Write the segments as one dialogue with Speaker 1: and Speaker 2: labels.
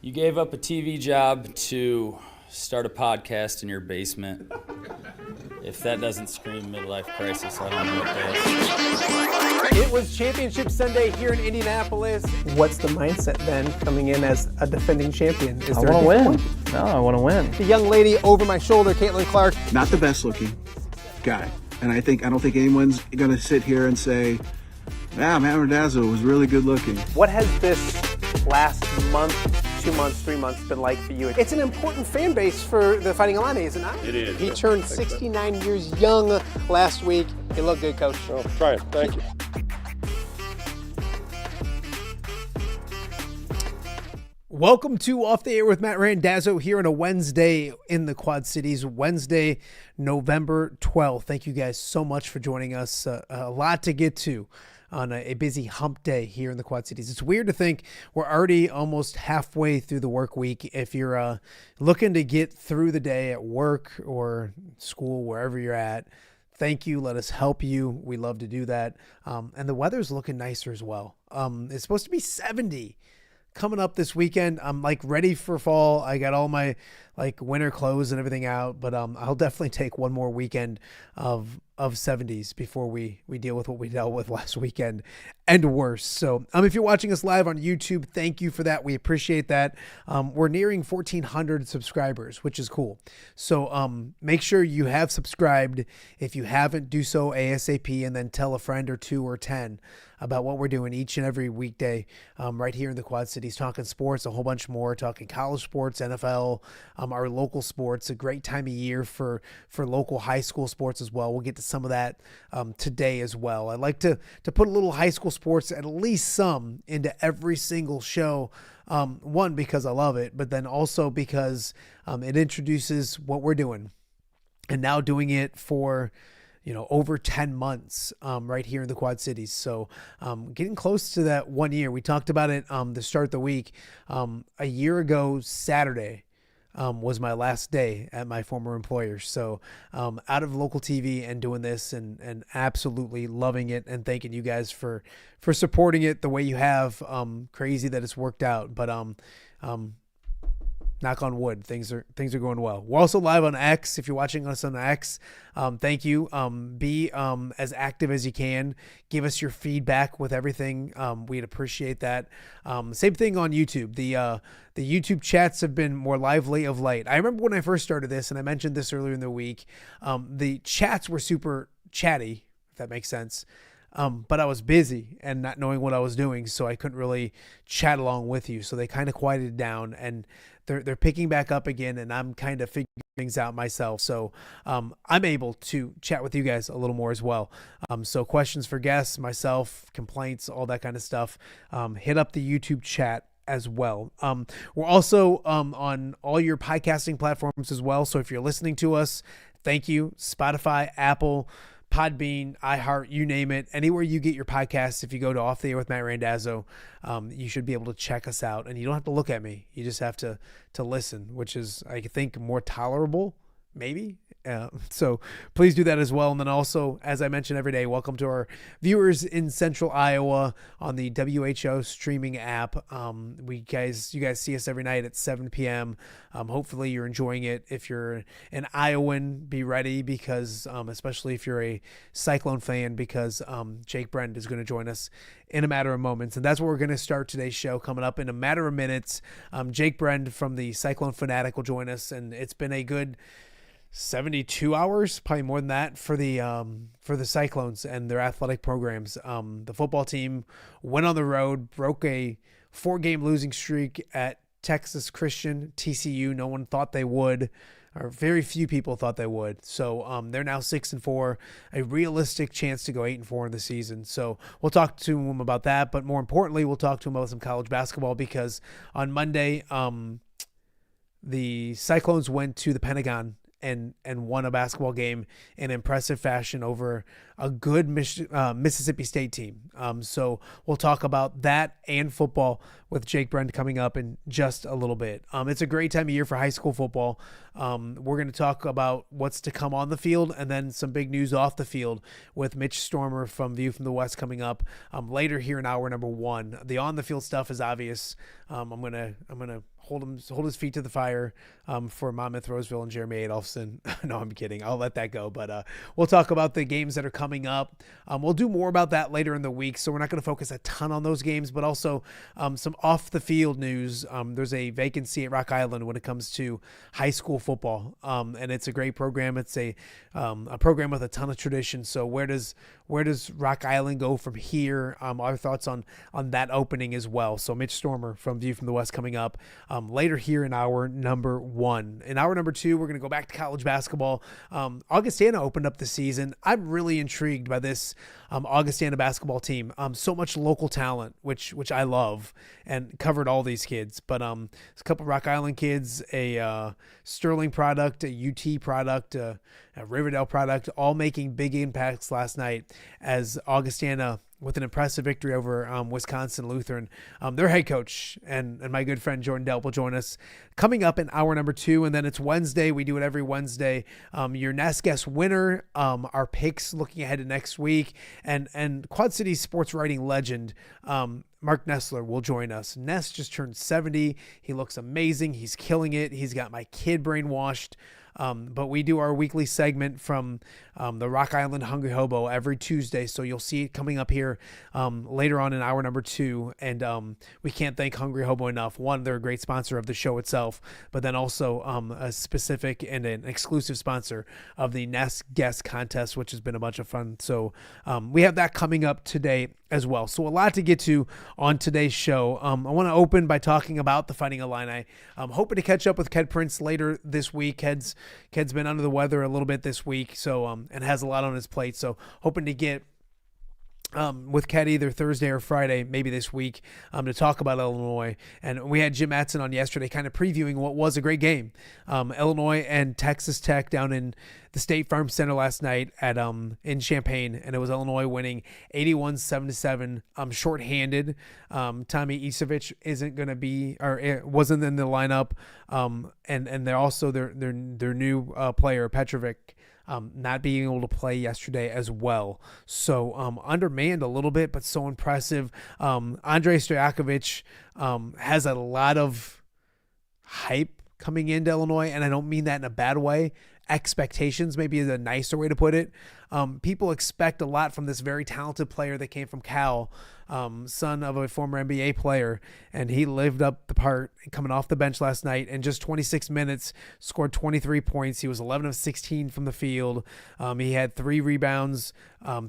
Speaker 1: You gave up a TV job to start a podcast in your basement. If that doesn't scream midlife crisis, I don't know what does.
Speaker 2: It was Championship Sunday here in Indianapolis. What's the mindset then coming in as a defending champion?
Speaker 3: I want to win. No, I want to win.
Speaker 2: The young lady over my shoulder, Caitlin Clark.
Speaker 4: Not the best looking guy. And I don't think anyone's going to sit here and say, Matt Randazzo was really good looking.
Speaker 2: What has this last month, 2 months, 3 months been like for you? It's an important fan base for the Fighting Illini, is it not?
Speaker 5: It is.
Speaker 2: He turned 69 years young last week. You look good, Coach.
Speaker 5: Oh, try it. Thank you.
Speaker 2: Welcome to Off the Air with Matt Randazzo here on a Wednesday in the Quad Cities, Wednesday, November 12th. Thank you guys so much for joining us. A lot to get to on a busy hump day here in the Quad Cities. It's weird to think we're already almost halfway through the work week. If you're looking to get through the day at work or school, wherever you're at, thank you. Let us help you. We love to do that. And the weather's looking nicer as well. It's supposed to be 70 coming up this weekend. I'm ready for fall. I got all my winter clothes and everything out, but I'll definitely take one more weekend of 70s before we deal with what we dealt with last weekend and worse. So if you're watching us live on YouTube, thank you for that. We appreciate that. We're nearing 1,400 subscribers, which is cool. So make sure you have subscribed. If you haven't, do so ASAP, and then tell a friend or two or 10 about what we're doing each and every weekday right here in the Quad Cities, talking sports, a whole bunch more, talking college sports, NFL, our local sports. A great time of year for local high school sports as well. We'll get to some of that today as well. I like to put a little high school sports, at least some, into every single show. One, because I love it, but then also because it introduces what we're doing, and now doing it for over 10 months right here in the Quad Cities. So getting close to that 1 year. We talked about it to start the week. A year ago Saturday was my last day at my former employer. So out of local TV and doing this and absolutely loving it, and thanking you guys for supporting it the way you have. Crazy that it's worked out, but knock on wood, things are going well. We're also live on X. If you're watching us on X, thank you. Be as active as you can. Give us your feedback with everything. We'd appreciate that. Same thing on YouTube. The YouTube chats have been more lively of late. I remember when I first started this, and I mentioned this earlier in the week, the chats were super chatty, if that makes sense. But I was busy and not knowing what I was doing, so I couldn't really chat along with you. So they kind of quieted down, and they're picking back up again, and I'm kind of figuring things out myself. So I'm able to chat with you guys a little more as well. So questions for guests, myself, complaints, all that kind of stuff. Hit up the YouTube chat as well. We're also on all your podcasting platforms as well. So if you're listening to us, thank you. Spotify, Apple, Podbean, iHeart, you name it. Anywhere you get your podcasts, if you go to Off the Air with Matt Randazzo, you should be able to check us out. And you don't have to look at me. You just have to listen, which is, I think, more tolerable, maybe. So please do that as well. And then also, as I mention every day, welcome to our viewers in Central Iowa on the WHO streaming app. You guys see us every night at 7 p.m. Hopefully you're enjoying it. If you're an Iowan, be ready, because especially if you're a Cyclone fan, because Jake Brend is going to join us in a matter of moments. And that's where we're going to start today's show, coming up in a matter of minutes. Jake Brend from the Cyclone Fanatic will join us, and it's been a good 72 hours, probably more than that, for the Cyclones and their athletic programs. The football team went on the road, broke a 4-game losing streak at Texas Christian, TCU. No one thought they would, or very few people thought they would. So they're now 6-4, a realistic chance to go 8-4 in the season. So we'll talk to them about that, but more importantly, we'll talk to them about some college basketball, because on Monday, the Cyclones went to the Pentagon and won a basketball game in impressive fashion over a good Mississippi State team. So we'll talk about that and football with Jake Brend coming up in just a little bit. It's a great time of year for high school football. We're going to talk about what's to come on the field, and then some big news off the field with Mitch Stoermer from View from the West coming up later here in hour number 1. The on the field stuff is obvious. I'm gonna hold his feet to the fire for Monmouth, Roseville, and Jeremy Adolphson. No, I'm kidding. I'll let that go. But we'll talk about the games that are coming up. We'll do more about that later in the week, so we're not going to focus a ton on those games, but also some off-the-field news. There's a vacancy at Rock Island when it comes to high school football, and it's a great program. It's a program with a ton of tradition. So where does Rock Island go from here? Our thoughts on that opening as well. So Mitch Stoermer from View from the West coming up later here in hour number 1. In hour number 2, we're going to go back to college basketball. Augustana opened up the season. I'm really intrigued by this Augustana basketball team. So much local talent, which I love, and covered all these kids. But there's a couple Rock Island kids, a Sterling product, a UT product, a Riverdale product, all making big impacts last night as Augustana, with an impressive victory over Wisconsin Lutheran. Their head coach and my good friend Jordan Delp will join us coming up in hour number 2. And then it's Wednesday. We do it every Wednesday. Your Ness Guess winner, our picks looking ahead to next week, and Quad City sports writing legend, Mark Nessler will join us. Ness just turned 70. He looks amazing. He's killing it. He's got my kid brainwashed. But we do our weekly segment from the Rock Island Hungry Hobo every Tuesday. So you'll see it coming up here later on in hour number 2. And we can't thank Hungry Hobo enough. One, they're a great sponsor of the show itself, but then also a specific and an exclusive sponsor of the Ness Guess contest, which has been a bunch of fun. So we have that coming up today as well. So a lot to get to on today's show. I want to open by talking about the Fighting Illini. I'm hoping to catch up with Ked Prince later this week. Ked's been under the weather a little bit this week, so and has a lot on his plate. So hoping to get with Ked either Thursday or Friday, maybe this week, to talk about Illinois. And we had Jim Matson on yesterday kind of previewing what was a great game. Illinois and Texas Tech down in the State Farm Center last night at in Champaign, and it was Illinois winning 81-77, shorthanded. Tommy Isevich isn't going to be, or it wasn't in the lineup, and they're also their new player Petrovic not being able to play yesterday as well. So undermanned a little bit, but so impressive. Andrei Stojakovic has a lot of hype coming into Illinois, and I don't mean that in a bad way. Expectations maybe is a nicer way to put it. People expect a lot from this very talented player that came from Cal, son of a former NBA player, and he lived up the part coming off the bench last night. In just 26 minutes, scored 23 points. He was 11 of 16 from the field. He had 3 rebounds,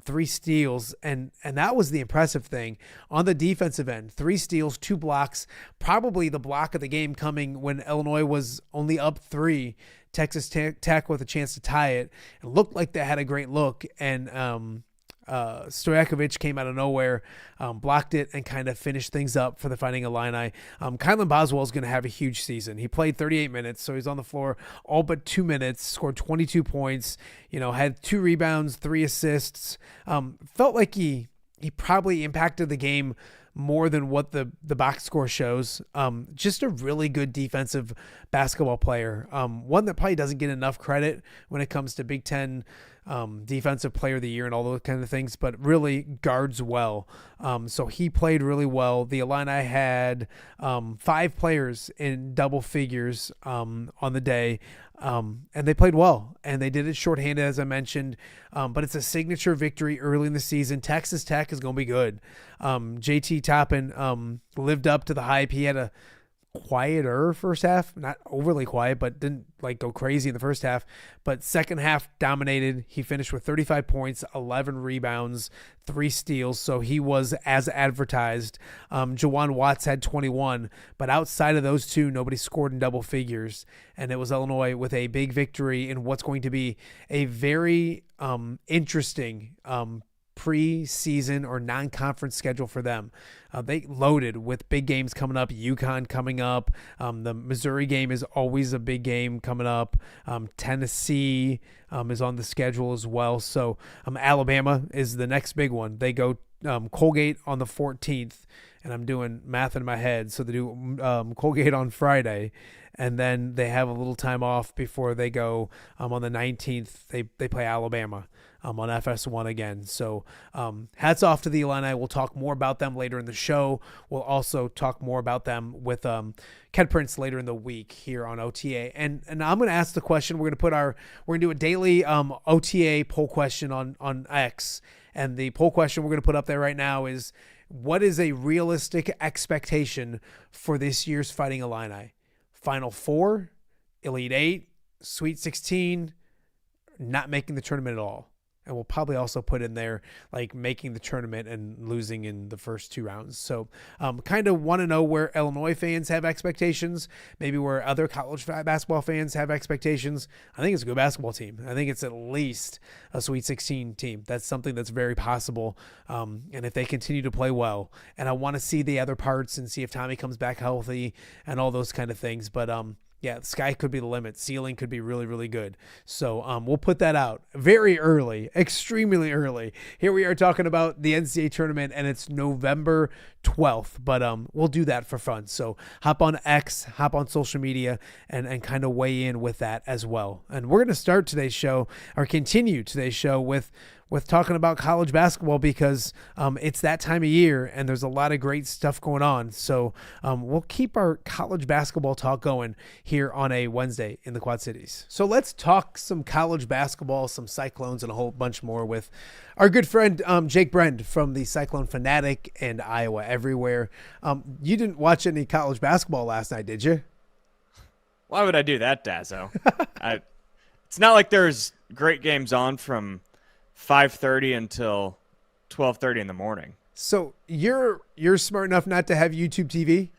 Speaker 2: 3 steals, and that was the impressive thing. On the defensive end, 3 steals, 2 blocks, probably the block of the game coming when Illinois was only up 3. Texas Tech with a chance to tie it. It looked like they had a great look, and Stojakovic came out of nowhere, blocked it, and kind of finished things up for the Fighting Illini. Kylan Boswell is going to have a huge season. He played 38 minutes, so he's on the floor all but 2 minutes, scored 22 points, had 2 rebounds, 3 assists. Felt like he probably impacted the game more than what the box score shows. Just a really good defensive basketball player. One that probably doesn't get enough credit when it comes to Big Ten defensive player of the year and all those kind of things, but really guards well. So he played really well. The Illini had 5 players in double figures on the day. And they played well, and they did it shorthanded, as I mentioned. But it's a signature victory early in the season. Texas Tech is going to be good. JT Toppin lived up to the hype. He had a quieter first half, not overly quiet, but didn't go crazy in the first half. But second half dominated. He finished with 35 points, 11 rebounds, 3 steals. So he was as advertised. Jawan Watts had 21, but outside of those 2, nobody scored in double figures. And it was Illinois with a big victory in what's going to be a very interesting pre-season or non-conference schedule for them. They loaded with big games coming up. UConn coming up. The Missouri game is always a big game coming up. Tennessee is on the schedule as well. So Alabama is the next big one. They go Colgate on the 14th, and I'm doing math in my head. So they do Colgate on Friday, and then they have a little time off before they go on the 19th. They play Alabama on FS1 again. So hats off to the Illini. We'll talk more about them later in the show. We'll also talk more about them with Ken Prince later in the week here on OTA. And I'm going to ask the question. We're going to do a daily OTA poll question on X. And the poll question we're going to put up there right now is, what is a realistic expectation for this year's Fighting Illini? Final Four, Elite Eight, Sweet 16, not making the tournament at all. And we'll probably also put in there like making the tournament and losing in the first 2 rounds. So kind of want to know where Illinois fans have expectations, maybe where other college basketball fans have expectations. I think it's a good basketball team. I think it's at least a Sweet 16 team. That's something that's very possible. And if they continue to play well, and I want to see the other parts and see if Tommy comes back healthy and all those kind of things. But yeah, the sky could be the limit. Ceiling could be really, really good. So we'll put that out very early, extremely early. Here we are talking about the NCAA tournament, and it's November 12th. But we'll do that for fun. So hop on X, hop on social media, and kind of weigh in with that as well. And we're going to start today's show, or continue today's show with talking about college basketball, because it's that time of year and there's a lot of great stuff going on. So we'll keep our college basketball talk going here on a Wednesday in the Quad Cities. So let's talk some college basketball, some Cyclones, and a whole bunch more with our good friend Jake Brend from the Cyclone Fanatic and Iowa Everywhere. You didn't watch any college basketball last night, did you?
Speaker 5: Why would I do that, Dazzo? It's not like there's great games on from 5:30 until 12:30 in the morning.
Speaker 2: So you're smart enough not to have YouTube TV?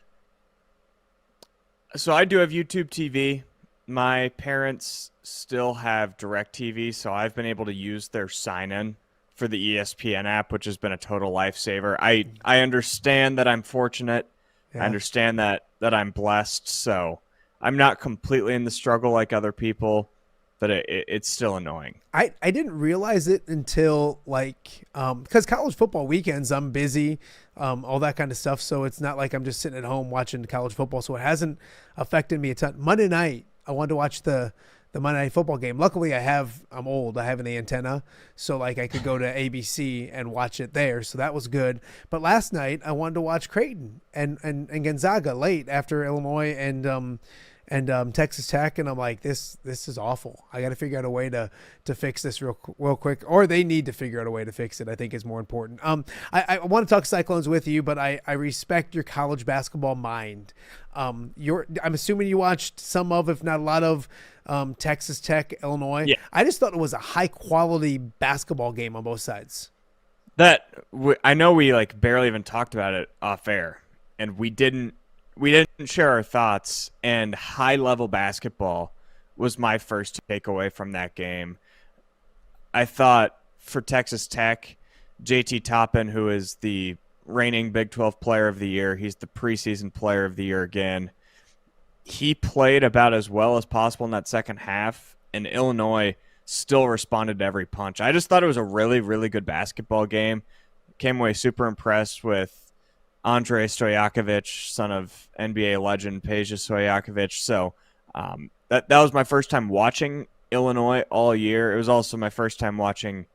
Speaker 5: So I do have YouTube TV. My parents still have DirecTV, so I've been able to use their sign-in for the ESPN app, which has been a total lifesaver. I understand that I'm fortunate. Yeah. I understand that I'm blessed, so I'm not completely in the struggle like other people, but it's still annoying.
Speaker 2: I didn't realize it until because college football weekends, I'm busy, all that kind of stuff. So it's not like I'm just sitting at home watching college football. So it hasn't affected me a ton. Monday night, I wanted to watch the Monday Night Football game. Luckily, I'm old. I have an antenna, so I could go to ABC and watch it there. So that was good. But last night, I wanted to watch Creighton and Gonzaga late after Illinois and Texas Tech, and I'm like, this is awful. I got to figure out a way to fix this real quick, or they need to figure out a way to fix it. I think is more important. I want to talk Cyclones with you, but I respect your college basketball mind. I'm assuming you watched some of, if not a lot of, Texas Tech, Illinois. Yeah. I just thought it was a high quality basketball game on both sides.
Speaker 5: I know we barely even talked about it off air, and we didn't share our thoughts, and high-level basketball was my first takeaway from that game. I thought for Texas Tech, JT Toppin, who is the reigning Big 12 Player of the Year, he's the preseason Player of the Year again. He played about as well as possible in that second half, and Illinois still responded to every punch. I just thought it was a really, really good basketball game. Came away super impressed with Andrei Stojakovic, son of NBA legend Peja Stojakovic. So that was my first time watching Illinois all year. It was also my first time watching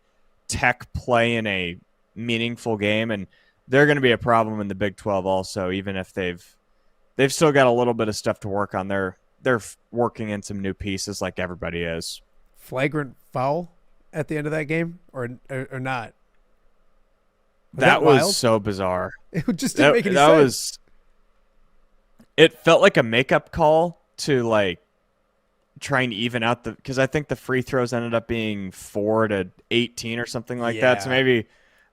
Speaker 5: Tech play in a meaningful game, and they're going to be a problem in the Big 12 also, even if they've still got a little bit of stuff to work on. They're working in some new pieces like everybody is.
Speaker 2: Flagrant foul at the end of that game or not?
Speaker 5: That was so bizarre.
Speaker 2: It just didn't make any sense.
Speaker 5: It felt like a makeup call to try and even out because I think the free throws ended up being 4-18 or something like that. So maybe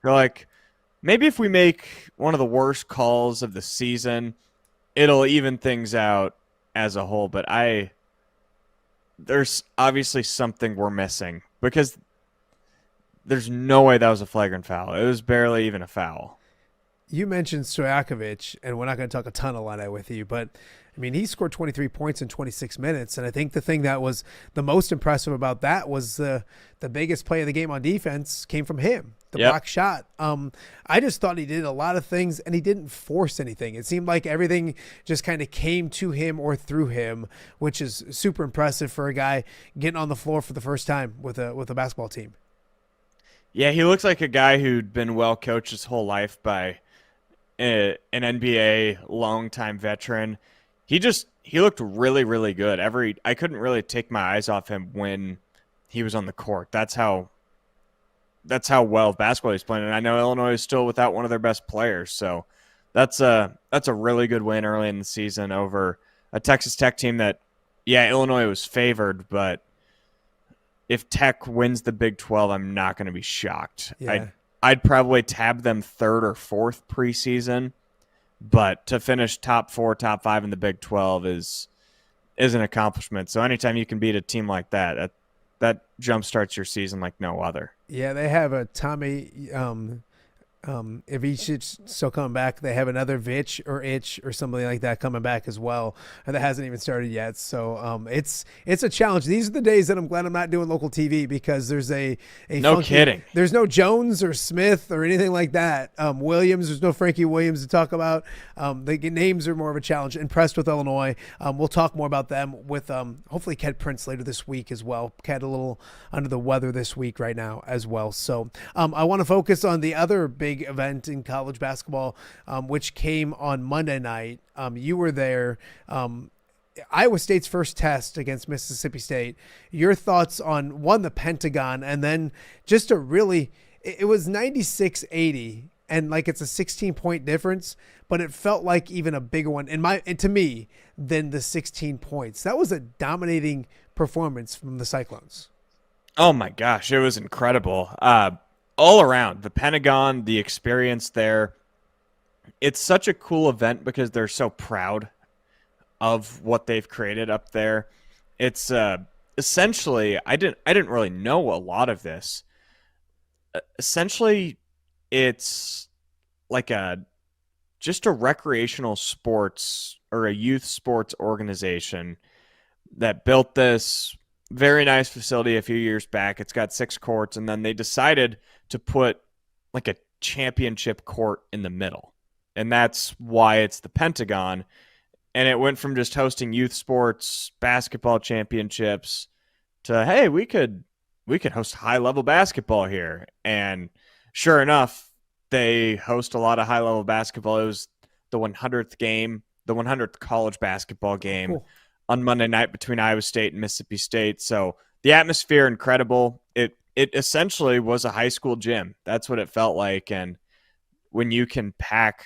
Speaker 5: you're maybe if we make one of the worst calls of the season, it'll even things out as a whole. But there's obviously something we're missing, because there's no way that was a flagrant foul. It was barely even a foul.
Speaker 2: You mentioned Stojakovic, and we're not going to talk a ton of Illini with you, but I mean, he scored 23 points in 26 minutes, and I think the thing that was the most impressive about that was the biggest play of the game on defense came from him. the
Speaker 5: Yep.
Speaker 2: block shot. I just thought he did a lot of things and he didn't force anything. It seemed like everything just kind of came to him or through him, which is super impressive for a guy getting on the floor for the first time with a basketball team.
Speaker 5: Yeah, he looks like a guy who'd been well coached his whole life by an NBA longtime veteran. He looked really, really good. I couldn't really take my eyes off him when he was on the court. That's how well basketball he's playing. And I know Illinois is still without one of their best players, so that's a really good win early in the season over a Texas Tech team that, yeah, Illinois was favored, but if Tech wins the Big 12, I'm not going to be shocked.
Speaker 2: Yeah.
Speaker 5: I'd probably tab them third or fourth preseason, but to finish top 4, top 5 in the Big 12 is an accomplishment. So anytime you can beat a team like that jumpstarts your season like no other.
Speaker 2: Yeah, they have a Tommy if he should still come back, they have another Vitch or Itch or something like that coming back as well. And that hasn't even started yet. So it's a challenge. These are the days that I'm glad I'm not doing local TV because there's a
Speaker 5: no kidding.
Speaker 2: There's no Jones or Smith or anything like that. Williams, there's no Frankie Williams to talk about. The names are more of a challenge. Impressed with Illinois. We'll talk more about them with hopefully Ket Prince later this week as well. Ket a little under the weather this week right now as well. So I want to focus on the other big event in college basketball, which came on Monday night. You were there. Iowa State's first test against Mississippi State. Your thoughts on the Pentagon, and then just it was 96-80, and like it's a 16-point difference, but it felt like even a bigger one to me than the 16 points. That was a dominating performance from the Cyclones.
Speaker 5: Oh my gosh, it was incredible. All around, the Pentagon, the experience there. It's such a cool event because they're so proud of what they've created up there. It's essentially, I didn't really know a lot of this. Essentially, it's like just a recreational sports or a youth sports organization that built this very nice facility a few years back. It's got 6 courts, and then they decided to put like a championship court in the middle. And that's why it's the Pentagon. And it went from just hosting youth sports, basketball championships to, hey, we could host high-level basketball here. And sure enough, they host a lot of high-level basketball. It was the 100th game, the 100th college basketball game on Monday night between Iowa State and Mississippi State. So the atmosphere, incredible. It essentially was a high school gym. That's what it felt like. And when you can pack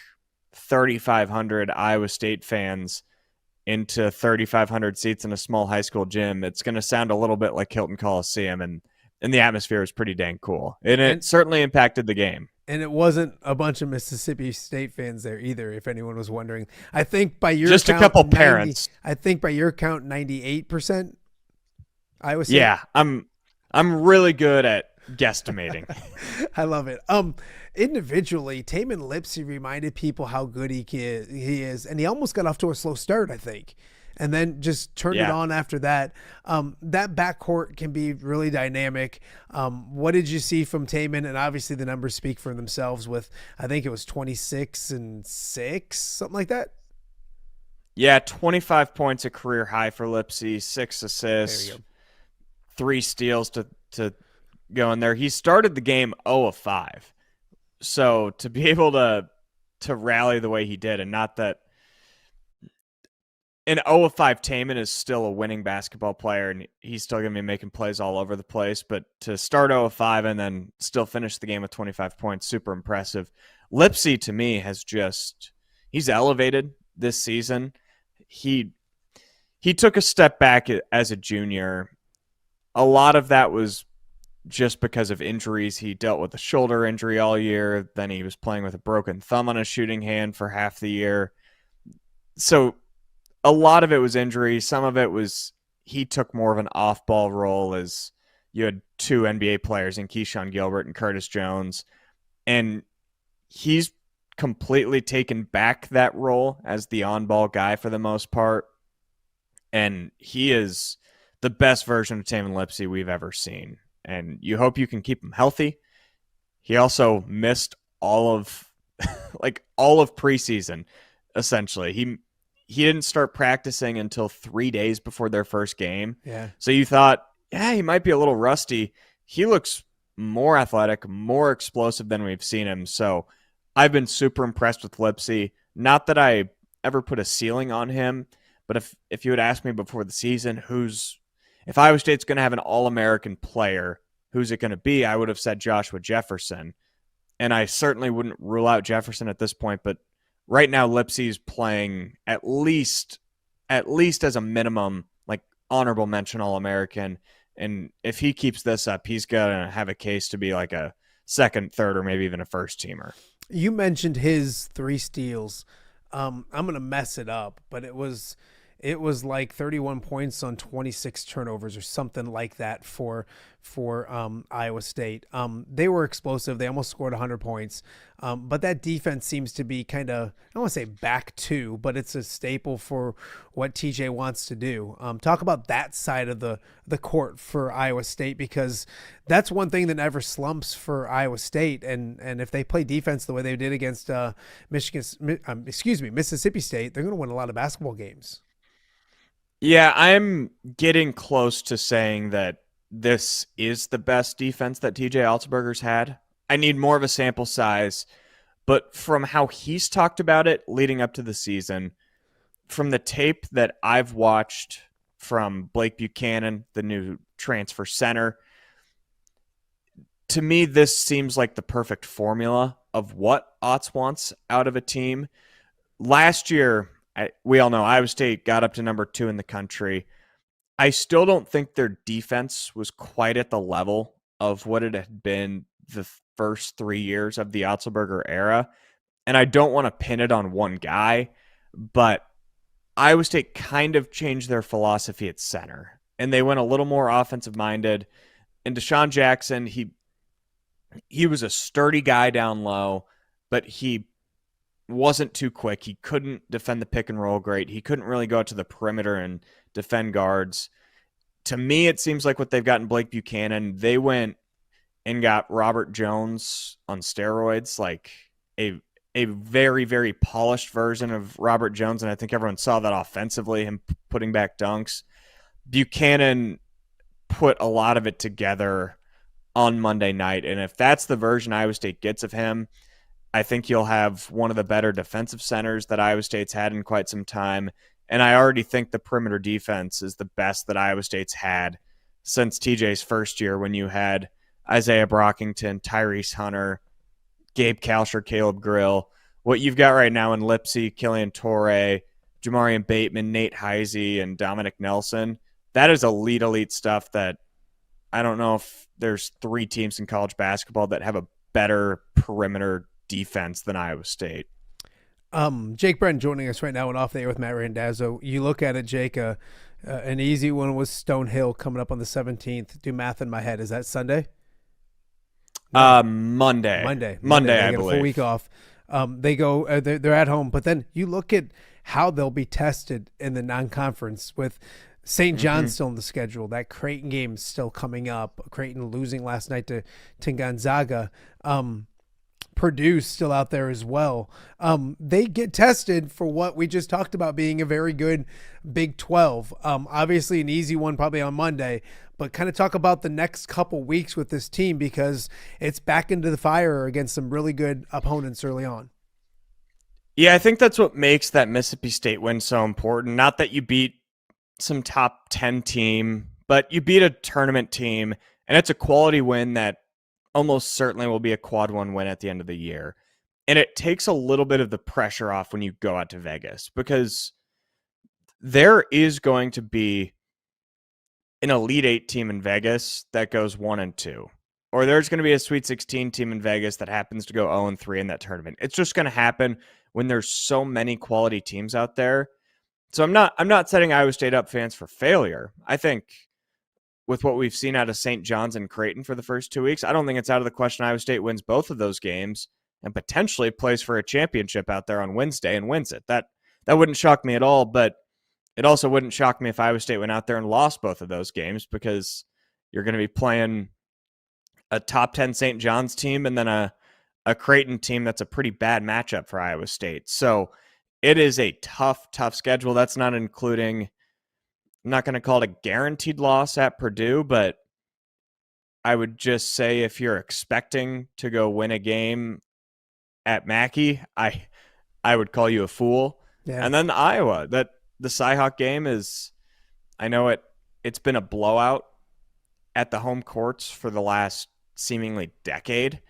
Speaker 5: 3,500 Iowa State fans into 3,500 seats in a small high school gym, it's going to sound a little bit like Hilton Coliseum. And the atmosphere was pretty dang cool. And it certainly impacted the game. And
Speaker 2: it wasn't a bunch of Mississippi State fans there either, if anyone was wondering. I think by your
Speaker 5: just
Speaker 2: count,
Speaker 5: a couple parents.
Speaker 2: I think by your count, 98% Iowa State.
Speaker 5: Yeah, I'm really good at guesstimating.
Speaker 2: I love it. Individually, Taman Lipsey reminded people how good he is, and he almost got off to a slow start, I think, and then just turned it on after that. That backcourt can be really dynamic. What did you see from Taman? And obviously the numbers speak for themselves with, I think it was 26 and 6, something like that.
Speaker 5: Yeah, 25 points, a career high for Lipsey, 6 assists, 3 steals to go in there. He started the game 0 of 5. So to be able to rally the way he did, and not that an 0 of 5 Taman is still a winning basketball player, and he's still going to be making plays all over the place, but to start 0 of 5 and then still finish the game with 25 points, super impressive. Lipsey, to me, he's elevated this season. He took a step back as a junior. A lot of that was just because of injuries. He dealt with a shoulder injury all year. Then he was playing with a broken thumb on his shooting hand for half the year. So a lot of it was injury. Some of it was he took more of an off-ball role, as you had 2 NBA players in Keyshawn Gilbert and Curtis Jones. And he's completely taken back that role as the on-ball guy for the most part. And he is the best version of Taman Lipsey we've ever seen. And you hope you can keep him healthy. he also missed all of all of preseason, essentially. He didn't start practicing until 3 days before their first game.
Speaker 2: Yeah.
Speaker 5: So you thought, yeah, he might be a little rusty. He looks more athletic, more explosive than we've seen him. So I've been super impressed with Lipsy. Not that I ever put a ceiling on him, but if you had asked me before the season, if Iowa State's going to have an All-American player, who's it going to be? I would have said Joshua Jefferson. And I certainly wouldn't rule out Jefferson at this point, but right now Lipsy's playing at least as a minimum, like honorable mention All-American. And if he keeps this up, he's going to have a case to be like a second, third, or maybe even a first teamer.
Speaker 2: You mentioned his 3 steals. I'm going to mess it up, but it was like 31 points on 26 turnovers or something like that for Iowa State. They were explosive. They almost scored 100 points. But that defense seems to be kind of, I don't want to say back to, but it's a staple for what TJ wants to do. Talk about that side of the court for Iowa State, because that's one thing that never slumps for Iowa State. And if they play defense the way they did against Mississippi State, they're going to win a lot of basketball games.
Speaker 5: Yeah, I'm getting close to saying that this is the best defense that TJ Altenberger's had. I need more of a sample size, but from how he's talked about it leading up to the season, from the tape that I've watched from Blake Buchanan, the new transfer center, to me, this seems like the perfect formula of what Otts wants out of a team. Last year, we all know Iowa State got up to number 2 in the country. I still don't think their defense was quite at the level of what it had been the first 3 years of the Otzelberger era. And I don't want to pin it on one guy, but Iowa State kind of changed their philosophy at center, and they went a little more offensive minded. And Deshaun Jackson, he was a sturdy guy down low, but he wasn't too quick. He couldn't defend the pick and roll great. He couldn't really go out to the perimeter and defend guards. To me, it seems like what they've gotten Blake Buchanan, they went and got Robert Jones on steroids, like a very, very polished version of Robert Jones. And I think everyone saw that offensively, him putting back dunks. Buchanan put a lot of it together on Monday night. And if that's the version Iowa State gets of him, I think you'll have one of the better defensive centers that Iowa State's had in quite some time. And I already think the perimeter defense is the best that Iowa State's had since TJ's first year, when you had Isaiah Brockington, Tyrese Hunter, Gabe Kalsher, Caleb Grill. What you've got right now in Lipsy, Killian Torrey, Jamarian Bateman, Nate Heisey, and Dominic Nelson, that is elite stuff that I don't know if there's 3 teams in college basketball that have a better perimeter defense than Iowa State.
Speaker 2: Jake Brend joining us right now and off the air with Matt Randazzo. You look at it, Jake, an easy one was Stonehill coming up on the 17th. Do math in my head. Is that Sunday?
Speaker 5: Monday,
Speaker 2: I
Speaker 5: believe.
Speaker 2: A full week off. They go, they're at home, but then you look at how they'll be tested in the non-conference with St. John's still in the schedule. That Creighton game is still coming up. Creighton losing last night to Gonzaga. Purdue still out there as well. They get tested for what we just talked about being a very good Big 12. Obviously an easy one probably on Monday, but kind of talk about the next couple weeks with this team, because it's back into the fire against some really good opponents early on.
Speaker 5: Yeah, I think that's what makes that Mississippi State win so important. Not that you beat some top 10 team, but you beat a tournament team, and it's a quality win that almost certainly will be a quad 1 win at the end of the year. And it takes a little bit of the pressure off when you go out to Vegas, because there is going to be an Elite 8 team in Vegas that goes 1-2. Or there's going to be a Sweet 16 team in Vegas that happens to go 0-3 in that tournament. It's just going to happen when there's so many quality teams out there. So I'm not setting Iowa State up fans for failure. I think with what we've seen out of St. John's and Creighton for the first 2 weeks, I don't think it's out of the question Iowa State wins both of those games and potentially plays for a championship out there on Wednesday and wins it. That wouldn't shock me at all, but it also wouldn't shock me if Iowa State went out there and lost both of those games, because you're going to be playing a top 10 St. John's team and then a Creighton team that's a pretty bad matchup for Iowa State. So it is a tough schedule. That's not including, I'm not going to call it a guaranteed loss at Purdue, but I would just say if you're expecting to go win a game at Mackey, I would call you a fool.
Speaker 2: Yeah.
Speaker 5: And then Iowa, that the Cyhawk game is, I know it's been a blowout at the home courts for the last seemingly decade,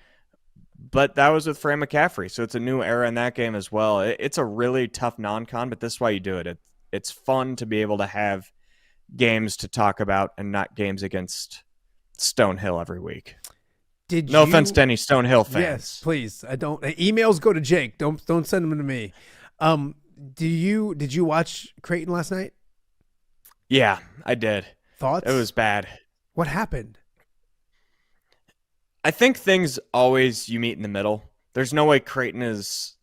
Speaker 5: but that was with Fran McCaffrey, so it's a new era in that game as well. It's a really tough non-con, but this is why you do it. It's fun to be able to have games to talk about and not games against Stonehill every week. No offense to any Stonehill fans.
Speaker 2: Yes, please. I don't. Emails go to Jake. Don't send them to me. Did you watch Creighton last night?
Speaker 5: Yeah, I did.
Speaker 2: Thoughts?
Speaker 5: It was bad.
Speaker 2: What happened?
Speaker 5: I think things always you meet in the middle. There's no way Creighton is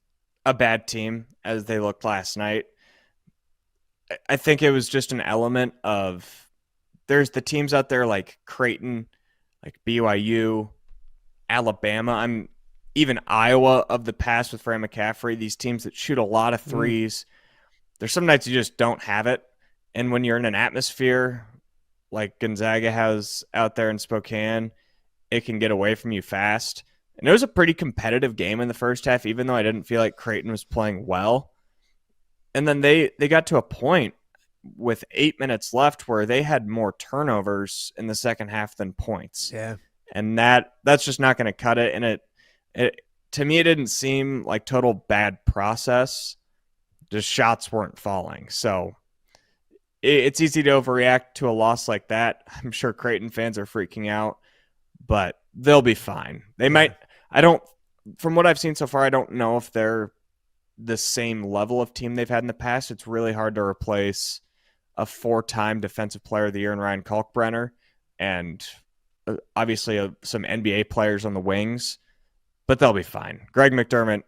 Speaker 5: a bad team as they looked last night. I think it was just an element of there's the teams out there like Creighton, like BYU, Alabama, even Iowa of the past with Fran McCaffrey, these teams that shoot a lot of threes. There's some nights you just don't have it. And when you're in an atmosphere like Gonzaga has out there in Spokane, it can get away from you fast. And it was a pretty competitive game in the first half, even though I didn't feel like Creighton was playing well. And then they got to a point with 8 minutes left where they had more turnovers in the second half than points.
Speaker 2: Yeah.
Speaker 5: And that's just not going to cut it. And it to me, it didn't seem like total bad process. Just shots weren't falling. So it's easy to overreact to a loss like that. I'm sure Creighton fans are freaking out, but they'll be fine. They might. From what I've seen so far, I don't know if they're the same level of team they've had in the past. It's really hard to replace a 4-time Defensive Player of the Year in Ryan Kalkbrenner and obviously some NBA players on the wings, but they'll be fine. Greg McDermott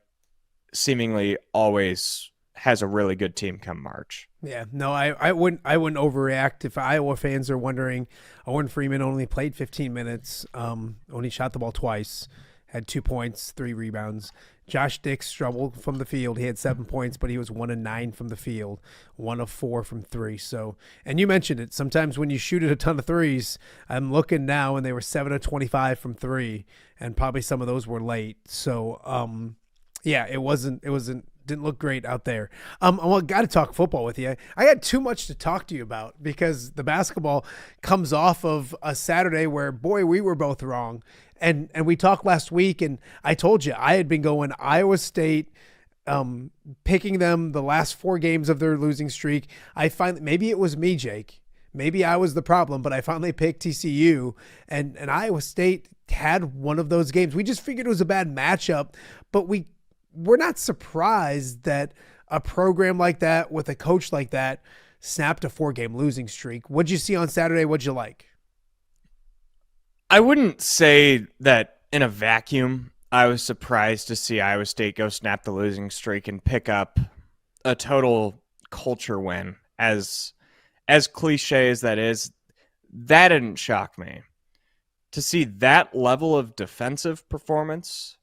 Speaker 5: seemingly always has a really good team come March.
Speaker 2: Yeah, no, I wouldn't overreact. If Iowa fans are wondering, Owen Freeman only played 15 minutes, only shot the ball twice, had 2 points, 3 rebounds. Josh Dix struggled from the field. He had 7 points, but he was 1 of 9 from the field, 1 of 4 from 3. So, and you mentioned it. Sometimes when you shoot at a ton of threes, I'm looking now, and they were 7 of 25 from 3, and probably some of those were late. So, yeah, didn't look great out there. I got to talk football with you. I had too much to talk to you about because the basketball comes off of a Saturday where, boy, we were both wrong. And we talked last week, and I told you I had been going Iowa State, picking them the last 4 games of their losing streak. Maybe it was me, Jake. Maybe I was the problem, but I finally picked TCU, and Iowa State had one of those games. We just figured it was a bad matchup, but we're not surprised that a program like that with a coach like that snapped a 4-game losing streak. What'd you see on Saturday? What'd you like?
Speaker 5: I wouldn't say that in a vacuum I was surprised to see Iowa State go snap the losing streak and pick up a total culture win. As cliche as that is, that didn't shock me. To see that level of defensive performance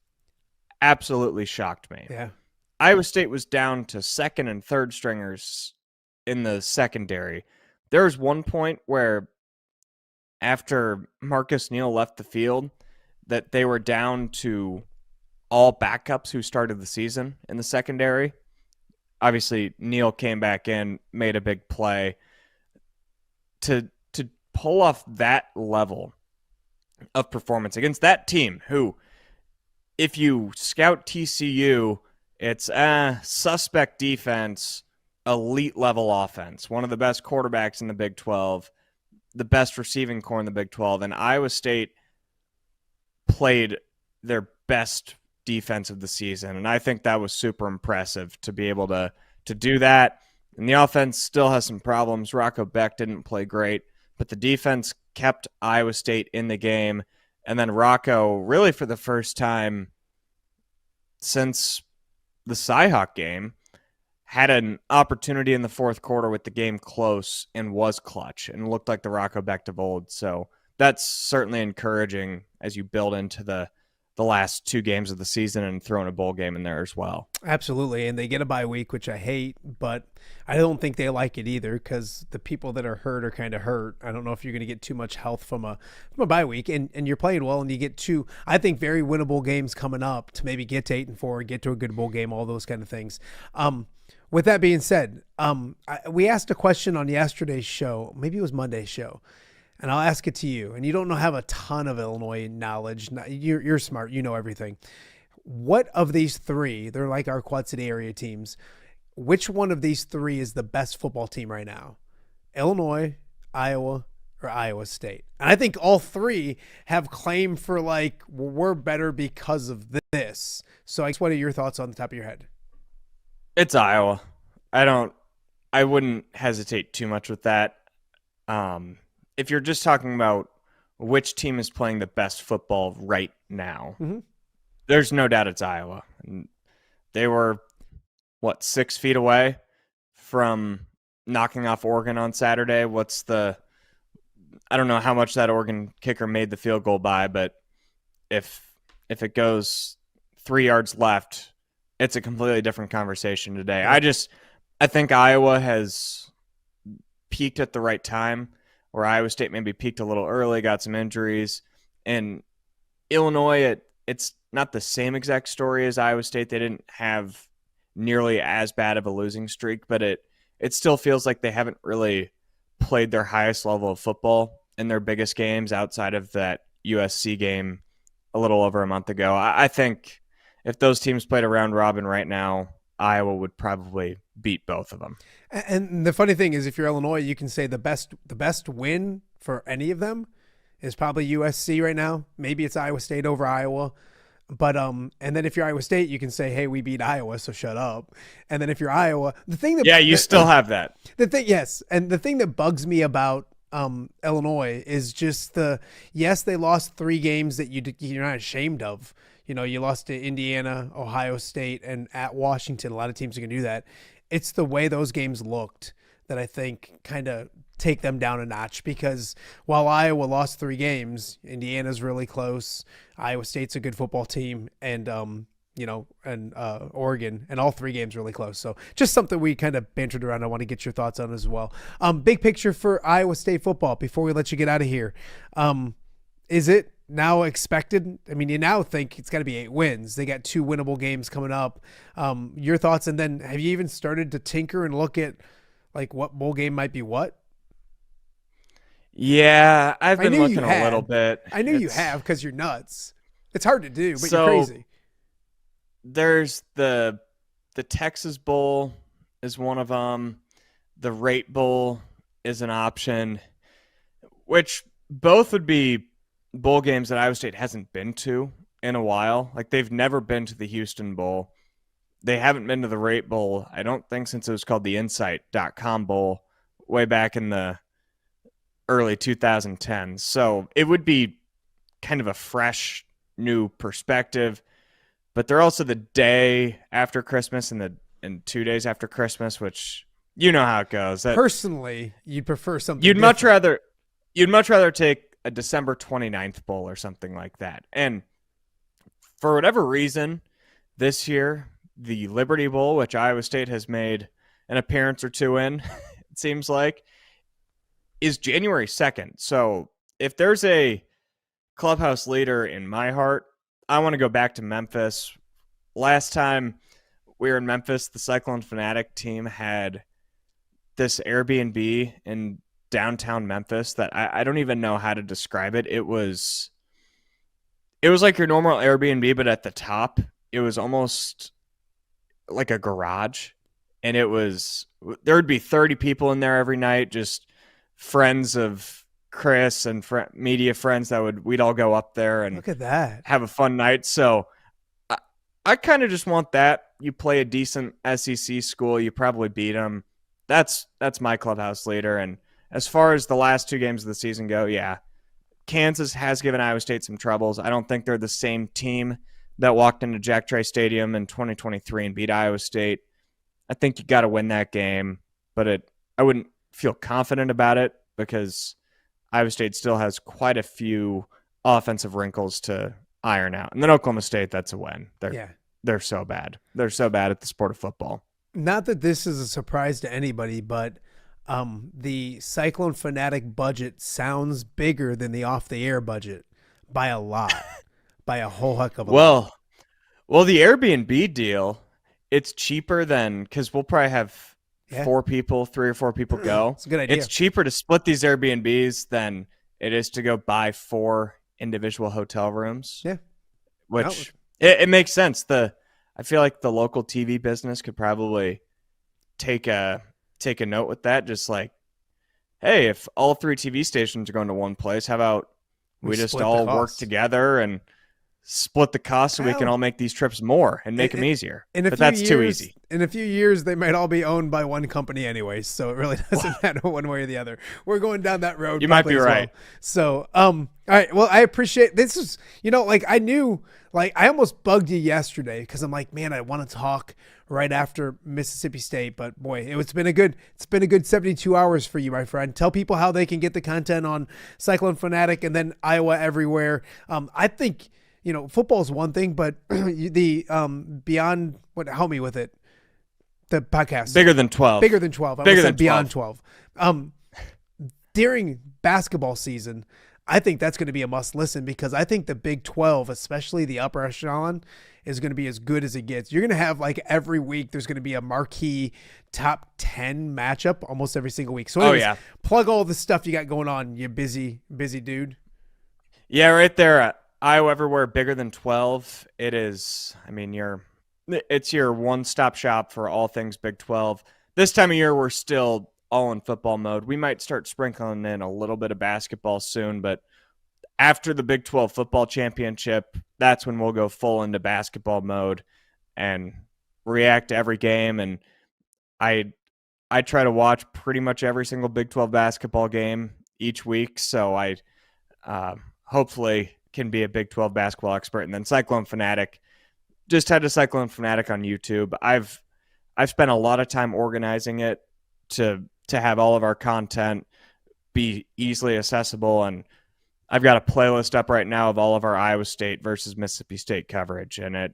Speaker 5: absolutely shocked me.
Speaker 2: Yeah.
Speaker 5: Iowa State was down to second and third stringers in the secondary. There was one point where after Marcus Neal left the field that they were down to all backups who started the season in the secondary. Obviously, Neal came back in, made a big play. To pull off that level of performance against that team who, if you scout TCU, it's suspect defense, elite level offense, one of the best quarterbacks in the Big 12, the best receiving core in the Big 12, and Iowa State played their best defense of the season, and I think that was super impressive to be able to do that. And the offense still has some problems. Rocco Beck didn't play great, but the defense kept Iowa State in the game. And then Rocco, really for the first time since the Cyhawk game, had an opportunity in the fourth quarter with the game close and was clutch and looked like the Rocco Beck of old. So that's certainly encouraging as you build into the last 2 games of the season and throwing a bowl game in there as well.
Speaker 2: Absolutely, and they get a bye week, which I hate, but I don't think they like it either because the people that are hurt are kind of hurt. I don't know if you're going to get too much health from a bye week, and you're playing well, and you get 2, I think, very winnable games coming up to maybe get to 8-4, get to a good bowl game, all those kind of things. With that being said, we asked a question on yesterday's show, maybe it was Monday's show, and I'll ask it to you. And you don't have a ton of Illinois knowledge. You're smart. You know everything. What of these 3, they're like our Quad City area teams, which one of these 3 is the best football team right now? Illinois, Iowa, or Iowa State? And I think all 3 have claim for like, well, we're better because of this. So I guess what are your thoughts on the top of your head?
Speaker 5: It's Iowa. I wouldn't hesitate too much with that. If you're just talking about which team is playing the best football right now, there's no doubt it's Iowa. They were, 6 feet away from knocking off Oregon on Saturday. I don't know how much that Oregon kicker made the field goal by, but if it goes 3 yards left, it's a completely different conversation today. I think Iowa has peaked at the right time, where Iowa State maybe peaked a little early, got some injuries. And Illinois, it's not the same exact story as Iowa State. They didn't have nearly as bad of a losing streak, but it still feels like they haven't really played their highest level of football in their biggest games outside of that USC game a little over a month ago. I think if those teams played a round robin right now, Iowa would probably beat both of them.
Speaker 2: And the funny thing is, if you're Illinois, you can say the best win for any of them is probably USC right now. Maybe it's Iowa State over Iowa. But and then if you're Iowa State, you can say, "Hey, we beat Iowa, so shut up." And then if you're Iowa,
Speaker 5: you still have that.
Speaker 2: And the thing that bugs me about Illinois is just they lost 3 games that you're not ashamed of. You know, you lost to Indiana, Ohio State, and at Washington. A lot of teams are going to do that. It's the way those games looked that I think kind of take them down a notch, because while Iowa lost 3 games, Indiana's really close. Iowa State's a good football team, and Oregon, and all 3 games really close. So just something we kind of bantered around. I want to get your thoughts on as well. Big picture for Iowa State football before we let you get out of here. Is it now expected? I mean, you now think it's got to be 8 wins. They got 2 winnable games coming up. Your thoughts, and then have you even started to tinker and look at like what bowl game might be what?
Speaker 5: Yeah, I've been looking a little bit.
Speaker 2: I knew you have, because you're nuts. It's hard to do, but
Speaker 5: so,
Speaker 2: you're crazy.
Speaker 5: There's the Texas Bowl is one of them. The Rate Bowl is an option, which both would be bowl games that Iowa State hasn't been to in a while. Like, they've never been to the Houston Bowl. They haven't been to the Rate Bowl, I don't think, since it was called the Insight.com Bowl way back in the early 2010s. So it would be kind of a fresh, new perspective. But they're also the day after Christmas and 2 days after Christmas, which you know how it goes.
Speaker 2: Personally, you'd prefer something
Speaker 5: You'd
Speaker 2: different.
Speaker 5: much rather take a December 29th bowl or something like that. And for whatever reason, this year, the Liberty Bowl, which Iowa State has made an appearance or 2 in, it seems like, is January 2nd. So if there's a clubhouse leader in my heart, I want to go back to Memphis. Last time we were in Memphis, the Cyclone Fanatic team had this Airbnb in downtown Memphis that I don't even know how to describe it. It was like your normal Airbnb, but at the top, it was almost like a garage. And there would be 30 people in there every night, just friends of Chris and media friends we'd all go up there and
Speaker 2: look at that,
Speaker 5: have a fun night. So I kind of just want that. You play a decent SEC school, you probably beat them. That's my clubhouse leader. And as far as the last 2 games of the season go, yeah, Kansas has given Iowa State some troubles. I don't think they're the same team that walked into Jack Trice Stadium in 2023 and beat Iowa State. I think you got to win that game, but I wouldn't feel confident about it because Iowa State still has quite a few offensive wrinkles to iron out. And then Oklahoma State, that's a win. They're so bad. They're so bad at the sport of football.
Speaker 2: Not that this is a surprise to anybody, but the Cyclone Fanatic budget sounds bigger than the off-the-air budget by a lot, by a whole heck of a lot.
Speaker 5: Well, the Airbnb deal, it's cheaper than, because we'll probably have 3 or 4 people go.
Speaker 2: It's a good idea.
Speaker 5: It's cheaper to split these Airbnbs than it is to go buy 4 individual hotel rooms.
Speaker 2: Yeah.
Speaker 5: Which it makes sense. I feel like the local TV business could probably take a note with that. Just like, hey, if all 3 TV stations are going to one place, how about we just all work together and split the cost so we can all make these trips more and make them easier. But that's too easy.
Speaker 2: In a few years, they might all be owned by one company anyway, so it really doesn't matter one way or the other. We're going down that road.
Speaker 5: You might be right.
Speaker 2: So, all right. Well, I appreciate this. Is I knew, I almost bugged you yesterday because I'm like, man, I want to talk right after Mississippi State, but boy, it's been a good 72 hours for you, my friend. Tell people how they can get the content on Cyclone Fanatic and then Iowa Everywhere. I think. Football is one thing, but the beyond help me with it. The podcast
Speaker 5: bigger than 12.
Speaker 2: Bigger than 12.
Speaker 5: Bigger than
Speaker 2: beyond 12. During basketball season, I think that's going to be a must listen because I think the Big 12, especially the upper echelon, is going to be as good as it gets. You're going to have every week. There's going to be a marquee top 10 matchup almost every single week. So, anyways, plug all the stuff you got going on. You busy dude.
Speaker 5: Yeah, right there. Iowa Everywhere, bigger than 12. It is, it's your one-stop shop for all things Big 12. This time of year, we're still all in football mode. We might start sprinkling in a little bit of basketball soon, but after the Big 12 football championship, that's when we'll go full into basketball mode and react to every game. And I try to watch pretty much every single Big 12 basketball game each week, so I hopefully can be a Big 12 basketball expert. And then Cyclone Fanatic, just head to Cyclone Fanatic on YouTube. I've spent a lot of time organizing it to have all of our content be easily accessible, and I've got a playlist up right now of all of our Iowa State versus Mississippi State coverage. And if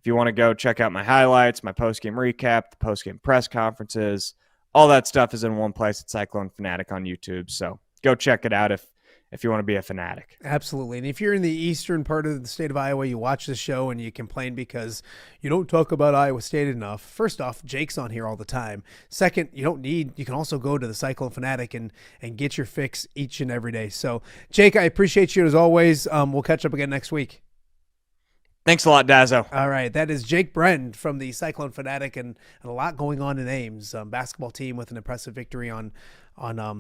Speaker 5: you want to go check out my highlights, my post-game recap, the post-game press conferences, all that stuff is in one place at Cyclone Fanatic on YouTube. So go check it out if you want to be a fanatic.
Speaker 2: Absolutely. And if you're in the eastern part of the state of Iowa, you watch the show and you complain because you don't talk about Iowa State enough. First off, Jake's on here all the time. Second, you can also go to the Cyclone Fanatic and get your fix each and every day. So, Jake, I appreciate you as always. We'll catch up again next week.
Speaker 5: Thanks a lot, Dazzo.
Speaker 2: All right. That is Jake Brend from the Cyclone Fanatic and a lot going on in Ames. Basketball team with an impressive victory on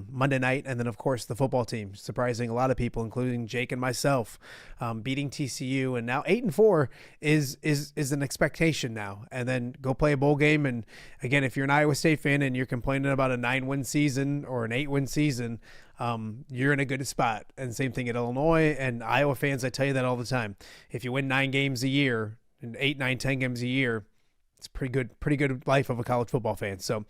Speaker 2: Monday night. And then, of course, the football team, surprising a lot of people, including Jake and myself, beating TCU. And now 8-4 is an expectation now. And then go play a bowl game. And, again, if you're an Iowa State fan and you're complaining about a 9-win season or an 8-win season, you're in a good spot. And same thing at Illinois and Iowa fans. I tell you that all the time. If you win 9 games a year and 8, 9, 10 games a year, it's pretty good life of a college football fan. So,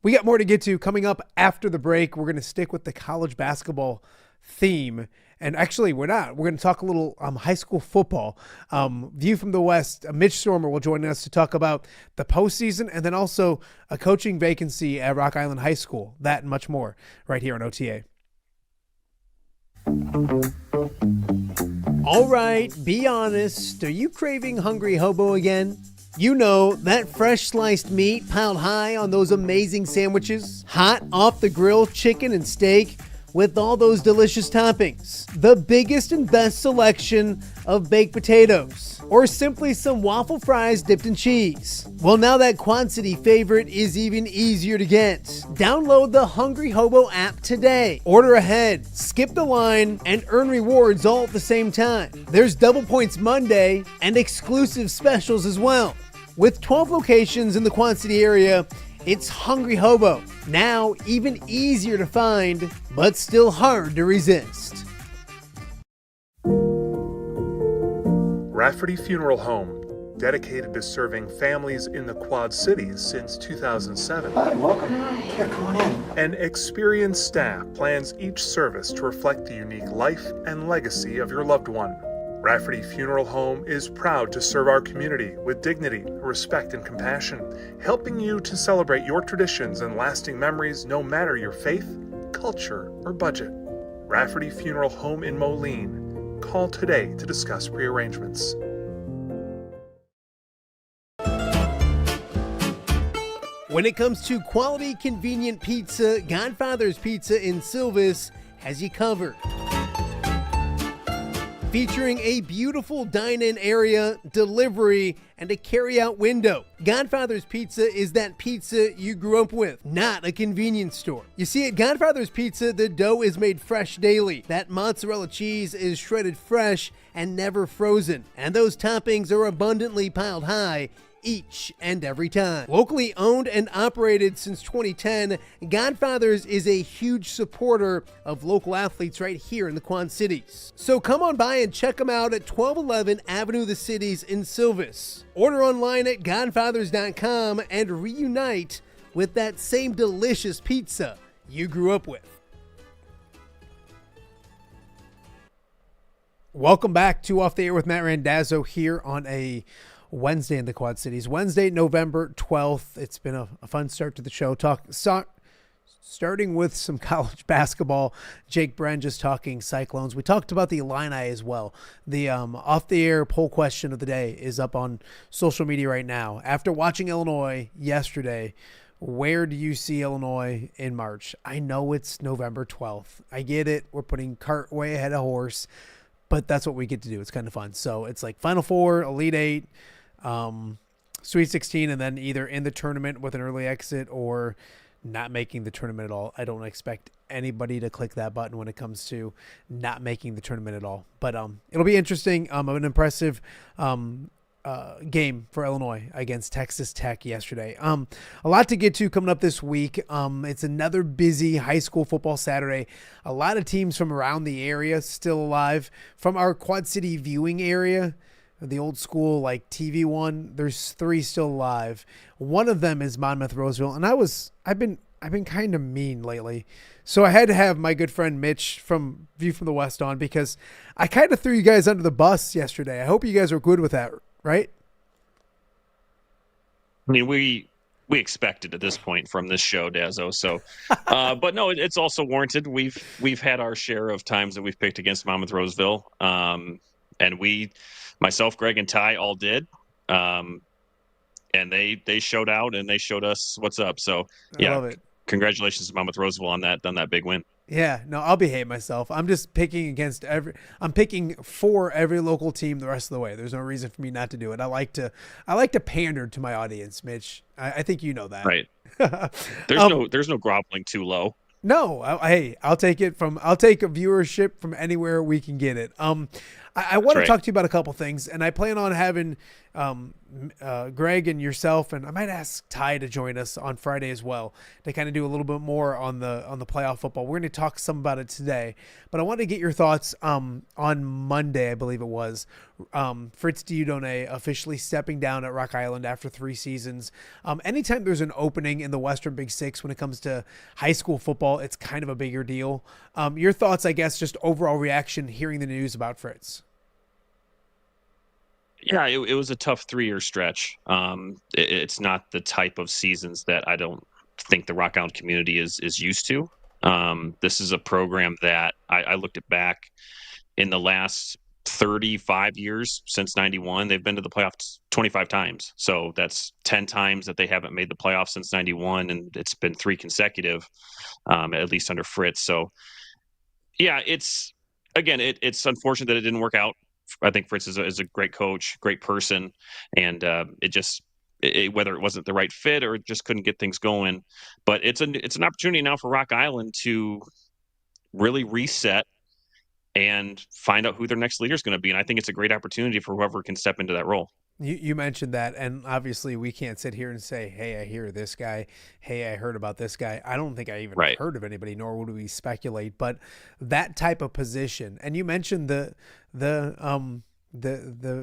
Speaker 2: we got more to get to coming up after the break. We're going to stick with the college basketball theme. And actually, we're not. We're going to talk a little high school football. View from the West. Mitch Stoermer will join us to talk about the postseason and then also a coaching vacancy at Rock Island High School. That and much more right here on OTA. All right, be honest. Are you craving Hungry Hobo again? You know, that fresh sliced meat piled high on those amazing sandwiches, hot off the grill chicken and steak with all those delicious toppings, the biggest and best selection of baked potatoes, or simply some waffle fries dipped in cheese. Well, now that quantity favorite is even easier to get. Download the Hungry Hobo app today. Order ahead, skip the line, and earn rewards all at the same time. There's Double Points Monday and exclusive specials as well. With 12 locations in the Quad City area, it's Hungry Hobo. Now even easier to find, but still hard to resist.
Speaker 6: Rafferty Funeral Home, dedicated to serving families in the Quad Cities since 2007.
Speaker 7: Hi, welcome. Here, come on in.
Speaker 6: An experienced staff plans each service to reflect the unique life and legacy of your loved one. Rafferty Funeral Home is proud to serve our community with dignity, respect, and compassion, helping you to celebrate your traditions and lasting memories no matter your faith, culture, or budget. Rafferty Funeral Home in Moline. Call today to discuss prearrangements.
Speaker 2: When it comes to quality, convenient pizza, Godfather's Pizza in Silvis has you covered. Featuring a beautiful dine-in area, delivery, and a carry-out window. Godfather's Pizza is that pizza you grew up with, not a convenience store. You see, at Godfather's Pizza, the dough is made fresh daily. That mozzarella cheese is shredded fresh and never frozen. And those toppings are abundantly piled high each and every time. Locally owned and operated since 2010, Godfather's is a huge supporter of local athletes right here in the Quad Cities. So come on by and check them out at 1211 Avenue of the Cities in Silvis. Order online at godfathers.com and reunite with that same delicious pizza you grew up with. Welcome back to Off the Air with Matt Randazzo here on a Wednesday in the Quad Cities. Wednesday, November 12th. It's been a fun start to the show. Starting with some college basketball. Jake Brend just talking Cyclones. We talked about the Illini as well. The Off the Air poll question of the day is up on social media right now. After watching Illinois yesterday, where do you see Illinois in March? I know it's November 12th. I get it. We're putting cart way ahead of horse, but that's what we get to do. It's kind of fun. So it's like Final Four, Elite Eight, Sweet 16, and then either in the tournament with an early exit or not making the tournament at all. I don't expect anybody to click that button when it comes to not making the tournament at all. But it'll be interesting. An impressive game for Illinois against Texas Tech yesterday. A lot to get to coming up this week. It's another busy high school football Saturday. A lot of teams from around the area still alive. From our Quad City viewing area, the old school like TV one, there's 3 still alive. One of them is Monmouth Roseville, and I've been kind of mean lately. So I had to have my good friend Mitch from View from the West on because I kind of threw you guys under the bus yesterday. I hope you guys are good with that, right?
Speaker 7: I mean, we expected at this point from this show, Dazzo. So, but no, it's also warranted. We've had our share of times that we've picked against Monmouth Roseville, and myself, Greg, and Ty all did, and they showed out and they showed us what's up. So, yeah, I love it. Congratulations to Monmouth Roseville on that big win. Yeah, no, I'll behave myself. I'm just picking I'm picking for every local team the rest of the way. There's no reason for me not to do it. I like to pander to my audience, Mitch. I think you know that. Right. There's no groveling too low. No, I'll take a viewership from anywhere we can get it. I want to talk to you about a couple things, and I plan on having Greg and yourself, and I might ask Ty to join us on Friday as well to kind of do a little bit more on the playoff football. We're going to talk some about it today, but I want to get your thoughts on Monday, I believe it was. Fritz Diudone officially stepping down at Rock Island after 3 seasons. Anytime there's an opening in the Western Big Six when it comes to high school football, it's kind of a bigger deal. Your thoughts, I guess, just overall reaction hearing the news about Fritz.
Speaker 8: Yeah, it was a tough 3-year stretch. It's not the type of seasons that I don't think the Rock Island community is used to. This is a program that I looked at back in the last 35 years since 91. They've been to the playoffs 25 times. So that's 10 times that they haven't made the playoffs since 91, and it's been 3 consecutive, at least under Fritz. So, yeah, it's unfortunate that it didn't work out. I think Fritz is a great coach, great person, and whether it wasn't the right fit or just couldn't get things going, but it's an opportunity now for Rock Island to really reset and find out who their next leader is going to be, and I think it's a great opportunity for whoever can step into that role.
Speaker 2: You mentioned that, and obviously we can't sit here and say, hey, I hear this guy. Hey, I heard about this guy. I don't think I even heard of anybody, nor would we speculate. But that type of position, and you mentioned the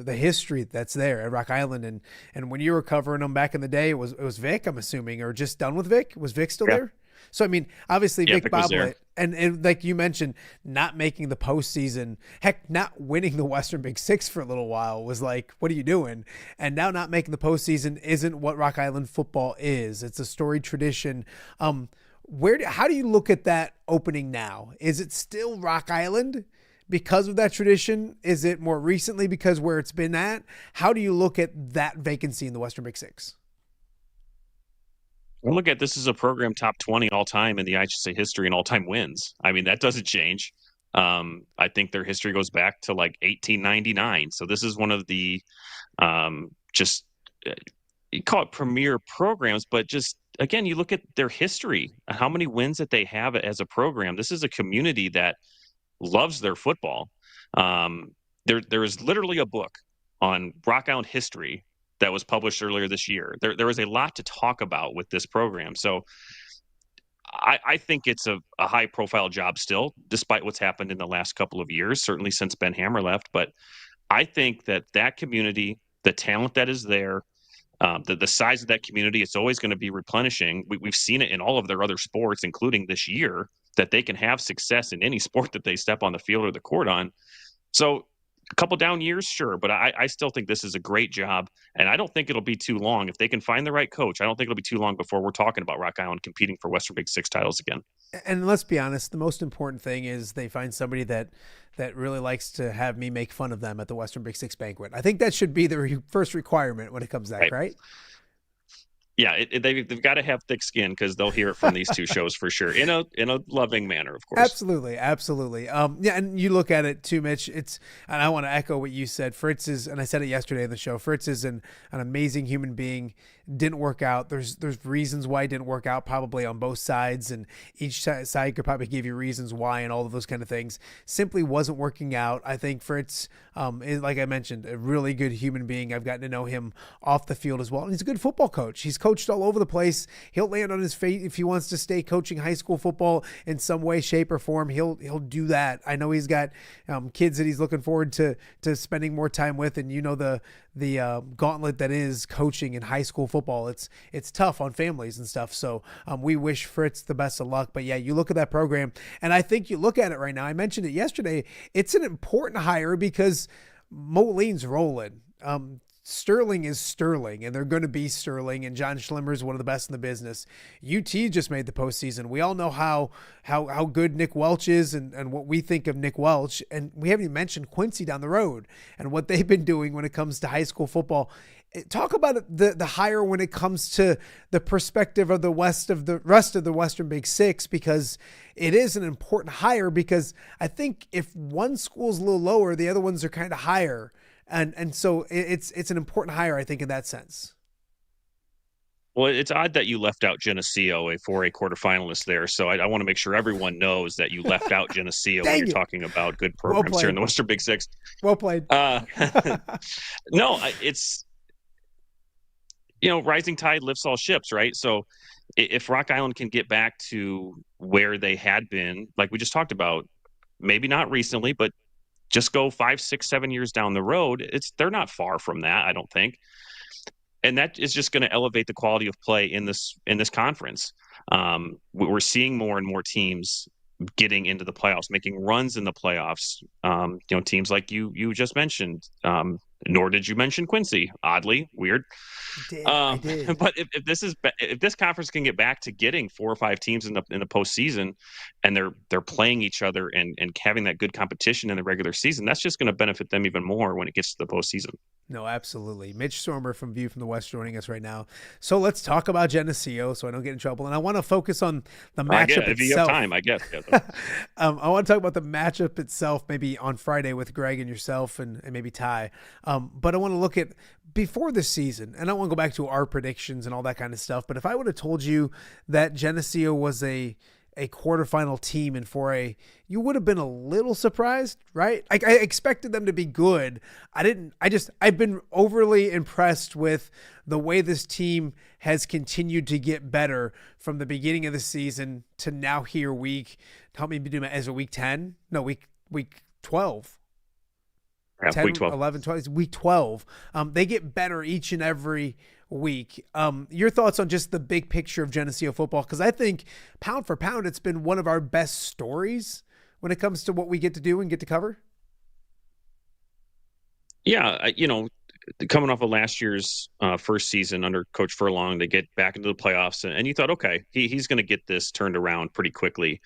Speaker 2: history that's there at Rock Island, and when you were covering them back in the day, it was Vic, I'm assuming, or just done with Vic? Was Vic still there? So, I mean, obviously
Speaker 8: Yeah,
Speaker 2: Vic
Speaker 8: Vic was there.
Speaker 2: Boblet, and like you mentioned, not making the postseason, heck, not winning the Western Big Six for a little while was like, what are you doing? And now not making the postseason isn't what Rock Island football is. It's a storied tradition. How do you look at that opening now? Is it still Rock Island because of that tradition? Is it more recently because where it's been at? How do you look at that vacancy in the Western Big Six?
Speaker 8: Well, look at this as a program top 20 all time in the IHSA history and all time wins. I mean, that doesn't change. I think their history goes back to like 1899. So this is one of the just you call it premier programs, but just again, you look at their history, how many wins that they have as a program. This is a community that loves their football. There is literally a book on Rock Island history that was published earlier this year. There is a lot to talk about with this program. So I think it's a high profile job still, despite what's happened in the last couple of years, certainly since Ben Hammer left. But I think that community, the talent that is there, the size of that community, it's always going to be replenishing. We've seen it in all of their other sports, including this year, that they can have success in any sport that they step on the field or the court on. So a couple down years, sure, but I still think this is a great job, and I don't think it'll be too long. If they can find the right coach, I don't think it'll be too long before we're talking about Rock Island competing for Western Big Six titles again.
Speaker 2: And let's be honest, the most important thing is they find somebody that really likes to have me make fun of them at the Western Big Six banquet. I think that should be the first requirement when it comes to that, right?
Speaker 8: Yeah, they've got to have thick skin because they'll hear it from these two shows for sure, in a loving manner, of course.
Speaker 2: Absolutely. Yeah, and you look at it too, Mitch. And I want to echo what you said. Fritz is, and I said it yesterday in the show. Fritz is an amazing human being. Didn't work out. There's reasons why it didn't work out, probably on both sides, and each side could probably give you reasons why, and all of those kind of things. Simply wasn't working out. I think Fritz, is, like I mentioned, a really good human being. I've gotten to know him off the field as well, and he's a good football coach. He's coached all over the place. He'll land on his feet if he wants to stay coaching high school football in some way, shape, or form. He'll do that. I know he's got kids that he's looking forward to spending more time with, and the gauntlet that is coaching in high school football. It's tough on families and stuff. So we wish Fritz the best of luck. But yeah, you look at that program, and I think you look at it right now. I mentioned it yesterday. It's an important hire because Molene's rolling. Sterling is Sterling, and they're going to be Sterling, and John Schlimmer is one of the best in the business. UT just made the postseason. We all know how good Nick Welch is and what we think of Nick Welch, and we haven't even mentioned Quincy down the road and what they've been doing when it comes to high school football. Talk about the hire when it comes to the perspective of the rest of the Western Big Six, because it is an important hire, because I think if one school's a little lower, the other ones are kind of higher. And so it's an important hire, I think, in that sense.
Speaker 8: Well, it's odd that you left out Geneseo, a 4A quarterfinalist there. So I want to make sure everyone knows that you left out Geneseo when you're talking about good programs here in the Western Big Six.
Speaker 2: Well played.
Speaker 8: No, it's, rising tide lifts all ships, right? So if Rock Island can get back to where they had been, like we just talked about, maybe not recently, but just go 5, 6, 7 years down the road, they're not far from that, I don't think. And that is just going to elevate the quality of play in this conference. We're seeing more and more teams getting into the playoffs, making runs in the playoffs. Teams like you just mentioned. Nor did you mention Quincy. Oddly, weird.
Speaker 2: I did.
Speaker 8: But if this conference can get back to getting 4 or 5 teams in the postseason, and they're playing each other and having that good competition in the regular season, that's just going to benefit them even more when it gets to the postseason.
Speaker 2: No, absolutely. Mitch Stoermer from View from the West joining us right now. So let's talk about Geneseo so I don't get in trouble. And I want to focus on the matchup itself.
Speaker 8: If you have time, I guess.
Speaker 2: I want to talk about the matchup itself, maybe on Friday with Greg and yourself and maybe Ty. But I want to look at before the season, and I want to go back to our predictions and all that kind of stuff. But if I would have told you that Geneseo was a quarterfinal team in 4A, you would have been a little surprised, right? I expected them to be good. I've been overly impressed with the way this team has continued to get better from the beginning of the season to now here help me do my, as a week 10? No, week 12. 10,
Speaker 8: week 12.
Speaker 2: 11, 12. It's week 12. They get better each and every week. Your thoughts on just the big picture of Geneseo football? Because I think pound for pound, it's been one of our best stories when it comes to what we get to do and get to cover.
Speaker 7: Yeah, coming off of last year's first season under Coach Furlong, they get back into the playoffs, and you thought, okay, he's going to get this turned around pretty quickly.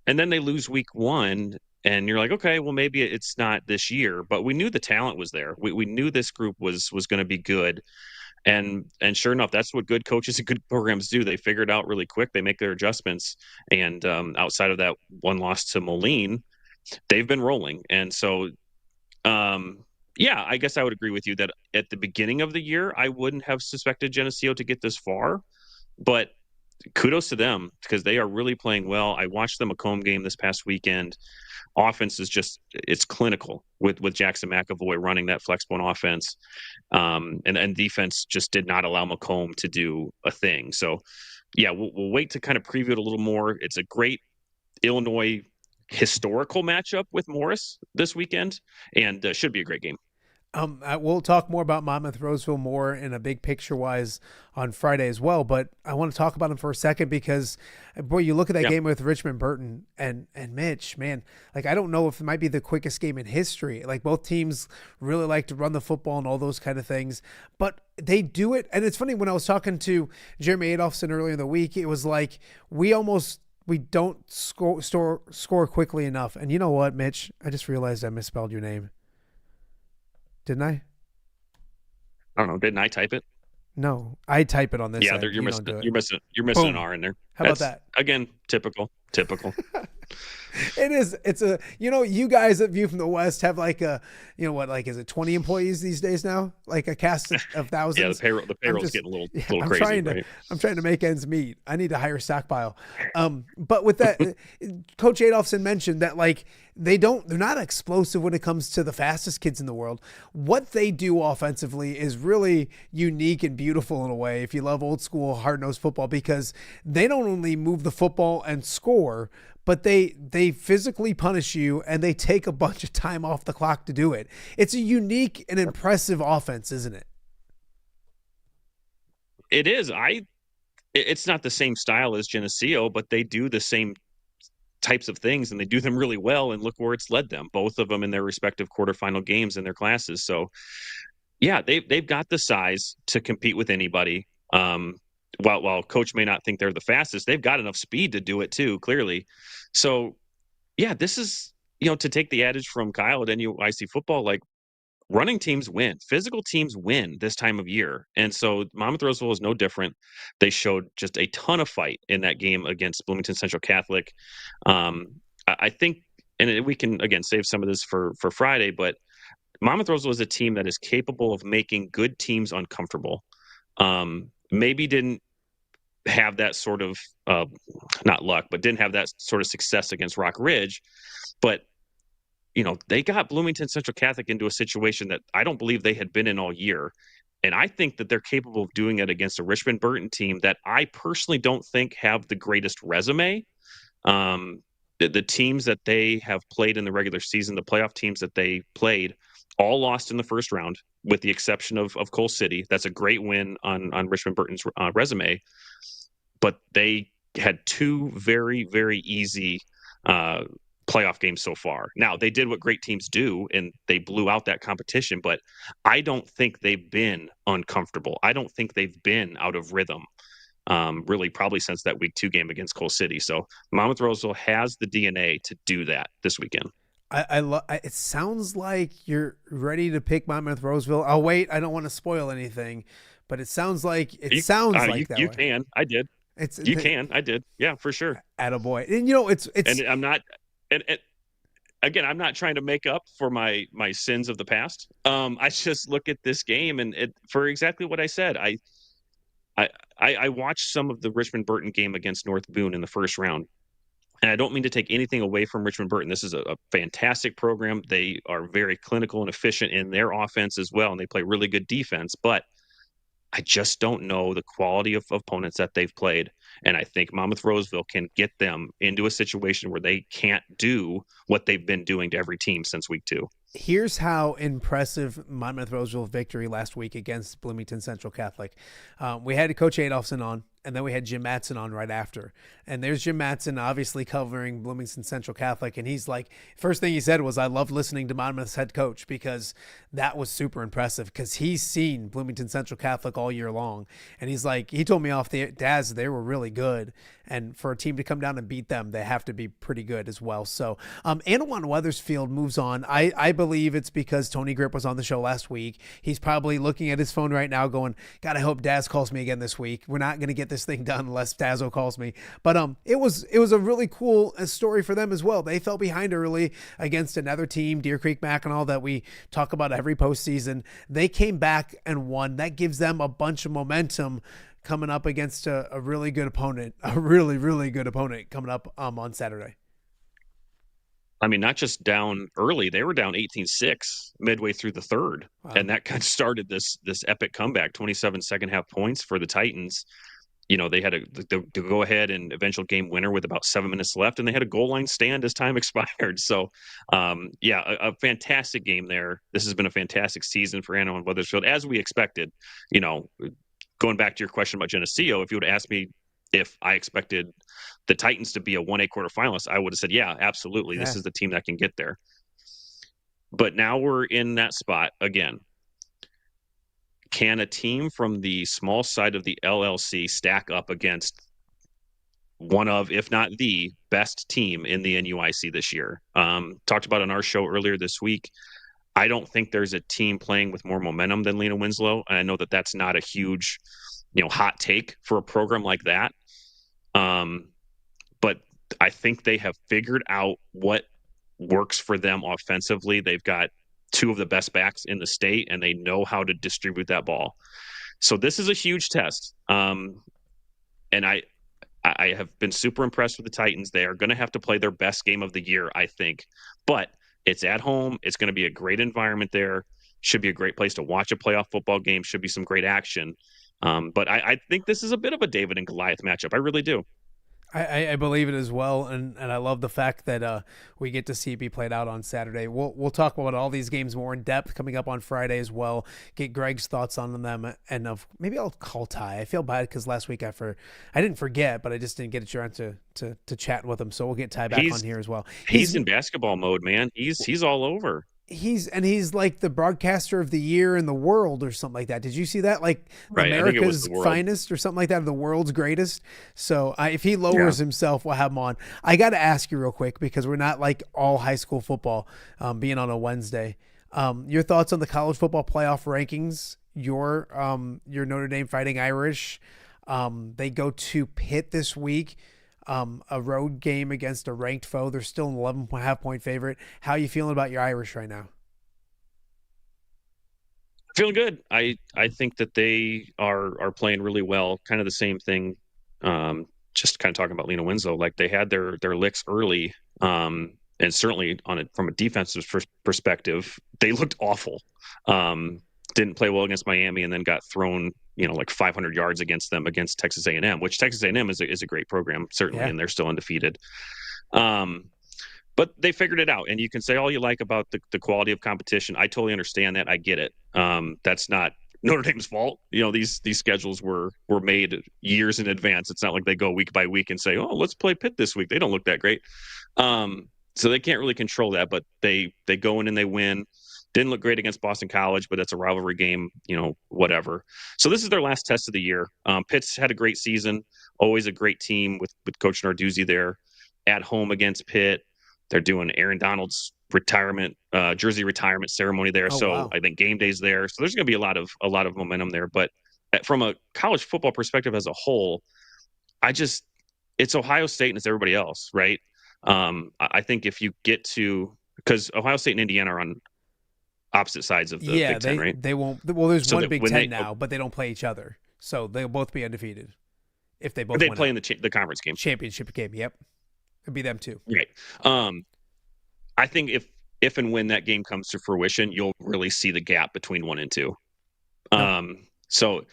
Speaker 7: And then they lose week 1, and you're like, okay, well, maybe it's not this year. But we knew the talent was there. We knew this group was going to be good. And sure enough, that's what good coaches and good programs do. They figure it out really quick. They make their adjustments. And outside of that one loss to Moline, they've been rolling. And so yeah, I guess I would agree with you that at the beginning of the year, I wouldn't have suspected Geneseo to get this far, but kudos to them because they are really playing well. I watched the Macomb game this past weekend. Offense is it's clinical with Jackson McAvoy running that flex point offense. And defense just did not allow Macomb to do a thing. So yeah, we'll wait to kind of preview it a little more. It's a great Illinois historical matchup with Morris this weekend, and should be a great game.
Speaker 2: We'll talk more about Monmouth Roseville more in a big picture wise on Friday as well, but I want to talk about him for a second because boy, you look at that game with Richmond Burton and Mitch, man, like I don't know if it might be the quickest game in history. Like both teams really like to run the football and all those kind of things, but they do it. And it's funny, when I was talking to Jeremy Adolphson earlier in the week, it was like we don't score quickly enough. And you know what, Mitch? I just realized I misspelled your name. Didn't I?
Speaker 7: I don't know. Didn't I type it?
Speaker 2: No, I type it on this.
Speaker 7: Yeah,
Speaker 2: side.
Speaker 7: you're missing an R in there.
Speaker 2: How about that?
Speaker 7: Again, typical.
Speaker 2: It is. It's you guys that view from the West have like is it 20 employees these days now? Like a cast of thousands.
Speaker 7: Yeah, the payroll's getting a little crazy.
Speaker 2: I'm trying to make ends meet. I need to hire stockpile. But with that, Coach Adolphson mentioned that like they're not explosive when it comes to the fastest kids in the world. What they do offensively is really unique and beautiful in a way, if you love old school hard-nosed football, because they don't only move the football and score, but they physically punish you and they take a bunch of time off the clock to do it. It's a unique and impressive offense, isn't it?
Speaker 7: It is. It's not the same style as Geneseo, but they do the same types of things and they do them really well, and look where it's led them, both of them in their respective quarterfinal games in their classes. So yeah, they've got the size to compete with anybody. While coach may not think they're the fastest, they've got enough speed to do it too, clearly. So yeah, this is, to take the adage from Kyle at NUIC football, like running teams win, physical teams win this time of year. And so Monmouth Roseville is no different. They showed just a ton of fight in that game against Bloomington Central Catholic. I think, and we can again save some of this for Friday, but Monmouth Roseville is a team that is capable of making good teams uncomfortable. Maybe didn't have that sort of not luck, but didn't have that sort of success against Rock Ridge. But they got Bloomington Central Catholic into a situation that I don't believe they had been in all year. And I think that they're capable of doing it against a Richmond Burton team that I personally don't think have the greatest resume. The teams that they have played in the regular season, the playoff teams that they played, all lost in the first round, with the exception of Coal City. That's a great win on Richmond Burton's resume. But they had two very, very easy playoff games so far. Now, they did what great teams do, and they blew out that competition, but I don't think they've been uncomfortable. I don't think they've been out of rhythm, really, probably since that week 2 game against Coal City. So Monmouth Roseville has the DNA to do that this weekend.
Speaker 2: It sounds like you're ready to pick Monmouth Roseville. Oh, wait, I don't want to spoil anything, but it sounds like that
Speaker 7: you
Speaker 2: way.
Speaker 7: Can. I did. I did. Yeah, for sure.
Speaker 2: Attaboy. And it's
Speaker 7: and I'm not, and again, I'm not trying to make up for my sins of the past. I just look at this game and for exactly what I said. I watched some of the Richmond Burton game against North Boone in the first round. And I don't mean to take anything away from Richmond Burton. This is a fantastic program. They are very clinical and efficient in their offense as well, and they play really good defense. But I just don't know the quality of opponents that they've played. And I think Monmouth Roseville can get them into a situation where they can't do what they've been doing to every team since week 2.
Speaker 2: Here's how impressive Monmouth Roseville victory last week against Bloomington Central Catholic. We had Coach Adolphson on, and then we had Jim Matson on right after. And there's Jim Matson, obviously covering Bloomington Central Catholic. And he's like, first thing he said was, I loved listening to Monmouth's head coach, because that was super impressive, because he's seen Bloomington Central Catholic all year long. And he's like, he told me off the Daz, they were really good. And for a team to come down and beat them, they have to be pretty good as well. So Annawan Wethersfield moves on. I believe it's because Tony Grip was on the show last week. He's probably looking at his phone right now going, God, I hope Daz calls me again this week. We're not going to get this thing done unless Dazzo calls me. But it was a really cool story for them as well. They fell behind early against another team, Deer Creek Mackinac, that we talk about every postseason. They came back and won. That gives them a bunch of momentum coming up against a really good opponent, a really, really good opponent coming up on Saturday.
Speaker 7: I mean, not just down early, they were down 18-6 midway through the third. Wow. And that kind of started this epic comeback, 27 second half points for the Titans. You know, they had to go ahead and eventual game winner with about 7 minutes left, and they had a goal line stand as time expired. So, a fantastic game there. This has been a fantastic season for Annawan Wethersfield, as we expected. You know, going back to your question about Geneseo, if you would have asked me if I expected the Titans to be a 1A quarterfinalist, I would have said, yeah, absolutely. Yeah. This is the team that can get there. But now we're in that spot again. Can a team from the small side of the LLC stack up against one of, if not the best team in the NUIC this year? Talked about on our show earlier this week. I don't think there's a team playing with more momentum than Lena Winslow. And I know that that's not a huge, hot take for a program like that. But I think they have figured out what works for them offensively. They've got two of the best backs in the state, and they know how to distribute that ball. So this is a huge test. And I have been super impressed with the Titans. They are going to have to play their best game of the year, I think. But it's at home. It's going to be a great environment there. Should be a great place to watch a playoff football game. Should be some great action. But I think this is a bit of a David and Goliath matchup. I really do.
Speaker 2: I believe it as well, and I love the fact that we get to see it be played out on Saturday. We'll talk about all these games more in depth coming up on Friday as well. Get Greg's thoughts on them, and maybe I'll call Ty. I feel bad because last week I didn't forget, but I just didn't get a chance to chat with him. So we'll get Ty back on here as well.
Speaker 7: He's in basketball mode, man. He's all over.
Speaker 2: He's like the broadcaster of the year in the world or something like that. Did you see that? Like
Speaker 7: right,
Speaker 2: America's finest or something like that, the world's greatest. So if he lowers himself, we'll have him on. I got to ask you real quick, because we're not like all high school football being on a Wednesday. Your thoughts on the college football playoff rankings? Your Notre Dame Fighting Irish. They go to Pitt this week. A road game against a ranked foe. They're still an 11.5-point favorite. How are you feeling about your Irish right now?
Speaker 7: Feeling good. I think that they are playing really well. Kind of the same thing. Just kind of talking about Lena Winslow. Like they had their licks early, and certainly from a defensive perspective, they looked awful. Didn't play well against Miami, and then got thrown, like 500 yards against them against Texas A&M, which Texas A&M is a great program, certainly, and they're still undefeated. But they figured it out, and you can say all you like about the quality of competition. I totally understand that. I get it. That's not Notre Dame's fault. These schedules were made years in advance. It's not like they go week by week and say, oh, let's play Pitt this week. They don't look that great. So they can't really control that, but they go in and they win. Didn't look great against Boston College, but that's a rivalry game, whatever. So this is their last test of the year. Pitt's had a great season, always a great team with Coach Narduzzi there. At home against Pitt, they're doing Aaron Donald's jersey retirement ceremony there. Wow. I think game day's there. So there's going to be a lot of momentum there. But from a college football perspective as a whole, it's Ohio State and it's everybody else, right? I think if you get to, because Ohio State and Indiana are on opposite sides of the Big Ten, right?
Speaker 2: They won't. Well, there's one Big Ten now, but they don't play each other, so they'll both be undefeated if they both.
Speaker 7: They play in the conference game,
Speaker 2: championship game. Yep, it'd be them too.
Speaker 7: Right. I think if and when that game comes to fruition, you'll really see the gap between 1 and 2. So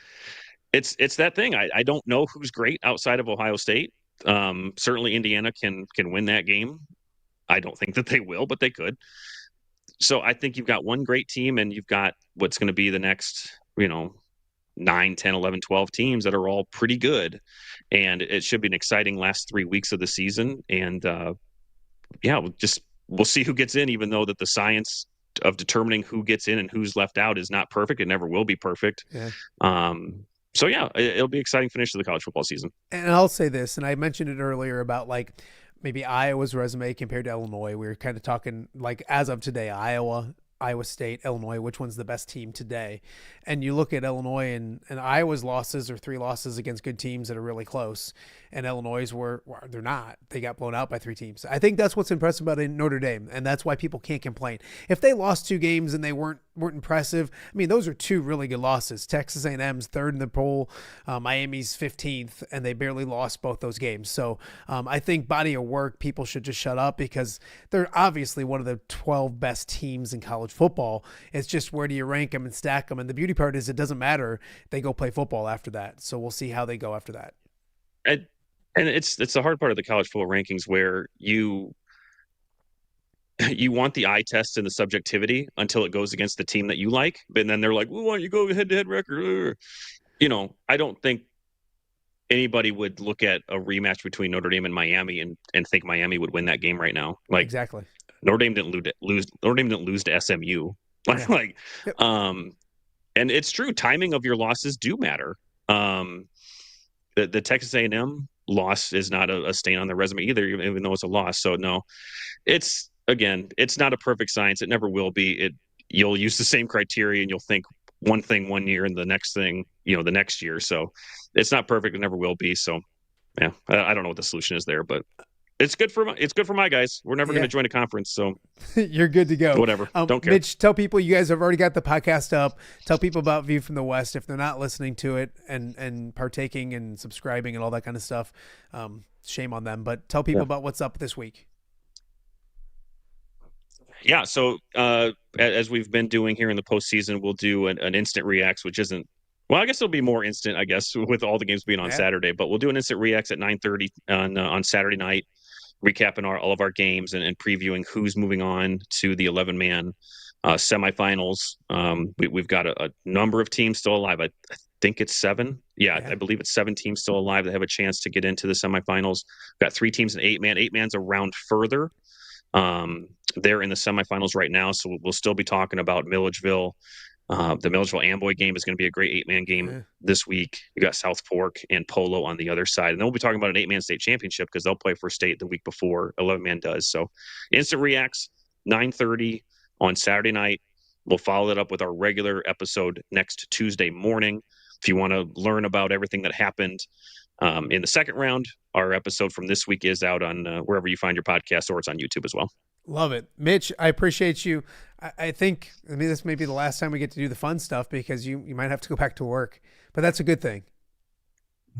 Speaker 7: it's that thing. I don't know who's great outside of Ohio State. Certainly Indiana can win that game. I don't think that they will, but they could. So I think you've got one great team, and you've got what's going to be the next, 9, 10, 11, 12 teams that are all pretty good. And it should be an exciting last 3 weeks of the season. And we'll see who gets in, even though that the science of determining who gets in and who's left out is not perfect. It never will be perfect.
Speaker 2: Yeah.
Speaker 7: It'll be an exciting finish to the college football season.
Speaker 2: And I'll say this, and I mentioned it earlier about like maybe Iowa's resume compared to Illinois. We were kind of talking like as of today, Iowa State, Illinois, which one's the best team today? And you look at Illinois and Iowa's losses are 3 losses against good teams that are really close. And Illinois' they're not. They got blown out by 3 teams. I think that's what's impressive about Notre Dame, and that's why people can't complain. If they lost 2 games and they weren't impressive, I mean, those are 2 really good losses. Texas A&M's 3rd in the poll, Miami's 15th, and they barely lost both those games. So I think body of work, people should just shut up because they're obviously one of the 12 best teams in college football. It's just where do you rank them and stack them? And the beauty part is it doesn't matter. They go play football after that. So we'll see how they go after that.
Speaker 7: And it's the hard part of the college football rankings where you want the eye test and the subjectivity until it goes against the team that you like. But then they're like, well, why don't you go head-to-head record? I don't think anybody would look at a rematch between Notre Dame and Miami and think Miami would win that game right now. Like
Speaker 2: exactly.
Speaker 7: Notre Dame didn't lose to SMU.
Speaker 2: Yeah.
Speaker 7: Yep. And it's true. Timing of your losses do matter. The Texas A&M loss is not a stain on their resume either, even though it's a loss. So no, it's not a perfect science. It never will be. You'll use the same criteria and you'll think one thing one year and the next thing, the next year. So it's not perfect. It never will be. So yeah, I don't know what the solution is there, but it's good for my guys. We're never going to join a conference, so
Speaker 2: you're good to go.
Speaker 7: Whatever. Don't care.
Speaker 2: Mitch, tell people you guys have already got the podcast up. Tell people about View from the West if they're not listening to it and partaking and subscribing and all that kind of stuff. Shame on them, but tell people about what's up this week.
Speaker 7: Yeah. So as we've been doing here in the postseason, we'll do an instant reacts, which isn't. Well, I guess it'll be more instant, I guess, with all the games being on Saturday. But we'll do an instant reacts at 9:30 on Saturday night, recapping all of our games and previewing who's moving on to the 11-man semifinals. We've got a number of teams still alive. I think it's 7. Yeah, I believe it's 7 teams still alive that have a chance to get into the semifinals. We've got 3 teams in 8-man. 8-man's a round further. They're in the semifinals right now, so we'll still be talking about Milledgeville. The Milledgeville-Amboy game is going to be a great 8-man game this week. You got South Fork and Polo on the other side. And then we'll be talking about an 8-man state championship because they'll play for state the week before 11-man does. So instant reacts, 9:30 on Saturday night. We'll follow that up with our regular episode next Tuesday morning. If you want to learn about everything that happened in the second round, our episode from this week is out on wherever you find your podcast, or it's on YouTube as well.
Speaker 2: Love it. Mitch, I appreciate you. I think this may be the last time we get to do the fun stuff because you might have to go back to work, but that's a good thing.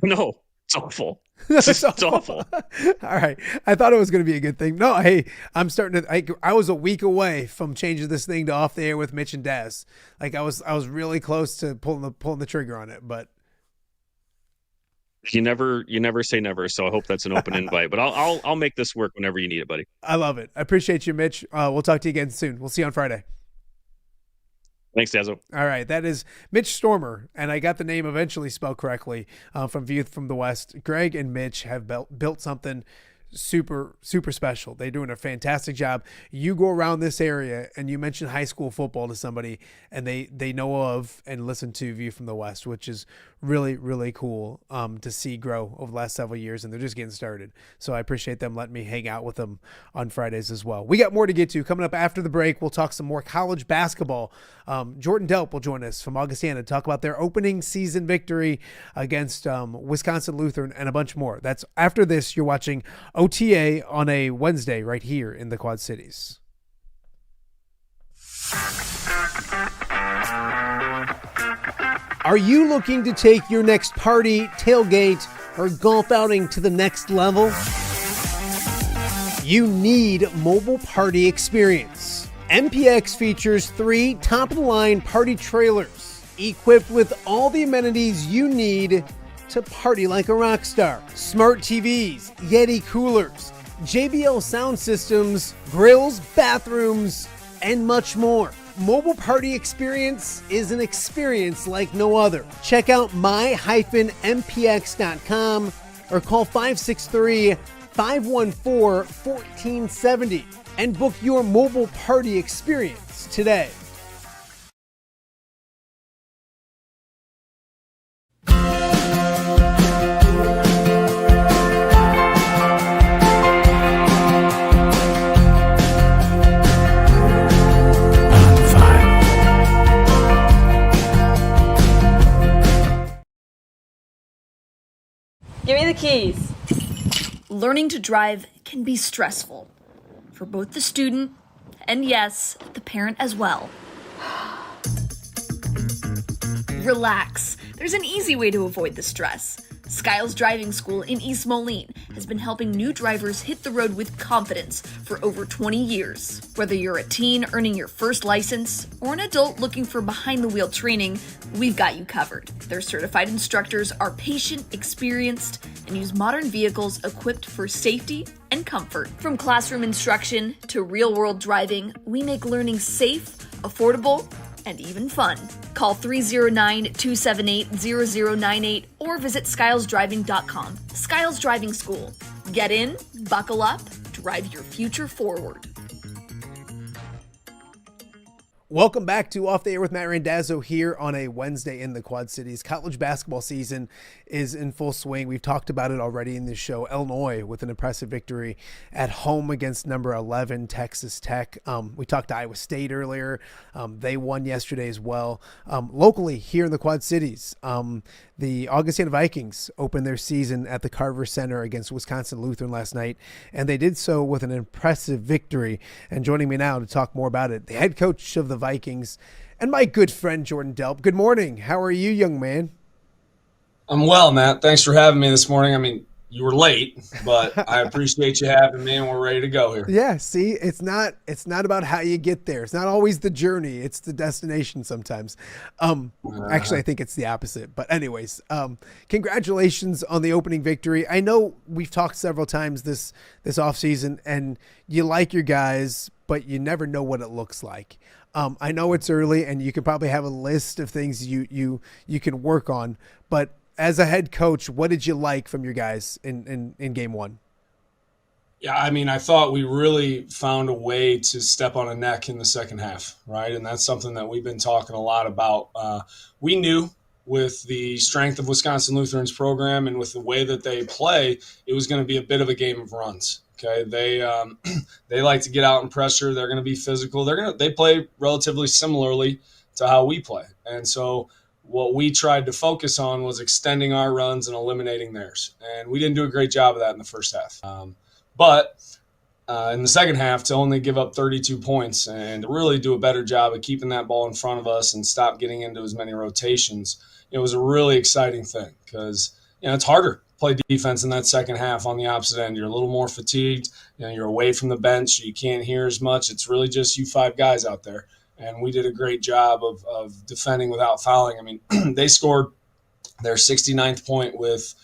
Speaker 7: No, it's awful.
Speaker 2: It's
Speaker 7: awful.
Speaker 2: All right. I thought it was going to be a good thing. No, hey, I'm starting to, I was a week away from changing this thing to off the air with Mitch and Des. Like I was really close to pulling the trigger on it, but
Speaker 7: you never say never. So I hope that's an open invite, but I'll make this work whenever you need it, buddy.
Speaker 2: I love it. I appreciate you, Mitch. We'll talk to you again soon. We'll see you on Friday.
Speaker 7: Thanks, Dazzo.
Speaker 2: All right. That is Mitch Stoermer, and I got the name eventually spelled correctly from View from the West. Greg and Mitch have built something super, super special. They're doing a fantastic job. You go around this area and you mention high school football to somebody and they know of and listen to View from the West, which is really, really cool to see grow over the last several years, and they're just getting started. So I appreciate them letting me hang out with them on Fridays as well. We got more to get to. Coming up after the break, we'll talk some more college basketball. Jordan Delp will join us from Augustana to talk about their opening season victory against Wisconsin Lutheran and a bunch more. That's after this. You're watching OTA on a Wednesday right here in the Quad Cities. Are you looking to take your next party, tailgate, or golf outing to the next level? You need mobile party experience. MPX features 3 top-of-the-line party trailers equipped with all the amenities you need to party like a rock star. Smart TVs, Yeti coolers, JBL sound systems, grills, bathrooms, and much more. Mobile Party Experience is an experience like no other. Check out my-mpx.com or call 563-514-1470 and book your mobile party experience today.
Speaker 9: Give me the keys. Learning to drive can be stressful for both the student and, yes, the parent as well. Relax. There's an easy way to avoid the stress. Skiles Driving School in East Moline has been helping new drivers hit the road with confidence for over 20 years. Whether you're a teen earning your first license or an adult looking for behind-the-wheel training, we've got you covered. Their certified instructors are patient, experienced, and use modern vehicles equipped for safety and comfort. From classroom instruction to real-world driving, we make learning safe, affordable, and even fun. Call 309-278-0098 or visit skylesdriving.com. Skiles Driving School. Get in, buckle up, drive your future forward.
Speaker 2: Welcome back to Off the Air with Matt Randazzo here on a Wednesday in the Quad Cities. College basketball season is in full swing. We've talked about it already in this show. Illinois with an impressive victory at home against number 11 Texas Tech. We talked to Iowa State earlier. They won yesterday as well. Locally here in the Quad Cities, the Augustana Vikings opened their season at the Carver Center against Wisconsin Lutheran last night, and they did so with an impressive victory. And joining me now to talk more about it, the head coach of the Vikings and my good friend Jordan Delp. Good morning. How are you, young man?
Speaker 10: I'm well, Matt. Thanks for having me this morning. I mean, you were late, but I appreciate you having me, and we're ready to go here.
Speaker 2: Yeah, see, it's not about how you get there. It's not always the journey. It's the destination sometimes. Actually, I think it's the opposite. But anyways, congratulations on the opening victory. I know we've talked several times this offseason, and you like your guys, but you never know what it looks like. I know it's early, and you could probably have a list of things you can work on, but as a head coach, what did you like from your guys in game one?
Speaker 10: Yeah, I mean, I thought we really found a way to step on a neck in the second half, right? And that's something that we've been talking a lot about. We knew with the strength of Wisconsin Lutheran's program and with the way that they play, it was going to be a bit of a game of runs. Okay, they like to get out and pressure. They're going to be physical. They play relatively similarly to how we play, and so what we tried to focus on was extending our runs and eliminating theirs. And we didn't do a great job of that in the first half. But in the second half, to only give up 32 points and to really do a better job of keeping that ball in front of us and stop getting into as many rotations, it was a really exciting thing because, it's harder to play defense in that second half on the opposite end. You're a little more fatigued. You're away from the bench. So you can't hear as much. It's really just you five guys out there. And we did a great job of defending without fouling. I mean, they scored their 69th point with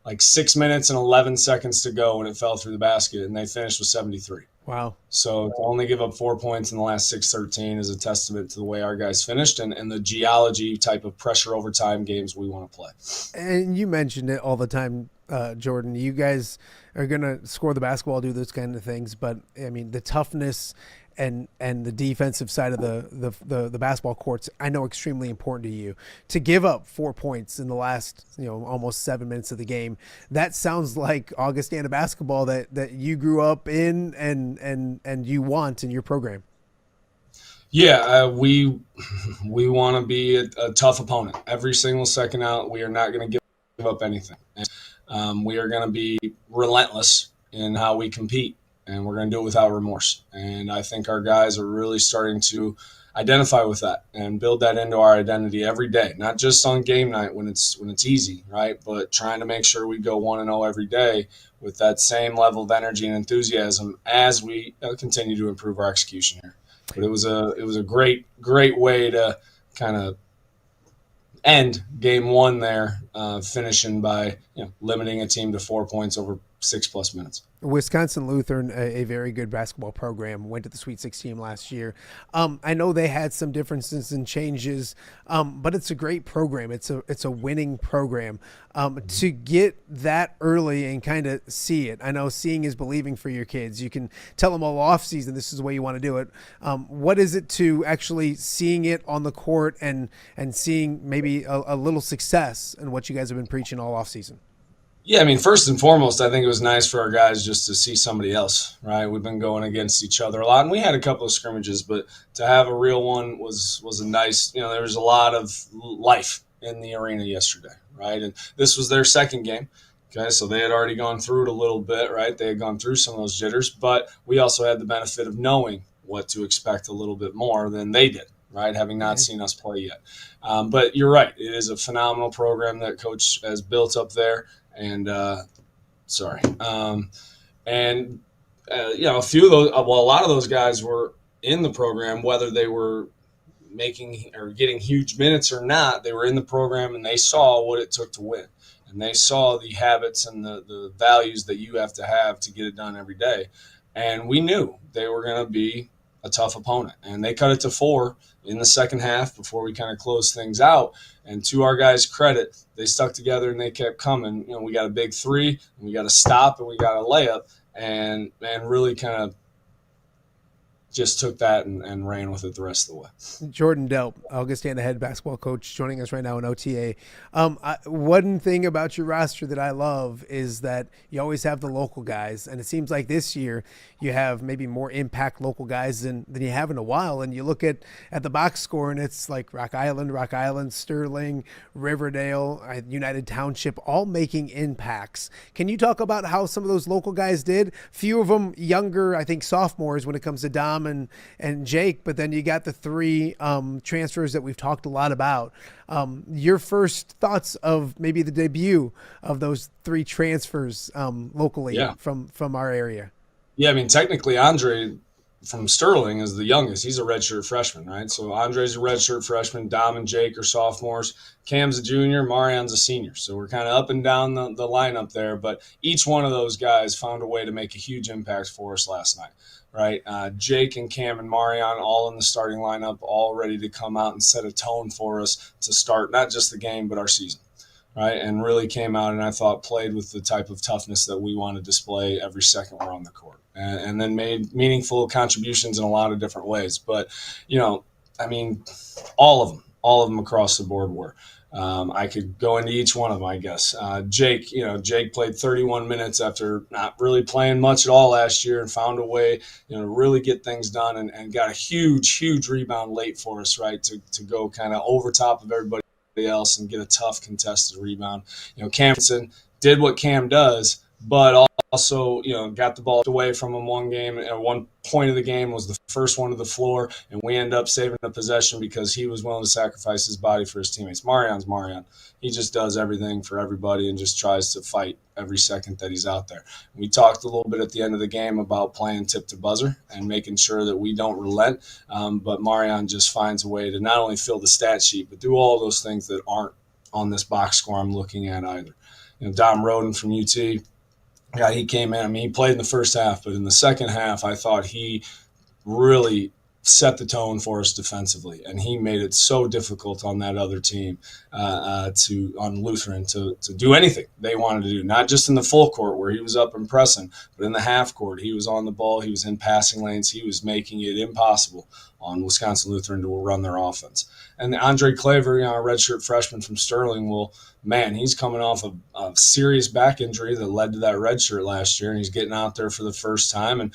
Speaker 10: like 6 minutes and 11 seconds to go when it fell through the basket, and they finished with 73.
Speaker 2: Wow.
Speaker 10: So to only give up 4 points in the last 6:13 is a testament to the way our guys finished and the geology type of pressure overtime games we want to play.
Speaker 2: And you mentioned it all the time, Jordan. You guys are going to score the basketball, do those kind of things. But, I mean, the toughness and the defensive side of the basketball courts, I know, extremely important to you. To give up 4 points in the last, almost 7 minutes of the game, that sounds like Augustana basketball that you grew up in and you want in your program.
Speaker 10: Yeah, we want to be a tough opponent. Every single second out, we are not going to give up anything. We are going to be relentless in how we compete. And we're going to do it without remorse. And I think our guys are really starting to identify with that and build that into our identity every day, not just on game night when it's easy, right? But trying to make sure we go 1-0 every day with that same level of energy and enthusiasm as we continue to improve our execution here. But it was a great way to kind of end game one there, finishing by limiting a team to 4 points over 6+ minutes.
Speaker 2: Wisconsin Lutheran, a very good basketball program, went to the Sweet 16 last year. I know they had some differences and changes, but it's a great program. It's a winning program. To get that early and kind of see it, I know seeing is believing for your kids. You can tell them all off season, this is the way you want to do it. What is it to actually seeing it on the court and seeing maybe a little success in what you guys have been preaching all off season?
Speaker 10: Yeah, I mean, first and foremost, I think it was nice for our guys just to see somebody else, right? We've been going against each other a lot, and we had a couple of scrimmages, but to have a real one was a nice, there was a lot of life in the arena yesterday, right? And this was their second game, okay? So they had already gone through it a little bit, right? They had gone through some of those jitters, but we also had the benefit of knowing what to expect a little bit more than they did, right? Having not seen us play yet. But you're right. It is a phenomenal program that Coach has built up there. And a few of those, a lot of those guys were in the program, whether they were making or getting huge minutes or not. They were in the program and they saw what it took to win, and they saw the habits and the values that you have to get it done every day. And we knew they were going to be a tough opponent, and they cut it to 4 in the second half before we kind of closed things out. And to our guys' credit, they stuck together and they kept coming. We got a big 3, and we got a stop, and we got a layup, and really kind of just took that and ran with it the rest of the way.
Speaker 2: Jordan Delp, Augustana head basketball coach, joining us right now in OTA. One thing about your roster that I love is that you always have the local guys, and it seems like this year you have maybe more impact local guys than you have in a while. And you look at the box score, and it's like Rock Island, Sterling, Riverdale, United Township, all making impacts. Can you talk about how some of those local guys did? Few of them younger, I think sophomores when it comes to Dom and Jake, but then you got the 3 transfers that we've talked a lot about. Your first thoughts of maybe the debut of those 3 transfers locally from our area?
Speaker 10: Yeah, I mean, technically Andre from Sterling is the youngest. He's a redshirt freshman, right? So Andre's a redshirt freshman. Dom and Jake are sophomores. Cam's a junior. Marian's a senior. So we're kind of up and down the lineup there. But each one of those guys found a way to make a huge impact for us last night, right? Jake and Cam and Marian all in the starting lineup, all ready to come out and set a tone for us to start not just the game but our season, right? And really came out and I thought played with the type of toughness that we want to display every second we're on the court, and then made meaningful contributions in a lot of different ways. But, I mean, all of them across the board were. I could go into each one of them, I guess. Jake played 31 minutes after not really playing much at all last year and found a way, to really get things done and got a huge rebound late for us, right, to go kind of over top of everybody else and get a tough contested rebound. Camson did what Cam does, but also, got the ball away from him one game. At one point of the game was the first one to the floor, and we end up saving the possession because he was willing to sacrifice his body for his teammates. Marian's Marian. He just does everything for everybody and just tries to fight every second that he's out there. We talked a little bit at the end of the game about playing tip to buzzer and making sure that we don't relent, but Marian just finds a way to not only fill the stat sheet, but do all those things that aren't on this box score I'm looking at either. Dom Roden from UT, yeah, he came in. I mean, he played in the first half, but in the second half, I thought he really set the tone for us defensively, and he made it so difficult on that other team, on Lutheran, to do anything they wanted to do. Not just in the full court where he was up and pressing, but in the half court, he was on the ball, he was in passing lanes, he was making it impossible on Wisconsin Lutheran to run their offense. And Andre Claver, a redshirt freshman from Sterling, he's coming off a serious back injury that led to that redshirt last year, and he's getting out there for the first time. And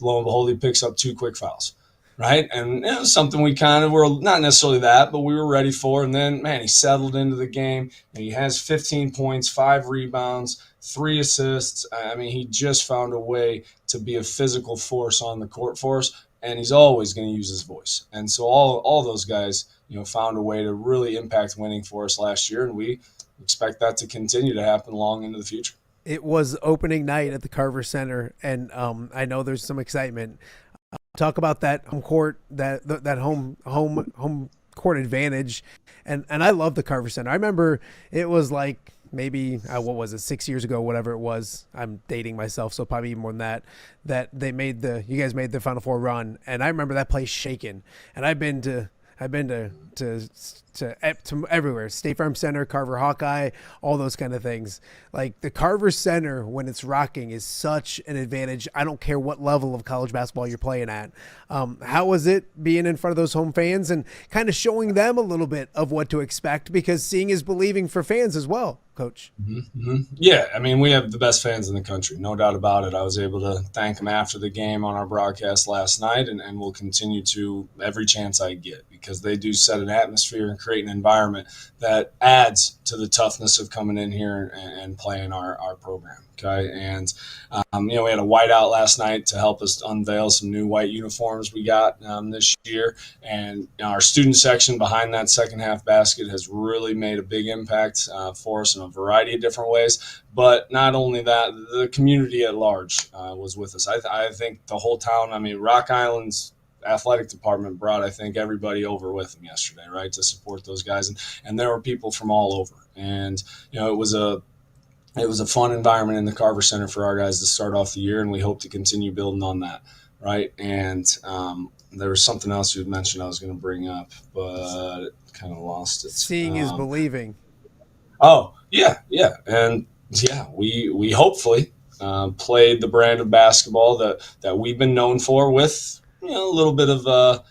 Speaker 10: lo and behold, he picks up 2 quick fouls, right? And it was something we kind of were not necessarily that, but we were ready for. And then, he settled into the game, and he has 15 points, 5 rebounds, 3 assists. I mean, he just found a way to be a physical force on the court for us, and he's always going to use his voice. And so all those guys, found a way to really impact winning for us last year, and we expect that to continue to happen long into the future.
Speaker 2: It was opening night at the Carver Center, and I know there's some excitement. Talk about that home court, that home court advantage, and I love the Carver Center. I remember it was like maybe what was it, 6 years ago, whatever it was. I'm dating myself, so probably even more than that. That you guys made the Final Four run, and I remember that place shaking. And I've been to everywhere, State Farm Center, Carver Hawkeye, all those kind of things. Like the Carver Center, when it's rocking, is such an advantage. I don't care what level of college basketball you're playing at. How was it being in front of those home fans and kind of showing them a little bit of what to expect? Because seeing is believing for fans as well, Coach.
Speaker 10: Yeah, I mean, we have the best fans in the country, no doubt about it. I was able to thank them after the game on our broadcast last night, and will continue to every chance I get, because they do set an atmosphere and create an environment that adds to the toughness of coming in here and playing our program. Okay. And, we had a whiteout last night to help us unveil some new white uniforms we got this year. And our student section behind that second half basket has really made a big impact for us in a variety of different ways. But not only that, the community at large was with us. I think the whole town, Rock Island's athletic department brought, I think, everybody over with them yesterday, right, to support those guys. And there were people from all over. And, it was a fun environment in the Carver Center for our guys to start off the year, and we hope to continue building on that, right? And there was something else you had mentioned I was going to bring up, but kind of lost it.
Speaker 2: Seeing is believing.
Speaker 10: Oh, yeah. And, we hopefully played the brand of basketball that we've been known for with, a little bit of,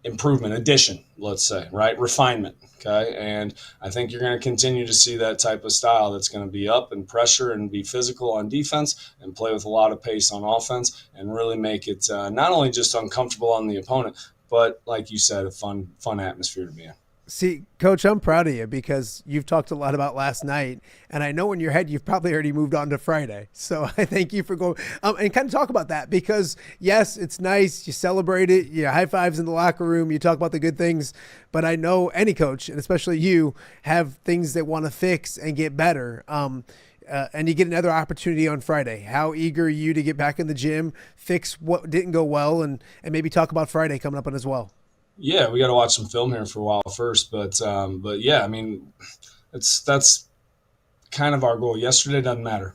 Speaker 10: improvement, addition, let's say, right? Refinement. Okay. And I think you're going to continue to see that type of style that's going to be up and pressure and be physical on defense and play with a lot of pace on offense and really make it not only just uncomfortable on the opponent, but like you said, a fun atmosphere to be in.
Speaker 2: See, Coach, I'm proud of you because you've talked a lot about last night, and I know in your head you've probably already moved on to Friday. So I thank you for going and kind of talk about that because, yes, it's nice. You celebrate it. You high fives in the locker room. You talk about the good things. But I know any coach, and especially you, have things that want to fix and get better. And you get another opportunity on Friday. How eager are you to get back in the gym, fix what didn't go well, and maybe talk about Friday coming up on as well?
Speaker 10: Yeah, we got to watch some film here for a while first, but yeah, that's kind of our goal. Yesterday doesn't matter.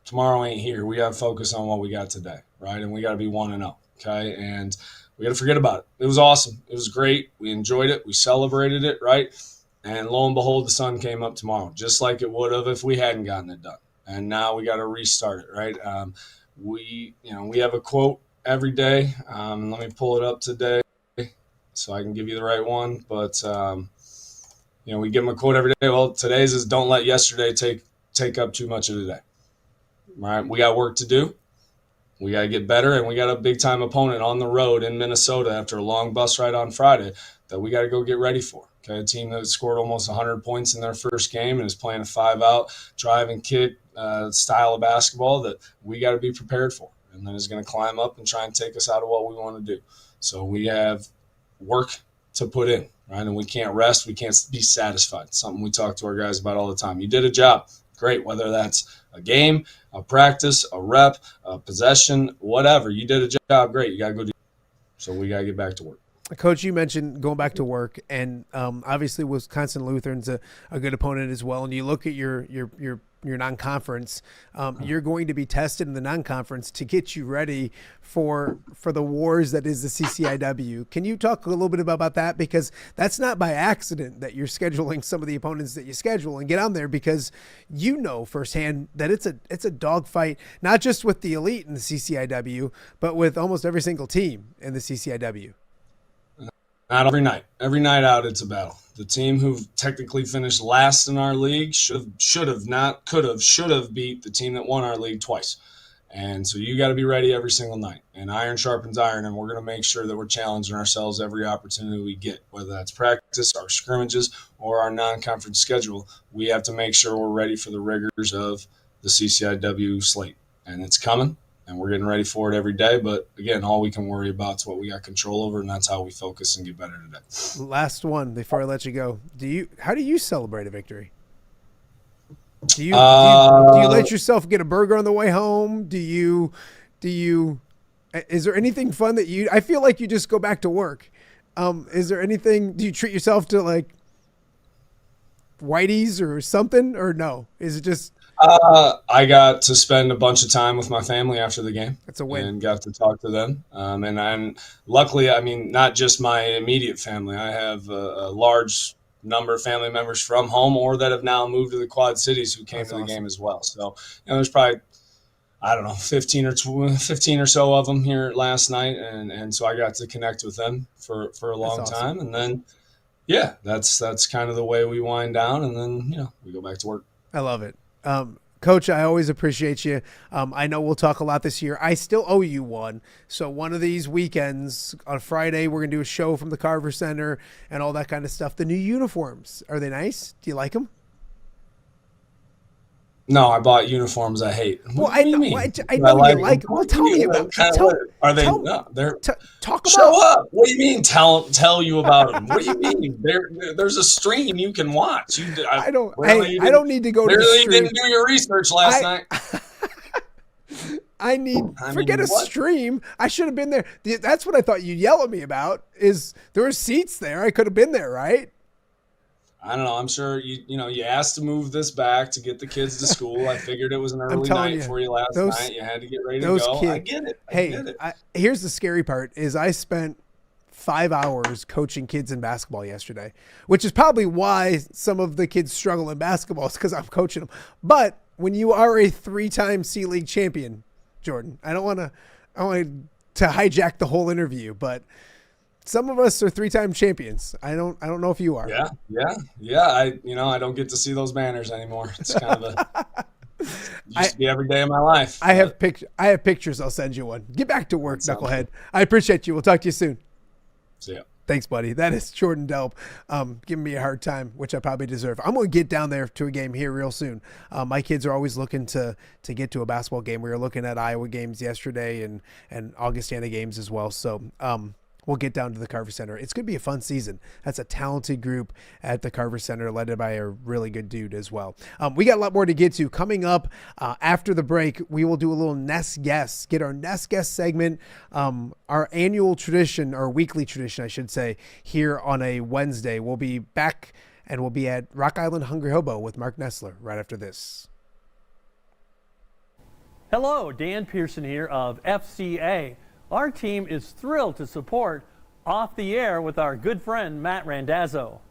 Speaker 10: Tomorrow ain't here. We got to focus on what we got today, right? And we got to be 1-0, okay? And we got to forget about it. It was awesome. It was great. We enjoyed it. We celebrated it, right? And lo and behold, the sun came up tomorrow, just like it would have if we hadn't gotten it done. And now we got to restart it, right? We have a quote every day. Let me pull it up today so I can give you the right one. But, we give them a quote every day. Well, today's is don't let yesterday take up too much of the day. All right, we got work to do. We got to get better, and we got a big-time opponent on the road in Minnesota after a long bus ride on Friday that we got to go get ready for. Okay, a team that scored almost 100 points in their first game and is playing a 5-out drive and kick style of basketball that we got to be prepared for, and then is going to climb up and try and take us out of what we want to do. So we have work to put in, right? And we can't rest. We can't be satisfied. It's something we talk to our guys about all the time. You did a job. Great, whether that's a game, a practice, a rep, a possession, whatever. You did a job, great. You got to go do it. So we got to get back to work.
Speaker 2: Coach, you mentioned going back to work, and obviously Wisconsin Lutheran's a good opponent as well. And you look at your non-conference, you're going to be tested in the non-conference to get you ready for the wars that is the CCIW. Can you talk a little bit about that? Because that's not by accident that you're scheduling some of the opponents that you schedule and get on there, because you know firsthand that it's a dogfight, not just with the elite in the CCIW, but with almost every single team in the CCIW.
Speaker 10: Not every night. Every night out, it's a battle. The team who technically finished last in our league should have beat the team that won our league twice. And so you got to be ready every single night. And iron sharpens iron, and we're going to make sure that we're challenging ourselves every opportunity we get, whether that's practice, our scrimmages, or our non-conference schedule. We have to make sure we're ready for the rigors of the CCIW slate. And it's coming. And we're getting ready for it every day. But, again, all we can worry about is what we got control over, and that's how we focus and get better today.
Speaker 2: Last one before I let you go. How do you celebrate a victory? Do you let yourself get a burger on the way home? Is there anything fun that I feel like you just go back to work. Is there anything, do you treat yourself to Whitey's or something, or no? Is it just?
Speaker 10: I got to spend a bunch of time with my family after the game.
Speaker 2: That's a win.
Speaker 10: And got to talk to them. And luckily, I mean, not just my immediate family. I have a large number of family members from home or that have now moved to the Quad Cities who came to the game as well. So, there's probably, I don't know, 15 or so of them here last night. And so I got to connect with them for a long time. And then, yeah, that's kind of the way we wind down. And then, we go back to work.
Speaker 2: I love it. Coach, I always appreciate you. I know we'll talk a lot this year. I still owe you one. So one of these weekends on Friday, we're going to do a show from the Carver Center and all that kind of stuff. The new uniforms, are they nice? Do you like them?
Speaker 10: No, I bought uniforms I hate.
Speaker 2: Well, I know you like. Well, tell me about.
Speaker 10: Are they?
Speaker 2: No,
Speaker 10: they're
Speaker 2: talk about.
Speaker 10: Show up. What do you mean? Tell you about them. What do you mean? There's a stream you can watch.
Speaker 2: I don't need to go to the stream.
Speaker 10: You didn't do your research last night.
Speaker 2: Forget a stream. I should have been there. That's what I thought you'd yell at me about. Is there were seats there? I could have been there, right?
Speaker 10: I don't know. I'm sure you asked to move this back to get the kids to school. I figured it was an early night for you last night. You had to get ready to go. Kids, I get it.
Speaker 2: Here's the scary part is I spent 5 hours coaching kids in basketball yesterday, which is probably why some of the kids struggle in basketball is because I'm coaching them. But when you are a 3-time C-League champion, Jordan, I don't want to hijack the whole interview, but some of us are 3-time champions. I don't know if you are.
Speaker 10: Yeah. I don't get to see those banners anymore. It's kind of used to be every day of my life.
Speaker 2: I have pictures. I'll send you one. Get back to work, knucklehead. I appreciate you. We'll talk to you soon.
Speaker 10: See ya.
Speaker 2: Thanks, buddy. That is Jordan Delp giving me a hard time, which I probably deserve. I'm going to get down there to a game here real soon. My kids are always looking to get to a basketball game. We were looking at Iowa games yesterday and Augustana games as well. So we'll get down to the Carver Center. It's going to be a fun season. That's a talented group at the Carver Center, led by a really good dude as well. We got a lot more to get to. Coming up after the break, we will do a little Ness Guess, get our Ness Guess segment, our annual tradition, or weekly tradition, I should say, here on a Wednesday. We'll be back, and we'll be at Rock Island Hungry Hobo with Mark Nessler right after this.
Speaker 11: Hello, Dan Pearson here of FCA. Our team is thrilled to support Off the Air with our good friend Matt Randazzo.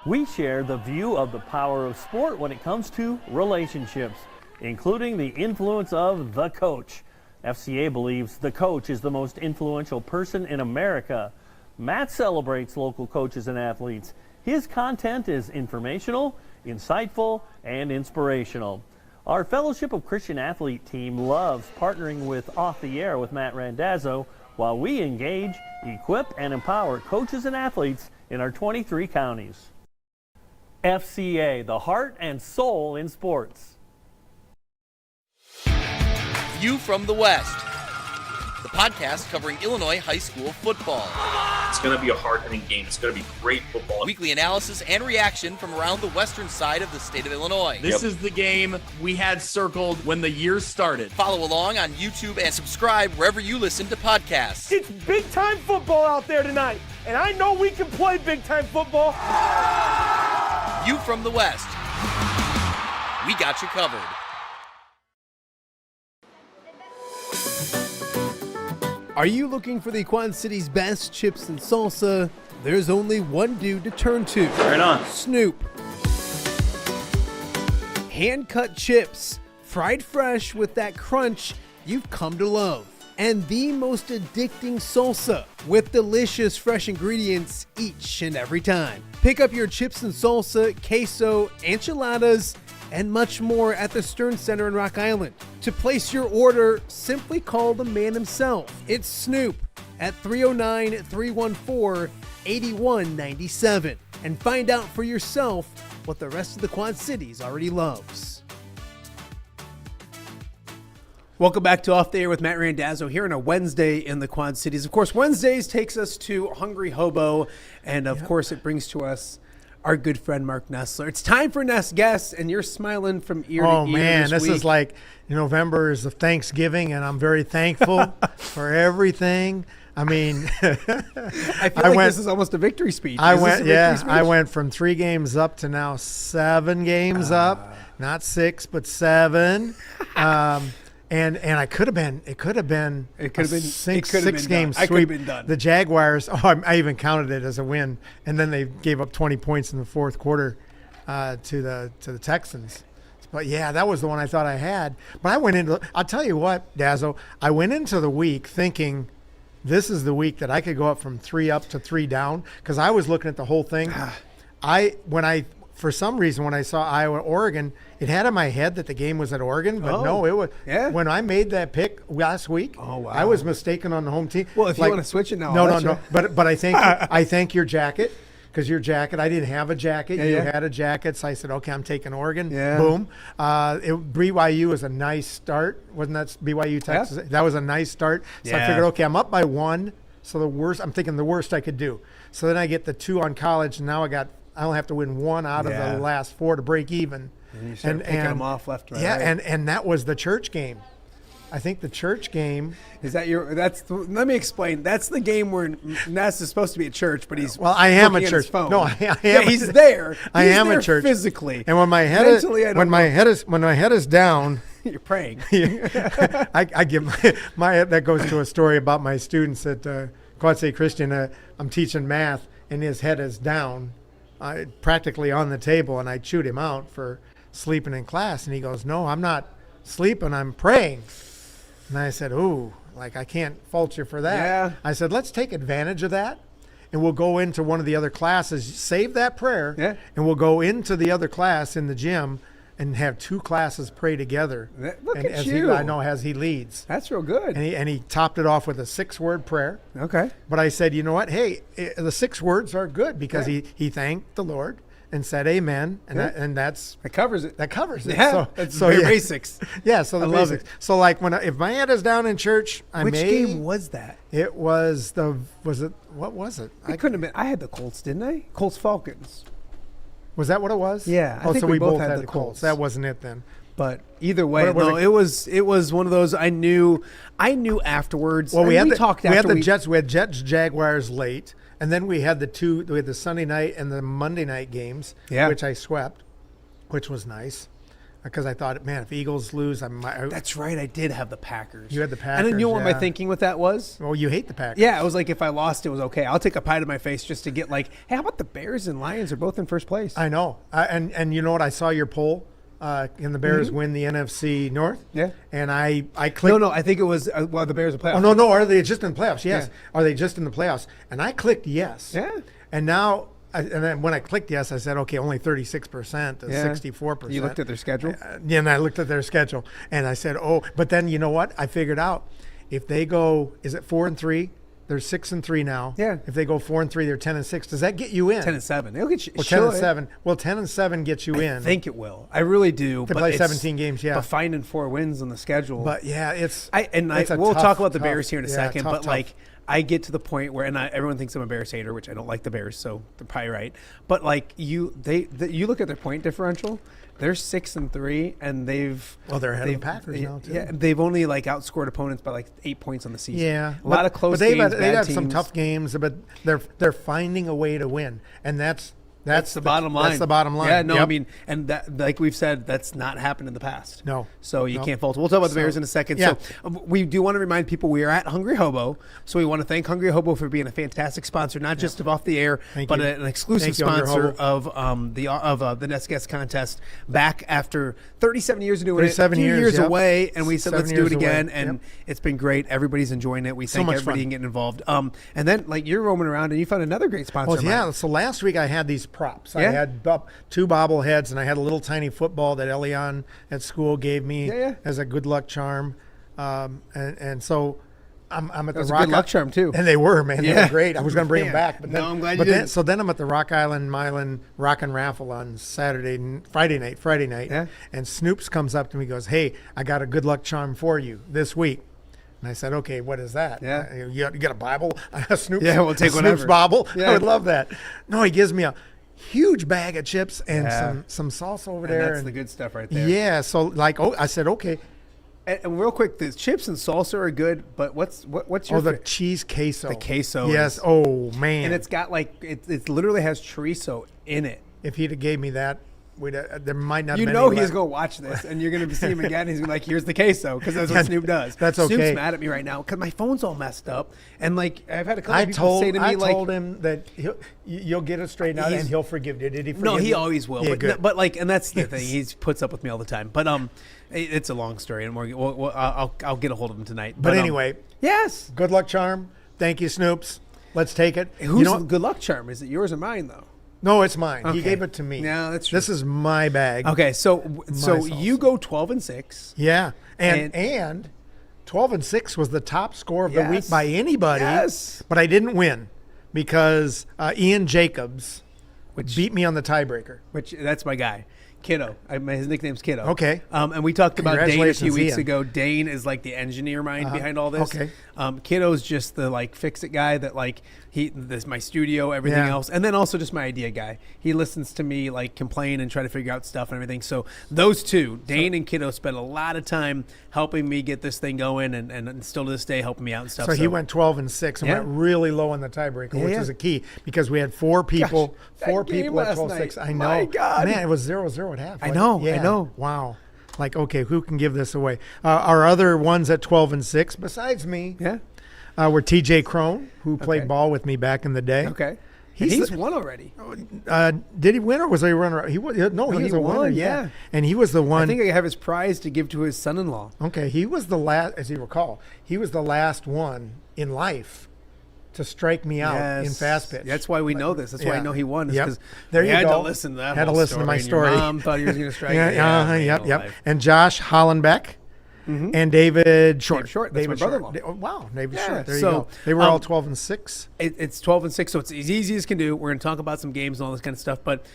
Speaker 11: We share the view of the power of sport when it comes to relationships, including the influence of the coach. FCA believes the coach is the most influential person in America. Matt celebrates local coaches and athletes. His content is informational, insightful, and inspirational. Our Fellowship of Christian Athlete team loves partnering with Off the Air with Matt Randazzo while we engage, equip, and empower coaches and athletes in our 23 counties. FCA, the heart and soul in sports.
Speaker 12: View from the West, the podcast covering Illinois high school football.
Speaker 13: It's going to be a hard-hitting game. It's going to be great football.
Speaker 12: Weekly analysis and reaction from around the western side of the state of Illinois.
Speaker 14: This is the game we had circled when the year started.
Speaker 12: Follow along on YouTube and subscribe wherever you listen to podcasts.
Speaker 15: It's big-time football out there tonight, and I know we can play big-time football.
Speaker 12: View from the West. We got you covered.
Speaker 2: Are you looking for the Quad City's best chips and salsa? There's only one dude to turn to.
Speaker 14: Right on.
Speaker 2: Snoop. Hand-cut chips, fried fresh with that crunch you've come to love. And the most addicting salsa with delicious fresh ingredients each and every time. Pick up your chips and salsa, queso, enchiladas, and much more at the Stern Center in Rock Island. To place your order, simply call the man himself. It's Snoop at 309-314-8197 and find out for yourself what the rest of the Quad Cities already loves. Welcome back to Off the Air with Matt Randazzo here on a Wednesday in the Quad Cities. Of course, Wednesdays takes us to Hungry Hobo, and of course it brings to us our good friend Mark Nessler. It's time for Ness Guess, and you're smiling from ear to ear.
Speaker 16: Oh man,
Speaker 2: this week.
Speaker 16: Is like November is the Thanksgiving, and I'm very thankful for everything I mean,
Speaker 2: I feel like this is almost a victory speech.
Speaker 16: I went from 3 games up to now 7 games up, not 6, but 7. And I could have been. It could have been. Six game sweep. The Jaguars. I even counted it as a win, and then they gave up 20 points in the fourth quarter to the Texans. But yeah, that was the one I thought I had. But I went into. I'll tell you what, Dazzo. I went into the week thinking, this is the week that I could go up from 3 up to 3 down, because I was looking at the whole thing. For some reason, when I saw Iowa, Oregon, it had in my head that the game was at Oregon, but no, it was. Yeah. When I made that pick last week, I was mistaken on the home team.
Speaker 2: Well, if you want to switch it now,
Speaker 16: no. But I think I thank your jacket, because your jacket. I didn't have a jacket. You had a jacket, so I said, okay, I'm taking Oregon. Yeah. Boom. BYU was a nice start, wasn't that BYU Texas? Yeah. That was a nice start. So I figured, okay, I'm up by 1. So I'm thinking the worst I could do. So then I get the 2 on college, and now I only have to win 1 out of the last 4 to break even.
Speaker 2: And you start picking them off left to right.
Speaker 16: Yeah, and that was the church game. I think the church game
Speaker 2: is that let me explain. That's the game where Ness is supposed to be at church, but he's
Speaker 16: I am at church.
Speaker 2: No,
Speaker 16: I am.
Speaker 2: He's there.
Speaker 16: I am at church
Speaker 2: physically.
Speaker 16: And when my head is down,
Speaker 2: you're praying.
Speaker 16: I give my that goes to a story about my students at Quad State Christian. I'm teaching math, and his head is down, practically on the table, and I chewed him out for sleeping in class, and he goes, "No, I'm not sleeping. I'm praying." And I said, "Ooh, like I can't fault you for that."
Speaker 2: Yeah.
Speaker 16: I said, "Let's take advantage of that, and we'll go into one of the other classes. Save that prayer, and we'll go into the other class in the gym and have 2 classes pray together."
Speaker 2: Look
Speaker 16: and
Speaker 2: at you!
Speaker 16: As he leads.
Speaker 2: That's real good.
Speaker 16: And he topped it off with a 6-word prayer.
Speaker 2: Okay.
Speaker 16: But I said, you know what? Hey, the 6 words are good, because he thanked the Lord and said amen, and that
Speaker 2: covers it.
Speaker 16: That covers it.
Speaker 2: Yeah, so basics.
Speaker 16: Yeah, so the
Speaker 2: love
Speaker 16: basics.
Speaker 2: it.
Speaker 16: So like if my head is down in church,
Speaker 2: Which game was that?
Speaker 16: It was what was it?
Speaker 2: It couldn't have been. I had the Colts, didn't I? Colts Falcons.
Speaker 16: Was that what it was?
Speaker 2: Yeah.
Speaker 16: I think we both had the Colts. That wasn't it then.
Speaker 2: But either way, it was one of those I knew afterwards.
Speaker 16: Well, we had
Speaker 2: the
Speaker 16: Jets. We had Jets Jaguars late. And then we had the Sunday night and the Monday night games, which I swept, which was nice, because I thought, man, if Eagles lose,
Speaker 2: That's right, I did have the Packers.
Speaker 16: You had the Packers.
Speaker 2: And then you know what my thinking with that was?
Speaker 16: Well, you hate the Packers.
Speaker 2: Yeah, I was like, if I lost, it was okay. I'll take a pie to my face just to get like, hey, how about the Bears and Lions are both in first place?
Speaker 16: I know. And you know what? I saw your poll. Can the Bears win the NFC North?
Speaker 2: Yeah.
Speaker 16: And I clicked.
Speaker 2: No, I think it was, the Bears are playoffs.
Speaker 16: Oh, no. Are they just in the playoffs? Yes. Yeah. Are they just in the playoffs? And I clicked yes.
Speaker 2: Yeah.
Speaker 16: And now, and then when I clicked yes, I said, okay, only 36% to 64%.
Speaker 2: You looked at their schedule?
Speaker 16: And I looked at their schedule. And I said, but then you know what? I figured out if they go, is it 4-3? They're 6-3 now.
Speaker 2: Yeah.
Speaker 16: If they go 4-3, they're 10-6. Does that get you in?
Speaker 2: 10-7. They'll get you.
Speaker 16: Well, 10-7. Well, 10-7 gets you in.
Speaker 2: I think it will. I really do.
Speaker 16: To play 17 games, yeah.
Speaker 2: But finding 4 wins on the schedule.
Speaker 16: But yeah,
Speaker 2: we'll talk about the Bears here in a second.
Speaker 16: Tough.
Speaker 2: Like, I get to the point where, everyone thinks I'm a Bears hater, which I don't like the Bears, so they're probably right. But like you look at their point differential. They're 6-3, and they're
Speaker 16: ahead of the Packers now too.
Speaker 2: Yeah, they've only outscored opponents by 8 points on the season.
Speaker 16: Yeah,
Speaker 2: a lot of close games.
Speaker 16: They've had some tough games, but they're finding a way to win, and that's
Speaker 2: the bottom line.
Speaker 16: That's the bottom line.
Speaker 2: Yeah, no, I mean, and that, like we've said, that's not happened in the past.
Speaker 16: No.
Speaker 2: So you can't fault it. We'll talk about the Bears in a second.
Speaker 16: Yeah.
Speaker 2: So we do want to remind people we are at Hungry Hobo. So we want to thank Hungry Hobo for being a fantastic sponsor, not just of Off the Air, but an exclusive sponsor of the Ness Guess contest. Back after 37 years of doing it,
Speaker 16: 37
Speaker 2: years away, and we said let's do it again,
Speaker 16: away.
Speaker 2: and it's been great. Everybody's enjoying it. We thank everybody getting involved. And then you're roaming around and you found another great sponsor.
Speaker 16: Well, yeah. So last week I had these props. I had 2 bobbleheads, and I had a little tiny football that Elion at school gave me as a good luck charm. And so I'm at the Rock.
Speaker 2: Good luck charm too.
Speaker 16: And they were, man. They were great. I was going to bring them back, but then,
Speaker 2: I'm glad you did.
Speaker 16: So then I'm at the Rock Island Milan Rock and Raffle on Friday night.
Speaker 2: Yeah.
Speaker 16: And Snoops comes up to me and goes, "Hey, I got a good luck charm for you this week." And I said, "Okay, what is that?"
Speaker 2: Yeah.
Speaker 16: You got a Bible? A Snoops?
Speaker 2: Yeah, we'll take
Speaker 16: Snoops
Speaker 2: whatever.
Speaker 16: Bible?
Speaker 2: Yeah.
Speaker 16: I would love that. No, he gives me a huge bag of chips and some salsa over there.
Speaker 2: That's the good stuff right there.
Speaker 16: Yeah. So I said, okay.
Speaker 2: And real quick, the chips and salsa are good, but what's your
Speaker 16: the cheese queso?
Speaker 2: The queso.
Speaker 16: Yes. Oh man.
Speaker 2: And it's got like it literally has chorizo in it.
Speaker 16: If he'd have gave me that, there might not.
Speaker 2: You
Speaker 16: have been
Speaker 2: know
Speaker 16: any
Speaker 2: he's
Speaker 16: left.
Speaker 2: going to watch this, and you're going to see him again. He's gonna be like, "Here's the queso," because that's what Snoop does.
Speaker 16: That's okay.
Speaker 2: Snoop's mad at me right now because my phone's all messed up, and like I've had a couple people say to me,
Speaker 16: I
Speaker 2: like,
Speaker 16: told him that you'll get it straightened out and he'll forgive you. Did he? Forgive
Speaker 2: no, he
Speaker 16: you?
Speaker 2: always will.
Speaker 16: Yeah,
Speaker 2: but like, and that's the thing. He puts up with me all the time. But it's a long story, and I'll get a hold of him tonight.
Speaker 16: But anyway,
Speaker 2: yes.
Speaker 16: Good luck, charm. Thank you, Snoops. Let's take it.
Speaker 2: Who's the good luck charm? Is it yours or mine though?
Speaker 16: No, it's mine.
Speaker 2: Okay.
Speaker 16: He gave it to me.
Speaker 2: No, that's true.
Speaker 16: This is my bag.
Speaker 2: Okay, so you go 12-6.
Speaker 16: Yeah, and 12-6 was the top score of the week by anybody.
Speaker 2: Yes,
Speaker 16: but I didn't win because Ian Jacobs beat me on the tiebreaker.
Speaker 2: Which that's my guy. Kiddo. His nickname's Kiddo.
Speaker 16: Okay.
Speaker 2: And we talked about Dane a few weeks
Speaker 16: Ian.
Speaker 2: ago. Dane is like the engineer mind behind all this.
Speaker 16: Okay.
Speaker 2: Kiddo's just the like fix it guy that like this my studio, everything else, and then also just my idea guy. He listens to me like complain and try to figure out stuff and everything. So those two, Dane and Kiddo, spent a lot of time helping me get this thing going, and still to this day helping me out and stuff.
Speaker 16: So he went 12-6 and went really low on the tiebreaker, which is a key because we had four people. Four people at 12-6. I know.
Speaker 2: My God.
Speaker 16: Man, it was 0-0 at half.
Speaker 2: I know.
Speaker 16: Yeah.
Speaker 2: I know.
Speaker 16: Wow. Like, okay, who can give this away? Our other ones at 12-6, besides me, were TJ Crone, who played ball with me back in the day.
Speaker 2: Okay. He's won already.
Speaker 16: Did he win or was he a runner? He was a
Speaker 2: won,
Speaker 16: winner. Yeah. And he was the one.
Speaker 2: I think I have his prize to give to his son-in-law.
Speaker 16: Okay. He was the last, as you recall, he was the last one in life to strike me out in fast pitch.
Speaker 2: That's why we know this. That's why I know he won.
Speaker 16: Yep.
Speaker 2: There you had to listen to that.
Speaker 16: Had to listen to my story.
Speaker 2: Your mom thought he was going to strike.
Speaker 16: Yep. And Josh Hollenbeck and David Short.
Speaker 2: That's my brother-in-law.
Speaker 16: Oh, wow, David Short. There you
Speaker 2: So,
Speaker 16: go. They were all 12-6.
Speaker 2: It's 12-6, so it's as easy as can do. We're going to talk about some games and all this kind of stuff, but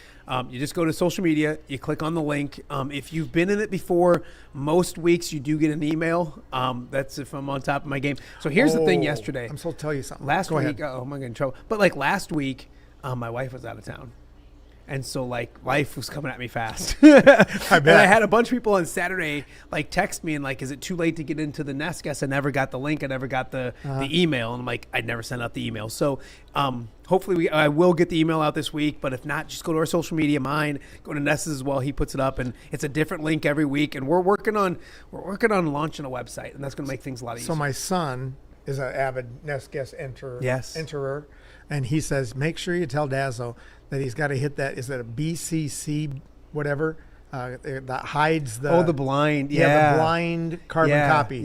Speaker 2: you just go to social media, you click on the link. If you've been in it before, most weeks you do get an email. That's if I'm on top of my game. So here's the thing yesterday.
Speaker 16: I'm supposed to tell you something.
Speaker 2: Last
Speaker 16: Go
Speaker 2: week,
Speaker 16: ahead.
Speaker 2: I'm going to get in trouble. But like last week, my wife was out of town. And so, like, life was coming at me fast.
Speaker 16: I bet.
Speaker 2: And I had a bunch of people on Saturday, like, text me and, like, is it too late to get into the Ness Guess? I never got the link. I never got the email. And I'm like, I'd never sent out the email. So, hopefully I will get the email out this week. But if not, just go to our social media, mine. Go to Ness's as well. He puts it up. And it's a different link every week. And we're working on launching a website. And that's going to make things a lot easier.
Speaker 16: So my son is an avid Ness Guess enterer. And he says, make sure you tell Dazzo that he's got to hit that. Is that a BCC whatever that hides the
Speaker 2: the blind
Speaker 16: the blind carbon copy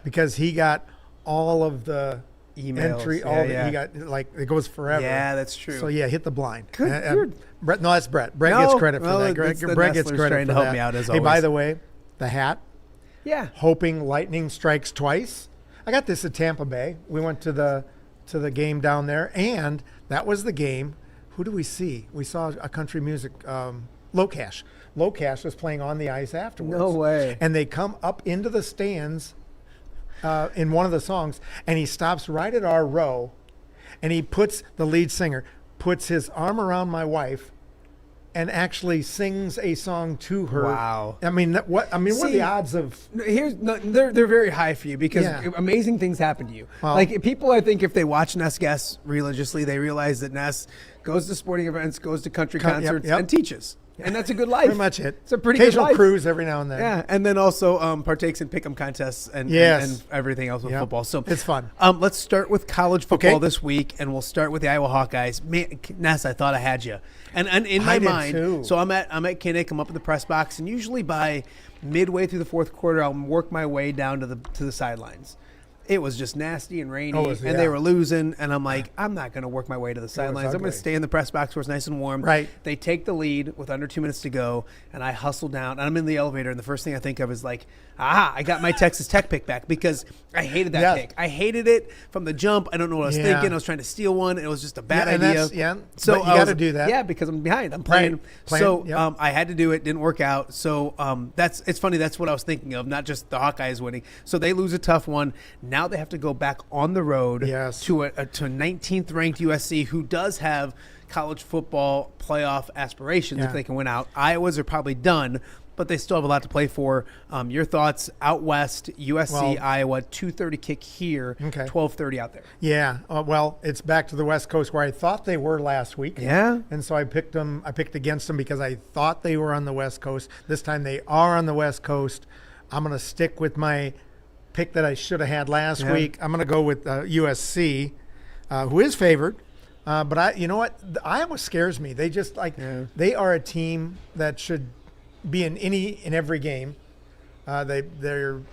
Speaker 16: because he got all of the
Speaker 2: emails
Speaker 16: entry he got like it goes forever.
Speaker 2: That's true.
Speaker 16: So hit the blind.
Speaker 2: Good.
Speaker 16: Brett, no, that's Brett. Brett gets credit for that. Brett gets credit
Speaker 2: trying
Speaker 16: for
Speaker 2: to help
Speaker 16: that.
Speaker 2: me out as
Speaker 16: hey,
Speaker 2: always.
Speaker 16: by the way, the hat.
Speaker 2: Yeah.
Speaker 16: Hoping lightning strikes twice. I got this at Tampa Bay. We went to the game down there, and that was the game. Who do we see? We saw a country music, Locash. Locash was playing on the ice afterwards.
Speaker 2: No way.
Speaker 16: And they come up into the stands in one of the songs, and he stops right at our row, and the lead singer puts his arm around my wife and actually sings a song to her.
Speaker 2: Wow.
Speaker 16: I mean, what are the odds of?
Speaker 2: They're very high for you because amazing things happen to you.
Speaker 16: Well,
Speaker 2: like people, I think if they watch Ness Guess religiously, they realize that Ness goes to sporting events, goes to country concerts, and teaches. And that's a good life.
Speaker 16: Pretty much it.
Speaker 2: It's a pretty
Speaker 16: occasional
Speaker 2: good life.
Speaker 16: cruise every now and then.
Speaker 2: Yeah, and then also partakes in pick'em contests and everything else with football. So
Speaker 16: it's fun.
Speaker 2: Let's start with college football this week, and we'll start with the Iowa Hawkeyes. Man, Ness, I thought I had you, and in my mind,
Speaker 16: too.
Speaker 2: so I'm at Kinnick. I'm up in the press box, and usually by midway through the fourth quarter, I'll work my way down to the sidelines. It was just nasty and rainy, and they were losing. And I'm like, I'm not going to work my way to the sidelines. I'm going to stay in the press box where it's nice and warm.
Speaker 16: Right.
Speaker 2: They take the lead with under 2 minutes to go, and I hustle down. And I'm in the elevator, and the first thing I think of is like, I got my Texas Tech pick back because I hated that pick. I hated it from the jump. I don't know what I was thinking. I was trying to steal one. And it was just a bad idea.
Speaker 16: So you got to do that.
Speaker 2: Yeah, because I'm behind. I'm playing. So I had to do it. Didn't work out. So it's funny. That's what I was thinking of, not just the Hawkeyes winning. So they lose a tough one. Now they have to go back on the road to a 19th ranked USC who does have college football playoff aspirations if they can win out. Iowa's are probably done. but they still have a lot to play for. Your thoughts out west, USC, Iowa, 2:30 kick here, 12:30 out there.
Speaker 16: Yeah. Well, it's back to the West Coast where I thought they were last week.
Speaker 2: Yeah.
Speaker 16: And so I picked them. I picked against them because I thought they were on the West Coast. This time they are on the West Coast. I'm going to stick with my pick that I should have had last week. I'm going to go with USC, who is favored. But you know what? Iowa scares me. They just they are a team that should be in every game. They do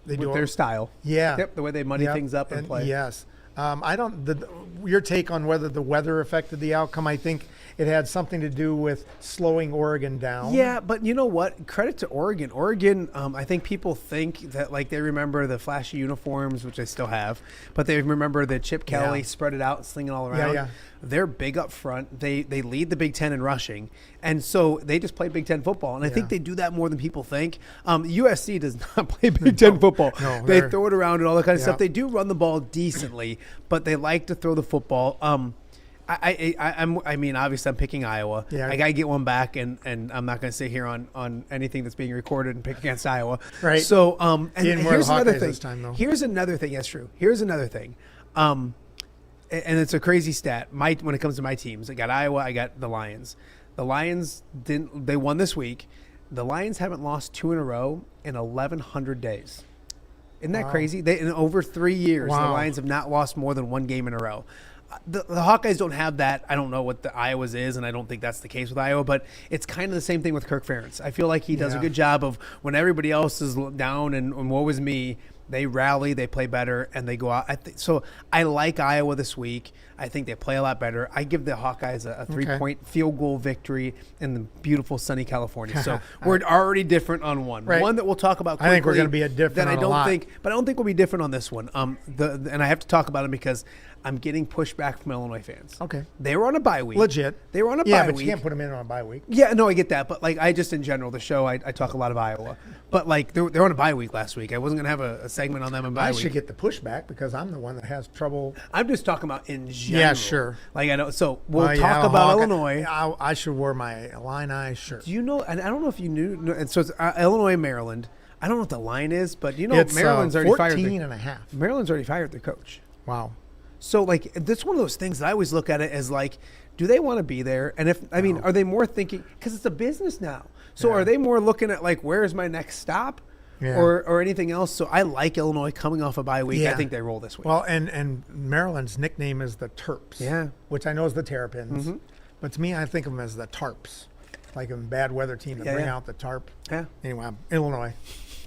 Speaker 2: their style.
Speaker 16: Yeah.
Speaker 2: Yep. The way they money things up and play.
Speaker 16: Yes. Your take on whether the weather affected the outcome, I think it had something to do with slowing Oregon down.
Speaker 2: Yeah, but you know what? Credit to Oregon. Oregon, I think people think that they remember the flashy uniforms, which they still have, but they remember the Chip Kelly spread it out and sling it all around.
Speaker 16: Yeah.
Speaker 2: They're big up front. They lead the Big Ten in rushing, and so they just play Big Ten football. And I think they do that more than people think. USC does not play Big Ten football.
Speaker 16: No,
Speaker 2: they throw it around and all that kind of stuff. They do run the ball decently, but they like to throw the football. I mean, obviously, I'm picking Iowa.
Speaker 16: Yeah.
Speaker 2: I got to get one back, and I'm not going to sit here on anything that's being recorded and pick against Iowa.
Speaker 16: Right.
Speaker 2: So, and here's another thing.
Speaker 16: This time, though.
Speaker 2: Here's another thing. That's true. Here's another thing. And it's a crazy stat. When it comes to my teams, I got Iowa. I got the Lions. The Lions they won this week. The Lions haven't lost 2 in a row in 1,100 days. Isn't that crazy? In over 3 years, the Lions have not lost more than 1 game in a row. The Hawkeyes don't have that. I don't know what the Iowa's is, and I don't think that's the case with Iowa, but it's kind of the same thing with Kirk Ferentz. I feel like he does a good job of when everybody else is down and woe is me, they rally, they play better, and they go out. So I like Iowa this week. I think they play a lot better. I give the Hawkeyes a 3-point field goal victory in the beautiful sunny California. So we're already different on one.
Speaker 16: Right.
Speaker 2: One that we'll talk about quickly.
Speaker 16: I think we're going to be different on a lot.
Speaker 2: But I don't think we'll be different on this one. And I have to talk about it because I'm getting pushback from Illinois fans.
Speaker 16: Okay.
Speaker 2: They were on a bye week.
Speaker 16: Legit.
Speaker 2: They were on a bye week.
Speaker 16: Yeah, but you can't put them in on a bye week.
Speaker 2: Yeah, no, I get that. But I just in general, the show, I talk a lot of Iowa. But they're on a bye week last week. I wasn't going to have a segment on them in bye week.
Speaker 16: I should get the pushback because I'm the one that has trouble.
Speaker 2: I'm just talking about in general.
Speaker 16: Yeah, sure.
Speaker 2: I know. So we'll talk about Illinois.
Speaker 16: I should wear my Illini shirt.
Speaker 2: Do you know? And I don't know if you knew. And so it's Illinois, Maryland. I don't know what the line is, but
Speaker 16: it's,
Speaker 2: Maryland's already
Speaker 16: 14 and a half.
Speaker 2: Maryland's already fired their coach.
Speaker 16: Wow.
Speaker 2: So that's one of those things that I always look at it as do they want to be there? And are they more thinking because it's a business now? So are they more looking at where's my next stop?
Speaker 16: Yeah.
Speaker 2: Or anything else. So I like Illinois coming off a bye week.
Speaker 16: Yeah.
Speaker 2: I think they roll this week.
Speaker 16: Well, and Maryland's nickname is the Terps.
Speaker 2: Yeah.
Speaker 16: Which I know is the Terrapins.
Speaker 2: Mm-hmm.
Speaker 16: But to me, I think of them as the Tarps. Like a bad weather team to bring out the tarp.
Speaker 2: Yeah.
Speaker 16: Anyway, Illinois.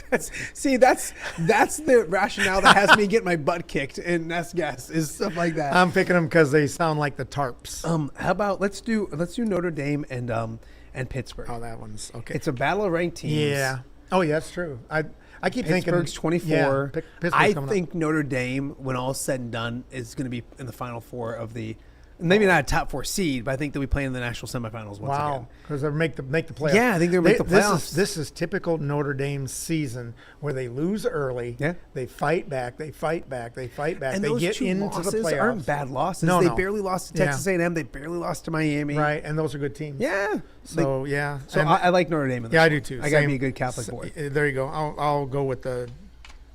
Speaker 2: That's the rationale that has me get my butt kicked in Ness Guess is stuff like that.
Speaker 16: I'm picking them because they sound like the Tarps.
Speaker 2: How about let's do Notre Dame and Pittsburgh.
Speaker 16: Oh, that one's okay.
Speaker 2: It's a battle of ranked teams.
Speaker 16: Yeah. Oh, yeah, that's true. I keep thinking
Speaker 2: Pittsburgh's 24.
Speaker 16: Yeah,
Speaker 2: I think Notre Dame, when all's said and done, is going to be in the Final Four of the. Maybe not a top 4 seed, but I think they'll be playing in the national semifinals once again.
Speaker 16: Because they'll make the playoffs.
Speaker 2: Yeah, I think they'll make the playoffs.
Speaker 16: This is typical Notre Dame season where they lose early.
Speaker 2: Yeah.
Speaker 16: They fight back. They fight back. They fight back.
Speaker 2: And
Speaker 16: they
Speaker 2: those
Speaker 16: get
Speaker 2: two
Speaker 16: into
Speaker 2: losses
Speaker 16: the playoffs.
Speaker 2: aren't bad losses.
Speaker 16: No,
Speaker 2: they barely lost to Texas A&M. They barely lost to Miami.
Speaker 16: Right, and those are good teams.
Speaker 2: Yeah.
Speaker 16: So yeah.
Speaker 2: So I like Notre Dame. In this
Speaker 16: I
Speaker 2: one.
Speaker 16: do too.
Speaker 2: I got to be a good Catholic boy.
Speaker 16: There you go. I'll go with the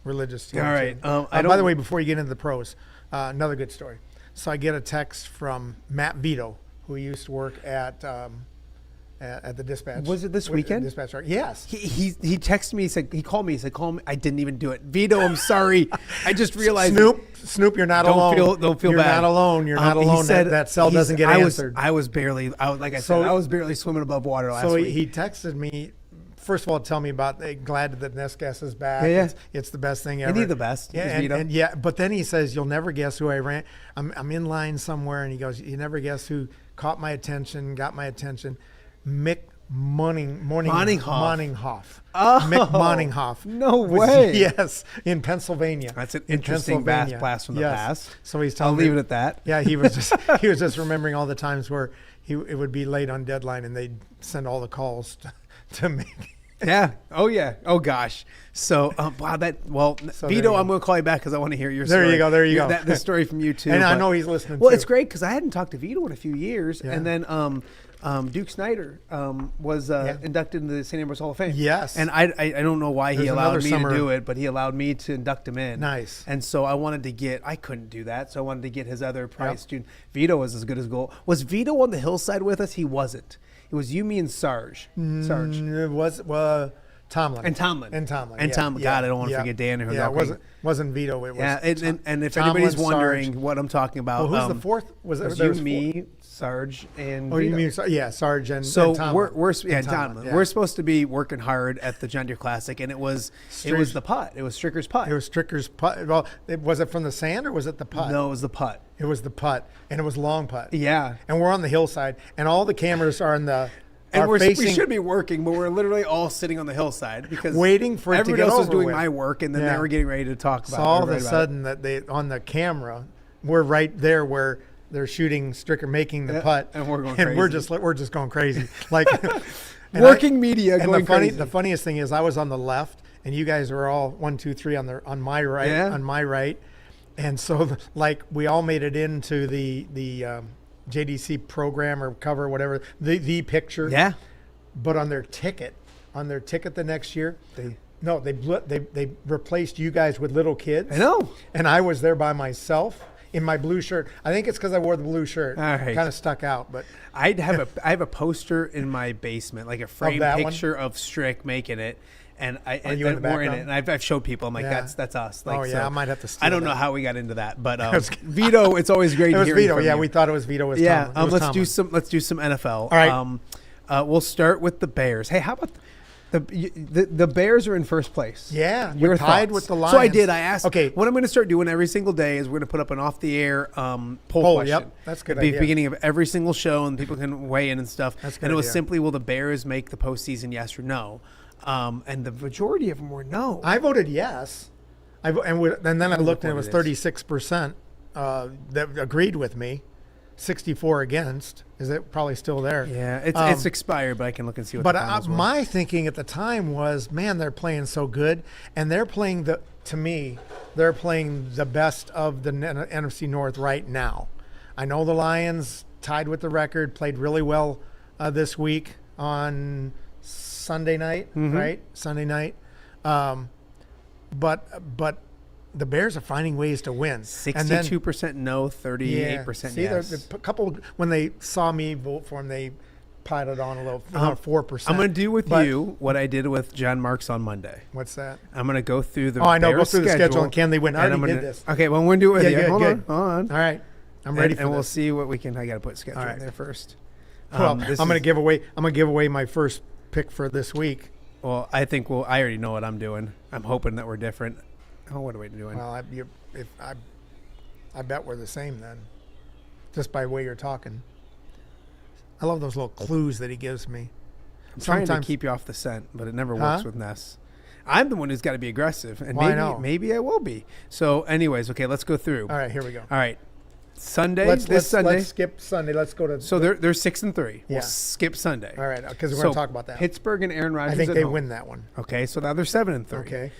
Speaker 16: religious team.
Speaker 2: All right.
Speaker 16: By the way, before you get into the pros, another good story. So I get a text from Matt Vito, who used to work at the Dispatch.
Speaker 2: Was it this weekend?
Speaker 16: Dispatch. Yes.
Speaker 2: He texted me. He called me. He said, "Call me." I didn't even do it. Vito, I'm sorry. I just realized.
Speaker 16: Snoop, you're not alone.
Speaker 2: Don't feel
Speaker 16: you're
Speaker 2: bad.
Speaker 16: You're not alone. You're not alone. That cell doesn't get answered.
Speaker 2: I was barely swimming above water last week.
Speaker 16: So he texted me. First of all, tell me about glad that Ness Guess is back.
Speaker 2: Yeah.
Speaker 16: It's the best thing ever.
Speaker 2: Isn't he the best?
Speaker 16: Yeah, but then he says, you'll never guess who I ran. I'm in line somewhere, and he goes, you never guess who got my attention. Mick Moninghoff.
Speaker 2: Oh,
Speaker 16: Mick Moninghoff.
Speaker 2: No way.
Speaker 16: Yes, in Pennsylvania.
Speaker 2: That's an interesting blast from the past.
Speaker 16: So he's telling
Speaker 2: I'll leave it at that.
Speaker 16: Yeah, he was just remembering all the times where it would be late on deadline, and they'd send all the calls to Mick.
Speaker 2: Yeah. Oh, yeah. Oh, gosh. So, Vito, I'm going to call you back because I want to hear your story.
Speaker 16: There you go.
Speaker 2: The story from you, too.
Speaker 16: And I know he's listening,
Speaker 2: Well,
Speaker 16: too.
Speaker 2: it's great because I hadn't talked to Vito in a few years.
Speaker 16: Yeah.
Speaker 2: And then Duke Snyder was inducted into the St. Ambrose Hall of Fame.
Speaker 16: Yes.
Speaker 2: And I don't know why he
Speaker 16: There's
Speaker 2: allowed
Speaker 16: another
Speaker 2: me
Speaker 16: summer-
Speaker 2: to do it, but he allowed me to induct him in.
Speaker 16: Nice.
Speaker 2: And so I wanted to get, I couldn't do that, so I wanted to get his other prize student. Vito was as good as gold. Was Vito on the hillside with us? He wasn't. It was you, me, and Sarge.
Speaker 16: It was Tomlin.
Speaker 2: And Tomlin.
Speaker 16: And Tomlin.
Speaker 2: And
Speaker 16: yeah,
Speaker 2: Tomlin.
Speaker 16: yeah,
Speaker 2: God, I don't want to
Speaker 16: yeah.
Speaker 2: forget Dan. Who
Speaker 16: Yeah, it wasn't Vito. It was
Speaker 2: and if
Speaker 16: Tomlin,
Speaker 2: anybody's wondering
Speaker 16: Sarge.
Speaker 2: what I'm talking about.
Speaker 16: Well, who's the fourth? Was
Speaker 2: you,
Speaker 16: there was
Speaker 2: me, Sarge, and
Speaker 16: Oh, you
Speaker 2: Vito.
Speaker 16: mean Sarge and
Speaker 2: So
Speaker 16: and Tomlin.
Speaker 2: we're
Speaker 16: And
Speaker 2: Tomlin.
Speaker 16: yeah.
Speaker 2: We're supposed to be working hard at the John Deere Classic, and it was the putt. It was Stricker's putt.
Speaker 16: It was Stricker's putt. Well, was it from the sand or was it the putt?
Speaker 2: No, it was the putt.
Speaker 16: It was the putt, and it was long putt.
Speaker 2: Yeah.
Speaker 16: And we're on the hillside, and all the cameras are in the.
Speaker 2: And
Speaker 16: are
Speaker 2: we
Speaker 16: facing,
Speaker 2: should be working, but we're literally all sitting on the hillside because
Speaker 16: waiting for it to
Speaker 2: everybody
Speaker 16: get
Speaker 2: else was
Speaker 16: over
Speaker 2: doing
Speaker 16: with.
Speaker 2: my work, and then
Speaker 16: Yeah.
Speaker 2: they were getting ready to talk about.
Speaker 16: So all of
Speaker 2: it,
Speaker 16: a
Speaker 2: right about
Speaker 16: sudden, that they on the camera, we're right there where they're shooting Stricker making the putt,
Speaker 2: and we're going
Speaker 16: and
Speaker 2: crazy.
Speaker 16: we're just going crazy, like and
Speaker 2: Working media
Speaker 16: And
Speaker 2: going crazy.
Speaker 16: the funniest thing is, I was on the left, and you guys were all 1, 2, 3 on my right, and so like we all made it into the JDC program or cover, whatever the picture.
Speaker 2: Yeah.
Speaker 16: But on their ticket the next year, they replaced you guys with little kids.
Speaker 2: I know.
Speaker 16: And I was there by myself in my blue shirt. I think it's because I wore the blue shirt.
Speaker 2: All right.
Speaker 16: Kind of stuck out, but
Speaker 2: I have a poster in my basement, like a framed
Speaker 16: that one?
Speaker 2: picture of Strick making it. And we're in it,
Speaker 16: background?
Speaker 2: and I've showed people. I'm like,
Speaker 16: Yeah.
Speaker 2: that's us. Like,
Speaker 16: Oh, yeah, I might have to steal
Speaker 2: I don't know
Speaker 16: that.
Speaker 2: how we got into that, but Vito, it's always great.
Speaker 16: it was
Speaker 2: hearing
Speaker 16: Vito.
Speaker 2: from
Speaker 16: Yeah,
Speaker 2: you.
Speaker 16: we thought it was Vito. Was
Speaker 2: Yeah,
Speaker 16: Tomlin. It was
Speaker 2: let's do some NFL.
Speaker 16: All right.
Speaker 2: We'll start with the Bears. Hey, how about the Bears are in first place?
Speaker 16: Yeah,
Speaker 2: Your
Speaker 16: we're tied
Speaker 2: thoughts?
Speaker 16: with the Lions.
Speaker 2: So I did. I asked.
Speaker 16: Okay.
Speaker 2: What I'm going to start doing every single day is we're going to put up an off-the-air poll question.
Speaker 16: Yep, that's a good
Speaker 2: It'll be
Speaker 16: idea.
Speaker 2: the beginning of every single show, and people can weigh in and stuff.
Speaker 16: That's a good
Speaker 2: and it was
Speaker 16: idea.
Speaker 2: simply, will the Bears make the postseason? Yes or no? And the majority of them were no.
Speaker 16: I voted yes. And then I looked and it was
Speaker 2: what it is.
Speaker 16: 36% that agreed with me, 64 against. Is it probably still there?
Speaker 2: Yeah, it's expired, but I can look and see what.
Speaker 16: But
Speaker 2: the finals were.
Speaker 16: my thinking at the time was, man, they're playing so good, and they're playing they're playing the best of the NFC North right now. I know the Lions tied with the record, played really well this week on Sunday night, right? Sunday night. But the Bears are finding ways to win.
Speaker 2: 62% no, 38%
Speaker 16: See,
Speaker 2: yes.
Speaker 16: there's a couple when they saw me vote for him, they piled on a little, 4%.
Speaker 2: I'm going to do with you what I did with John Marks on Monday.
Speaker 16: What's that?
Speaker 2: I'm going to go through the
Speaker 16: Oh, I know. Go
Speaker 2: Bears
Speaker 16: through the schedule
Speaker 2: schedule
Speaker 16: and can they win? I
Speaker 2: and
Speaker 16: already
Speaker 2: I'm
Speaker 16: did
Speaker 2: gonna-
Speaker 16: this.
Speaker 2: Okay, well, I'm going to do it with
Speaker 16: Yeah,
Speaker 2: you.
Speaker 16: good,
Speaker 2: Hold
Speaker 16: good.
Speaker 2: on.
Speaker 16: All right, I'm ready for
Speaker 2: and we'll
Speaker 16: this.
Speaker 2: see what we can. I got to put schedule
Speaker 16: All right.
Speaker 2: in there first.
Speaker 16: Well, I'm
Speaker 2: this
Speaker 16: going to
Speaker 2: is-
Speaker 16: give away my first pick for this week.
Speaker 2: Well, I think I already know what I'm doing. I'm hoping that we're different. Oh, what are we doing?
Speaker 16: Well, I bet we're the same then, just by the way you're talking. I love those little clues that he gives me.
Speaker 2: I'm trying to keep you off the scent, but it never works with Ness. I'm the one who's got to be aggressive, and
Speaker 16: Well, I know.
Speaker 2: maybe I will be. So, anyways, okay, let's go through.
Speaker 16: All right, here we go.
Speaker 2: All right, Sunday.
Speaker 16: Let's
Speaker 2: Sunday.
Speaker 16: skip Sunday. Let's go to.
Speaker 2: So they're 6-3.
Speaker 16: Yeah.
Speaker 2: We'll skip Sunday.
Speaker 16: All right, because we're going to talk about that.
Speaker 2: Pittsburgh and Aaron Rodgers.
Speaker 16: I think
Speaker 2: at
Speaker 16: they
Speaker 2: home.
Speaker 16: win that one.
Speaker 2: Okay, so now they're 7-3.
Speaker 16: Okay.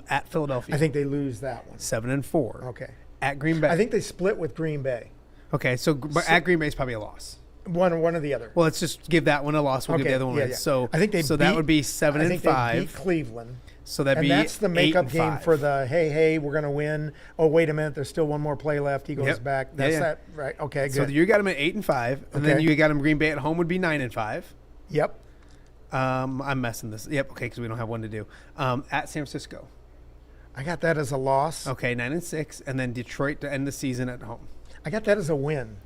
Speaker 2: At Philadelphia.
Speaker 16: I think they lose that one.
Speaker 2: 7-4.
Speaker 16: Okay.
Speaker 2: At Green Bay.
Speaker 16: I think they split with Green Bay.
Speaker 2: Okay, but at Green Bay is probably a loss.
Speaker 16: One or the other.
Speaker 2: Well, let's just give that one a loss. We'll give the other one a win. So
Speaker 16: I think they
Speaker 2: that would be 7-5.
Speaker 16: I think they beat Cleveland.
Speaker 2: So that'd be
Speaker 16: that's the makeup game
Speaker 2: 8-5.
Speaker 16: for the hey, we're going to win. Oh, wait a minute, there's still one more play left. He goes back. That's that, right? Okay, good.
Speaker 2: So you got them at 8-5, and then you got them Green Bay at home would be 9-5.
Speaker 16: Yep.
Speaker 2: I'm messing this. Yep. Okay, because we don't have one to do. At San Francisco.
Speaker 16: I got that as a loss.
Speaker 2: Okay, 9-6, and then Detroit to end the season at home.
Speaker 16: I got that as a win.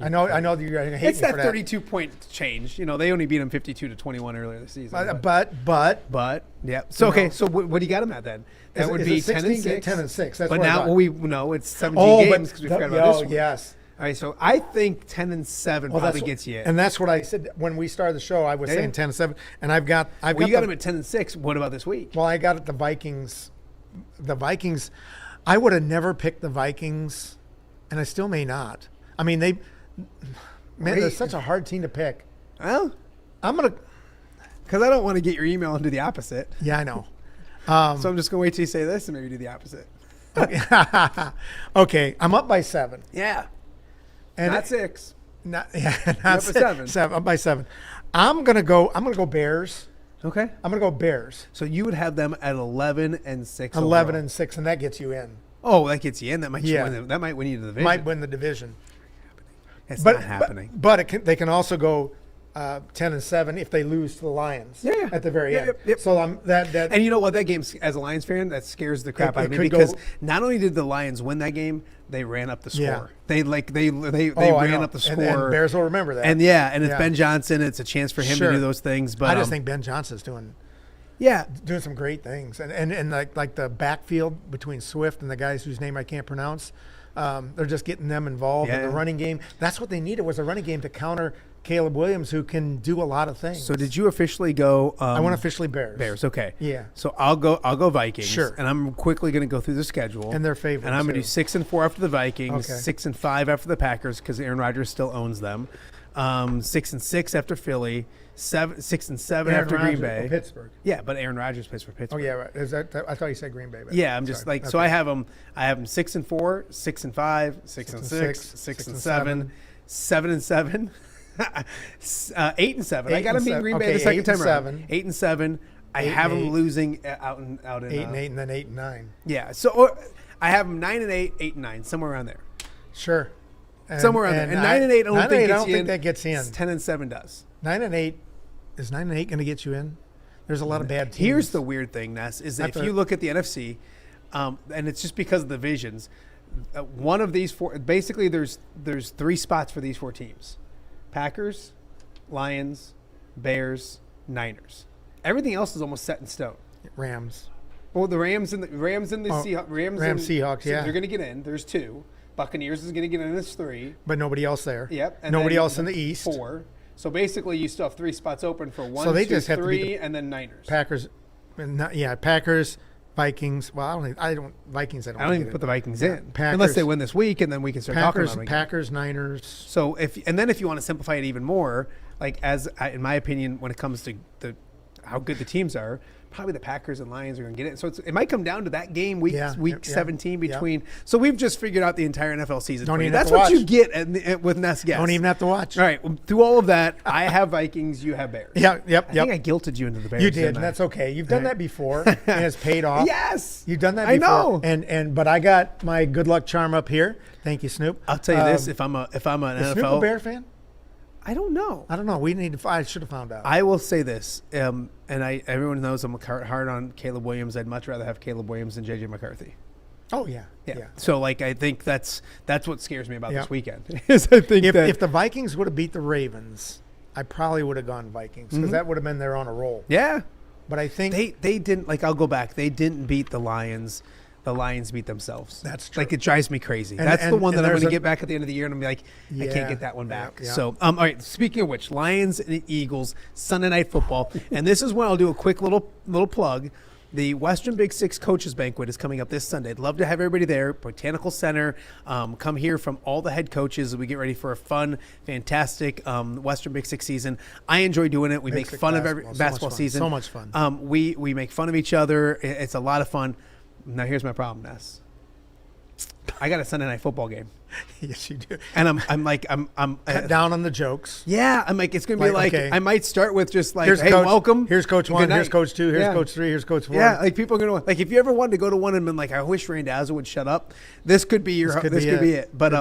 Speaker 16: I know you're going to hate
Speaker 2: It's
Speaker 16: me for
Speaker 2: that
Speaker 16: that.
Speaker 2: 32-point change. You know, they only beat them 52-21 earlier this season.
Speaker 16: But
Speaker 2: yeah. So okay, so what do you got them at then? That would be 10-6.
Speaker 16: 10-6. That's
Speaker 2: but
Speaker 16: what
Speaker 2: now
Speaker 16: I thought.
Speaker 2: we know it's 17 games because we forgot about this one.
Speaker 16: Yes.
Speaker 2: All right, so I think 10-7 probably gets you in.
Speaker 16: And that's what I said when we started the show. I was saying 10-7, and I've got
Speaker 2: you got them at 10-6. What about this week?
Speaker 16: Well, I got it the Vikings. The Vikings, I would have never picked the Vikings, and I still may not. I mean, they're such a hard team to pick.
Speaker 2: Well,
Speaker 16: I'm gonna,
Speaker 2: because I don't want to get your email and do the opposite.
Speaker 16: Yeah, I know.
Speaker 2: So I'm just gonna wait till you say this and maybe do the opposite.
Speaker 16: Okay, I'm up by 7.
Speaker 2: Yeah.
Speaker 16: And
Speaker 2: not 6.
Speaker 16: Not
Speaker 2: by 7.
Speaker 16: Up by 7. I'm gonna go Bears.
Speaker 2: Okay.
Speaker 16: I'm gonna go Bears.
Speaker 2: So you would have them at 11 and 6.
Speaker 16: 11
Speaker 2: overall.
Speaker 16: and 6, and that gets you in.
Speaker 2: Oh, that gets you in. That might
Speaker 16: Yeah.
Speaker 2: that might win you the division.
Speaker 16: Might win the division.
Speaker 2: It's not happening.
Speaker 16: But they can also go 10 and 7 if they lose to the Lions.
Speaker 2: Yeah.
Speaker 16: At the very end.
Speaker 2: Yep.
Speaker 16: So that
Speaker 2: And you know what? That game, as a Lions fan, that scares the crap out of me
Speaker 16: could
Speaker 2: because
Speaker 16: go-
Speaker 2: not only did the Lions win that game, they ran up the score.
Speaker 16: Yeah.
Speaker 2: They
Speaker 16: I
Speaker 2: ran
Speaker 16: know.
Speaker 2: up the score.
Speaker 16: And Bears will remember that.
Speaker 2: And it's Ben Johnson. It's a chance for him
Speaker 16: Sure.
Speaker 2: to do those things. But
Speaker 16: I just think Ben Johnson's doing some great things. And like the backfield between Swift and the guys whose name I can't pronounce, they're just getting them involved in the running game. That's what they needed, was a running game to counter Caleb Williams, who can do a lot of things.
Speaker 2: So did you officially go?
Speaker 16: I went officially Bears.
Speaker 2: Bears, okay.
Speaker 16: Yeah.
Speaker 2: So I'll go Vikings.
Speaker 16: Sure.
Speaker 2: And I'm quickly going to go through the schedule.
Speaker 16: And their favorites,
Speaker 2: And I'm going to
Speaker 16: too.
Speaker 2: do 6 and 4 after the Vikings,
Speaker 16: Okay.
Speaker 2: 6 and 5 after the Packers because Aaron Rodgers still owns them, 6 and 6 after Philly, 6 and 7
Speaker 16: Aaron
Speaker 2: after
Speaker 16: Rodgers,
Speaker 2: Green Bay.
Speaker 16: Pittsburgh.
Speaker 2: Yeah, but Aaron Rodgers plays for Pittsburgh.
Speaker 16: Oh yeah, right. Is that? I thought you said Green Bay. But
Speaker 2: Yeah, I'm just
Speaker 16: sorry.
Speaker 2: so
Speaker 16: Okay.
Speaker 2: I have them 6 and 4, 6 and 5, 6 and 6, 6 and 7, 7 and 7, 8 and 7. I got them beating Green Bay the second time around. 8 and 7. I have them losing out in
Speaker 16: 8 and 8, and then 8 and 9.
Speaker 2: Yeah, so I have them 9 and 8, 8 and 9, somewhere around there.
Speaker 16: Sure.
Speaker 2: Somewhere around there. And 9 and 8, I don't think
Speaker 16: that gets in.
Speaker 2: 10 and 7 does.
Speaker 16: 9 and 8 is 9 and 8 going to get you in? There's a lot of bad teams.
Speaker 2: Here's the weird thing, Ness, is that if you look at the NFC, and it's just because of the divisions, one of these four, basically there's 3 spots for these 4 teams: Packers, Lions, Bears, Niners. Everything else is almost set in stone.
Speaker 16: Rams.
Speaker 2: Well, the Rams and the Seahawks.
Speaker 16: Seahawks, yeah.
Speaker 2: They're going to get in. There's 2. Buccaneers is going to get in. There's 3.
Speaker 16: But nobody else there.
Speaker 2: Yep. And
Speaker 16: nobody
Speaker 2: then
Speaker 16: else in the East.
Speaker 2: 4. So basically, you still have 3 spots open for 1,
Speaker 16: So they
Speaker 2: 2,
Speaker 16: just have to be
Speaker 2: 3,
Speaker 16: the
Speaker 2: and then Niners.
Speaker 16: Packers. Packers, Vikings. Well, Vikings. I don't
Speaker 2: even put the Vikings in
Speaker 16: Packers,
Speaker 2: unless they win this week, and then we can start talking about them again.
Speaker 16: Packers, Niners.
Speaker 2: So if you want to simplify it even more, like in my opinion, when it comes to how good the teams are, probably the Packers and Lions are going to get it. So it might come down to that game week 17 between. So we've just figured out the entire NFL season.
Speaker 16: Don't
Speaker 2: for you.
Speaker 16: even
Speaker 2: That's
Speaker 16: have to
Speaker 2: what you
Speaker 16: watch.
Speaker 2: get with Ness Guess.
Speaker 16: Don't even have to watch.
Speaker 2: All right. Well, through all of that, I have Vikings. You have Bears.
Speaker 16: Yep.
Speaker 2: I think I guilted you into the Bears.
Speaker 16: You did, and that's okay. You've done that before, and it's paid off.
Speaker 2: Yes,
Speaker 16: you've done that before.
Speaker 2: I know.
Speaker 16: But I got my good luck charm up here. Thank you, Snoop.
Speaker 2: I'll tell you this: if I'm an
Speaker 16: is
Speaker 2: NFL,
Speaker 16: Snoop a Bear fan?
Speaker 2: I don't know.
Speaker 16: I should have found out.
Speaker 2: I will say this, and everyone knows I'm hard on Caleb Williams. I'd much rather have Caleb Williams than JJ McCarthy.
Speaker 16: Oh yeah.
Speaker 2: So I think that's what scares me about this weekend. Is I think
Speaker 16: if the Vikings would have beat the Ravens, I probably would have gone Vikings because that would have been they're on a roll.
Speaker 2: Yeah,
Speaker 16: but I think
Speaker 2: they didn't. I'll go back. They didn't beat the Lions. The Lions beat themselves.
Speaker 16: That's true.
Speaker 2: It drives me crazy. That's the one that I'm going to get back at the end of the year, and I'm like, I can't get that one back.
Speaker 16: Yeah.
Speaker 2: So, all right. Speaking of which, Lions and Eagles Sunday Night Football, and this is when I'll do a quick little plug. The Western Big Six Coaches Banquet is coming up this Sunday. I'd love to have everybody there. Botanical Center. Come hear from all the head coaches as we get ready for a fun, fantastic Western Big Six season. I enjoy doing it. We make fun of every basketball season.
Speaker 16: So much fun.
Speaker 2: We make fun of each other. It's a lot of fun. Now here's my problem, Ness. I got a Sunday Night Football game.
Speaker 16: Yes, you do.
Speaker 2: And I'm
Speaker 16: cut down on the jokes.
Speaker 2: Yeah, I'm like, it's gonna be like
Speaker 16: okay.
Speaker 2: I might start with just like,
Speaker 16: here's
Speaker 2: hey,
Speaker 16: coach,
Speaker 2: welcome.
Speaker 16: Here's Coach 1. Here's Coach 2. Here's Coach 3. Here's Coach 4.
Speaker 2: Yeah, like people are gonna like if you ever wanted to go to one and been like, I wish Randazzo would shut up. This could be your. This could be it. But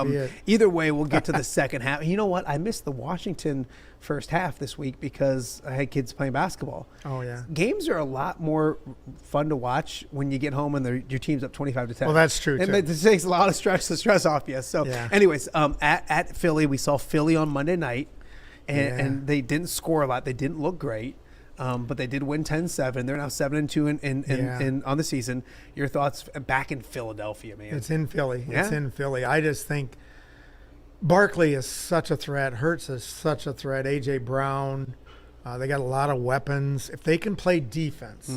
Speaker 2: either way, we'll get to the second half. You know what? I missed the Washington first half this week because I had kids playing basketball.
Speaker 16: Oh yeah.
Speaker 2: Games are a lot more fun to watch when you get home and your team's up 25-10.
Speaker 16: Well, that's true too.
Speaker 2: It takes a lot of stress off you. So, anyways, at Philly, we saw Philly on Monday night, and they didn't score a lot. They didn't look great, but they did win 10-7. They're now 7-2 in on the season. Your thoughts back in Philadelphia, man?
Speaker 16: It's in Philly.
Speaker 2: Yeah?
Speaker 16: It's in Philly. I just think Barkley is such a threat. Hurts is such a threat. A.J. Brown, they got a lot of weapons. If they can play defense,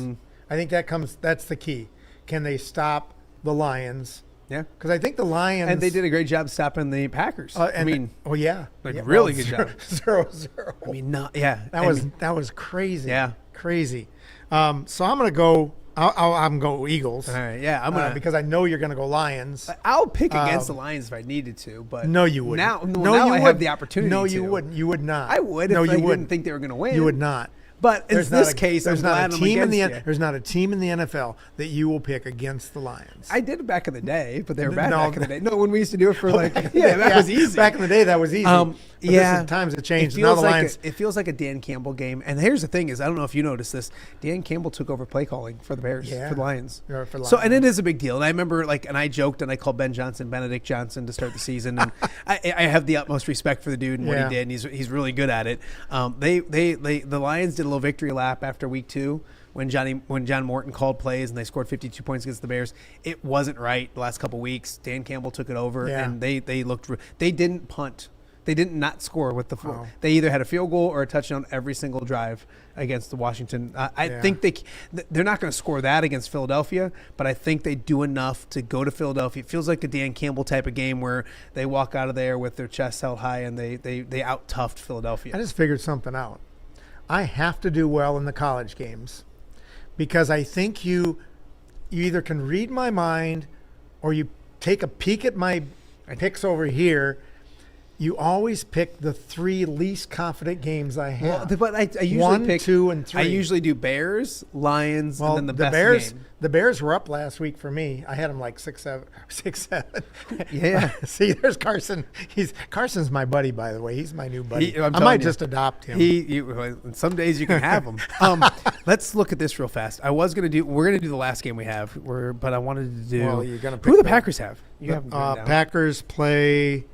Speaker 16: I think that's the key. Can they stop the Lions?
Speaker 2: Yeah.
Speaker 16: Because I think the Lions...
Speaker 2: And they did a great job stopping the Packers. Really good job.
Speaker 16: 0-0.
Speaker 2: I mean, not... Yeah.
Speaker 16: That was crazy.
Speaker 2: Yeah.
Speaker 16: Crazy. So I'm going to go I'm go Eagles.
Speaker 2: All right, yeah, I'm gonna
Speaker 16: because I know you're gonna go Lions.
Speaker 2: I'll pick against the Lions if I needed to, but
Speaker 16: no, you wouldn't.
Speaker 2: Now I have the opportunity.
Speaker 16: No,
Speaker 2: to.
Speaker 16: you wouldn't. You would not.
Speaker 2: I would.
Speaker 16: No,
Speaker 2: if
Speaker 16: you
Speaker 2: I
Speaker 16: wouldn't
Speaker 2: didn't think they were going to win.
Speaker 16: You would not.
Speaker 2: But in this case,
Speaker 16: there's
Speaker 2: I'm
Speaker 16: not
Speaker 2: glad
Speaker 16: a
Speaker 2: I'm
Speaker 16: team in the
Speaker 2: against you.
Speaker 16: there's not a team in the NFL that you will pick against the Lions.
Speaker 2: I did it back in the day, but they were bad back in the day. No, when we used to do it for like that was easy.
Speaker 16: Back in the day, that was easy. But times have changed. Now the Lions.
Speaker 2: It feels like a Dan Campbell game. And here's the thing: is I don't know if you noticed this. Dan Campbell took over play calling for the Bears for the Lions. So and it is a big deal. And I remember and I joked and I called Ben Johnson Benedict Johnson to start the season. And I have the utmost respect for the dude and what he did. And he's really good at it. The Lions did a little victory lap after week 2. When John Morton called plays and they scored 52 points against the Bears, it wasn't right the last couple weeks. Dan Campbell took it over, and they looked. They didn't punt. They didn't not score with the.
Speaker 16: Wow.
Speaker 2: They either had a field goal or a touchdown every single drive against the Washington. I think they're not going to score that against Philadelphia, but I think they do enough to go to Philadelphia. It feels like a Dan Campbell type of game where they walk out of there with their chests held high and they out-toughed Philadelphia.
Speaker 16: I just figured something out. I have to do well in the college games. Because I think you either can read my mind or you take a peek at my picks over here. You always pick the 3 least confident games I have.
Speaker 2: Well, but I usually
Speaker 16: 1,
Speaker 2: pick
Speaker 16: 2, and 3.
Speaker 2: I usually do Bears, Lions, and then the best game.
Speaker 16: The Bears were up last week for me. I had them like 6-7.
Speaker 2: Yeah.
Speaker 16: See, there's Carson. Carson's my buddy, by the way. He's my new buddy. I might just adopt him.
Speaker 2: Some days you can have him. Let's look at this real fast. We're gonna do the last game we have. But I wanted to do.
Speaker 16: Well, you're gonna pick
Speaker 2: who do the Packers have? You have
Speaker 16: Packers play.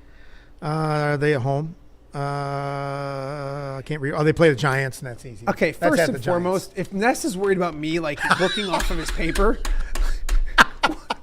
Speaker 16: Are they at home? I can't read. Oh, they play the Giants, and that's easy.
Speaker 2: Okay, first and foremost, if Ness is worried about me looking off of his paper,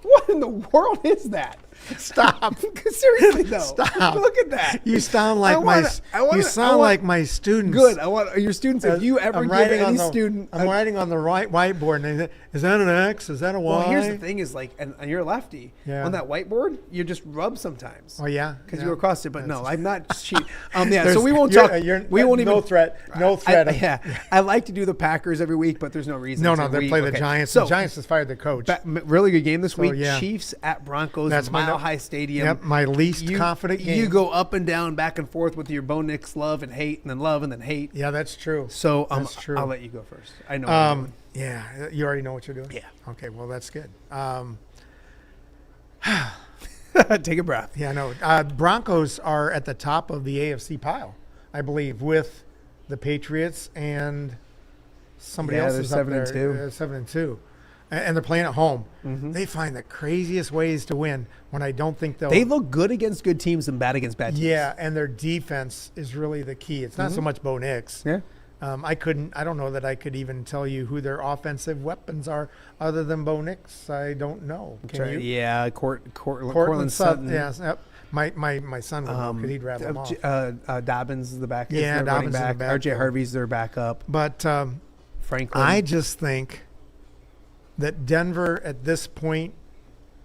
Speaker 2: what in the world is that?
Speaker 16: Stop.
Speaker 2: Seriously though.
Speaker 16: Stop.
Speaker 2: Look at that.
Speaker 16: You sound like like my students.
Speaker 2: Good. I want your students. If you ever give any student,
Speaker 16: I'm writing on the whiteboard, and is that an X? Is that a Y?
Speaker 2: Well, here's the thing: is and you're a lefty.
Speaker 16: Yeah.
Speaker 2: On that whiteboard, you just rub sometimes.
Speaker 16: Oh yeah.
Speaker 2: Because you across it, but no, I'm not cheat. So we won't talk. We won't even.
Speaker 16: No threat. No threat.
Speaker 2: I like to do the Packers every week, but there's no reason.
Speaker 16: No, they play the Giants. So the Giants has fired the coach.
Speaker 2: Really good game this week. Chiefs at Broncos. That's Mile High Stadium.
Speaker 16: Yep, my least confident game.
Speaker 2: You go up and down, back and forth with your Bo Nix love and hate, and then hate.
Speaker 16: Yeah, that's true.
Speaker 2: So
Speaker 16: that's true.
Speaker 2: I'll let you go first. I know. What I'm doing.
Speaker 16: Yeah, you already know what you're doing.
Speaker 2: Yeah.
Speaker 16: Okay, well that's good.
Speaker 2: Take a breath.
Speaker 16: Yeah, no. Broncos are at the top of the AFC pile, I believe, with the Patriots and somebody else is up there. 7-2. And they're playing at home. Mm-hmm. They find the craziest ways to win when I don't think they'll.
Speaker 2: They look good against good teams and bad against bad teams.
Speaker 16: Yeah, and their defense is really the key. It's not so much Bo Nix.
Speaker 2: Yeah.
Speaker 16: I don't know that I could even tell you who their offensive weapons are other than Bo Nix. I don't know. Can you?
Speaker 2: Yeah, Cortland Sutton.
Speaker 16: Yes. Yep. My son would know because he'd rattle them off.
Speaker 2: Dobbins is the back.
Speaker 16: Yeah, Dobbins is the back.
Speaker 2: RJ Harvey's their backup.
Speaker 16: But
Speaker 2: Franklin.
Speaker 16: I just think that Denver at this point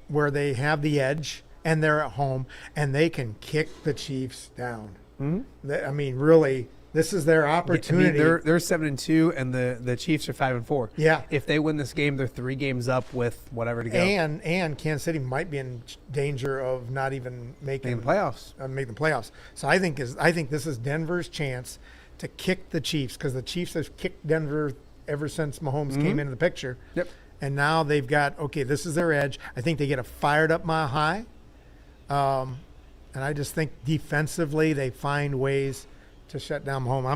Speaker 16: where they have the edge and they're at home and they can kick the Chiefs down.
Speaker 2: Mm-hmm.
Speaker 16: I mean, really, this is their opportunity.
Speaker 2: I mean, they're 7-2 and the Chiefs are 5-4.
Speaker 16: Yeah.
Speaker 2: If they win this game, they're 3 games up with whatever to go.
Speaker 16: And Kansas City might be in danger of not even making
Speaker 2: the playoffs.
Speaker 16: Making the playoffs. So I think this is Denver's chance to kick the Chiefs because the Chiefs have kicked Denver ever since Mahomes came into the picture.
Speaker 2: Yep.
Speaker 16: And now they've got, this is their edge. I think they get a fired up Mile High. And I just think defensively they find ways to shut down Mahomes.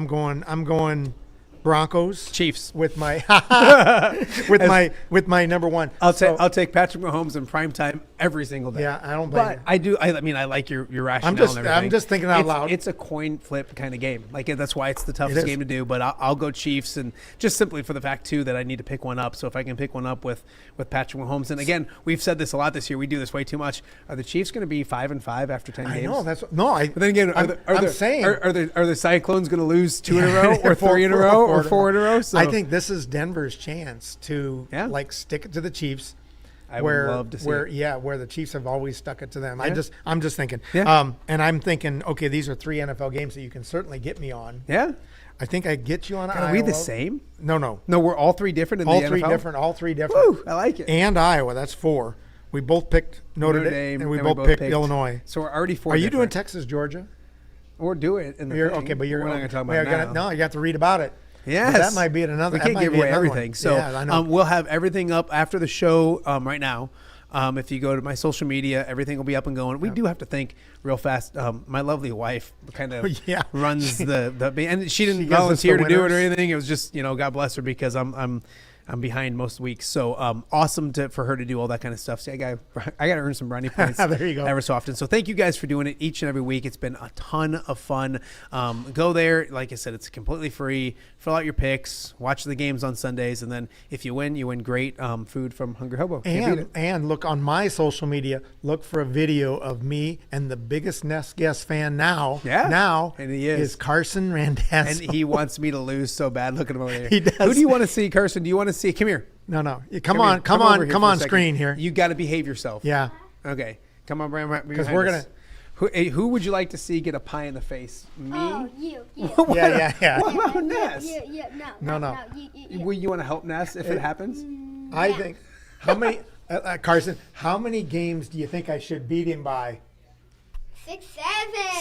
Speaker 16: I'm going Broncos.
Speaker 2: Chiefs.
Speaker 16: With my with my number one.
Speaker 2: I'll take Patrick Mahomes in prime time every single day.
Speaker 16: Yeah, I don't blame
Speaker 2: But
Speaker 16: you.
Speaker 2: I do. I mean, I like your rationale.
Speaker 16: I'm just thinking out loud.
Speaker 2: It's a coin flip kind of game. That's why it's the toughest game to do. But I'll go Chiefs, and just simply for the fact too that I need to pick one up. So if I can pick one up with Patrick Mahomes, and again, we've said this a lot this year. We do this way too much. Are the Chiefs going to be 5-5 after 10 games?
Speaker 16: I know that's no.
Speaker 2: But then again, are the Cyclones going to lose 2 in a row, or 3 in a row, or 4 in a row? So
Speaker 16: I think this is Denver's chance to stick it to the Chiefs.
Speaker 2: I would love to see it.
Speaker 16: where the Chiefs have always stuck it to them.
Speaker 2: Yeah.
Speaker 16: I'm just thinking.
Speaker 2: Yeah.
Speaker 16: And I'm thinking, okay, these are 3 NFL games that you can certainly get me on.
Speaker 2: Yeah.
Speaker 16: I think I get you on
Speaker 2: Are we the same?
Speaker 16: No.
Speaker 2: No, we're all 3 different in
Speaker 16: All
Speaker 2: the
Speaker 16: three
Speaker 2: NFL?
Speaker 16: different. All 3 different.
Speaker 2: Woo, I like it.
Speaker 16: And Iowa, that's 4. We both picked Notre Dame, and we both picked Illinois.
Speaker 2: So we're already 4
Speaker 16: Are you doing
Speaker 2: different.
Speaker 16: Texas, Georgia?
Speaker 2: Or do it in the thing.
Speaker 16: Okay, but
Speaker 2: we're not going to talk about it now.
Speaker 16: No, you got to read about it.
Speaker 2: Yes.
Speaker 16: But that might be another.
Speaker 2: We can't give away everything.
Speaker 16: One.
Speaker 2: So
Speaker 16: yeah, I know.
Speaker 2: we'll have everything up after the show right now. If you go to my social media, everything will be up and going. We do have to think real fast. My lovely wife kind of runs the and she didn't volunteer to do it or anything. It was just, God bless her, because I'm behind most weeks. So awesome for her to do all that kind of stuff. See, I got to earn some brownie points
Speaker 16: there you go.
Speaker 2: ever so often. So thank you guys for doing it each and every week. It's been a ton of fun. Go there. Like I said, it's completely free. Fill out your picks. Watch the games on Sundays. And then if you win great food from Hungry Hobo.
Speaker 16: And look on my social media, look for a video of me and the biggest Ness Guess fan now.
Speaker 2: Yeah.
Speaker 16: Now
Speaker 2: and he is
Speaker 16: Carson Randazzo.
Speaker 2: And he wants me to lose so bad. Look at him over there.
Speaker 16: He does.
Speaker 2: Who do you want to see, Carson? Do you want to see? Come here.
Speaker 16: No. Come on screen here.
Speaker 2: You got to behave yourself.
Speaker 16: Yeah.
Speaker 2: Okay. Come on, Brand.
Speaker 16: Because we're going to.
Speaker 2: Who would you like to see get a pie in the face? Me?
Speaker 17: Oh, you.
Speaker 16: Yeah.
Speaker 2: What about Ness?
Speaker 17: No.
Speaker 2: You want to help Ness if it happens?
Speaker 16: I think. How many, Carson, how many games do you think I should beat him by?
Speaker 17: 6, 7.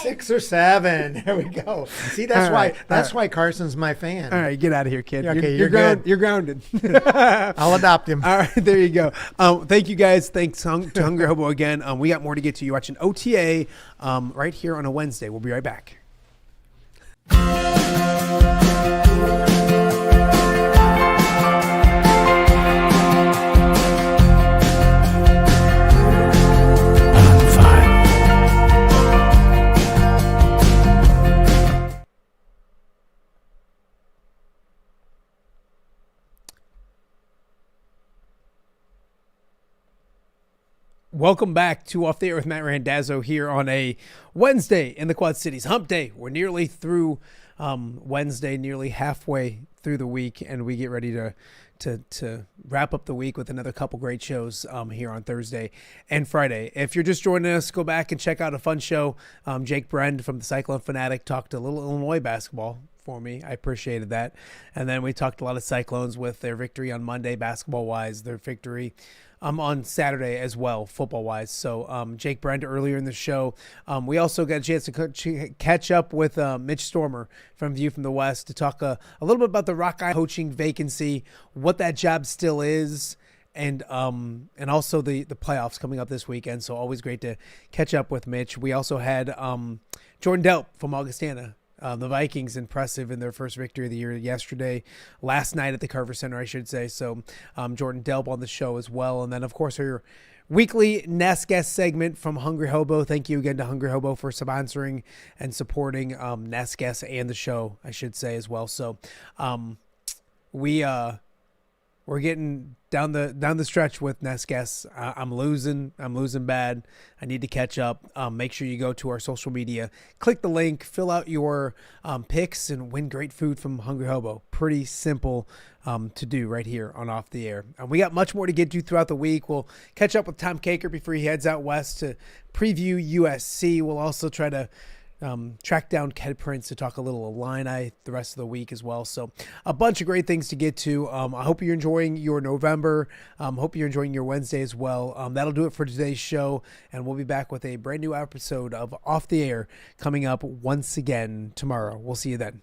Speaker 16: 6 or 7. There we go. See, that's why Carson's my fan.
Speaker 2: All right, get out of here, kid.
Speaker 16: Okay,
Speaker 2: you're
Speaker 16: good.
Speaker 2: You're grounded.
Speaker 16: I'll adopt him.
Speaker 2: All right, there you go. Thank you guys. Thanks to Hungry Hobo again. We got more to get to. You're watching OTA right here on a Wednesday. We'll be right back. Welcome back to Off the Air with Matt Randazzo here on a Wednesday in the Quad Cities. Hump Day. We're nearly through Wednesday, nearly halfway through the week, and we get ready to wrap up the week with another couple great shows here on Thursday and Friday. If you're just joining us, go back and check out a fun show. Jake Brend from the Cyclone Fanatic talked a little Illinois basketball for me. I appreciated that. And then we talked a lot of Cyclones with their victory on Monday basketball-wise, their victory on Saturday as well, football-wise. So Jake Brend earlier in the show. We also got a chance to catch up with Mitch Stoermer from View from the West to talk a little bit about the Rockeye coaching vacancy, what that job still is, and also the playoffs coming up this weekend. So always great to catch up with Mitch. We also had Jordan Delp from Augustana. The Vikings impressive in their first victory of the year last night at the Carver Center, I should say. So Jordan Delp on the show as well. And then, of course, our weekly Ness Guess segment from Hungry Hobo. Thank you again to Hungry Hobo for sponsoring and supporting Ness Guess and the show, I should say, as well. So we're getting down the stretch with Ness Guess. I'm losing bad. I need to catch up. Make sure you go to our social media, click the link, fill out your picks, and win great food from Hungry Hobo. Pretty simple to do right here on Off the Air. We got much more to get to throughout the week. We'll catch up with Tom Caker before he heads out west to preview USC. We'll also try to track down Ked Prince to talk a little Illini the rest of the week as well. So a bunch of great things to get to. I hope you're enjoying your November. Hope you're enjoying your Wednesday as well. That'll do it for today's show, and we'll be back with a brand new episode of Off the Air coming up once again tomorrow. We'll see you then.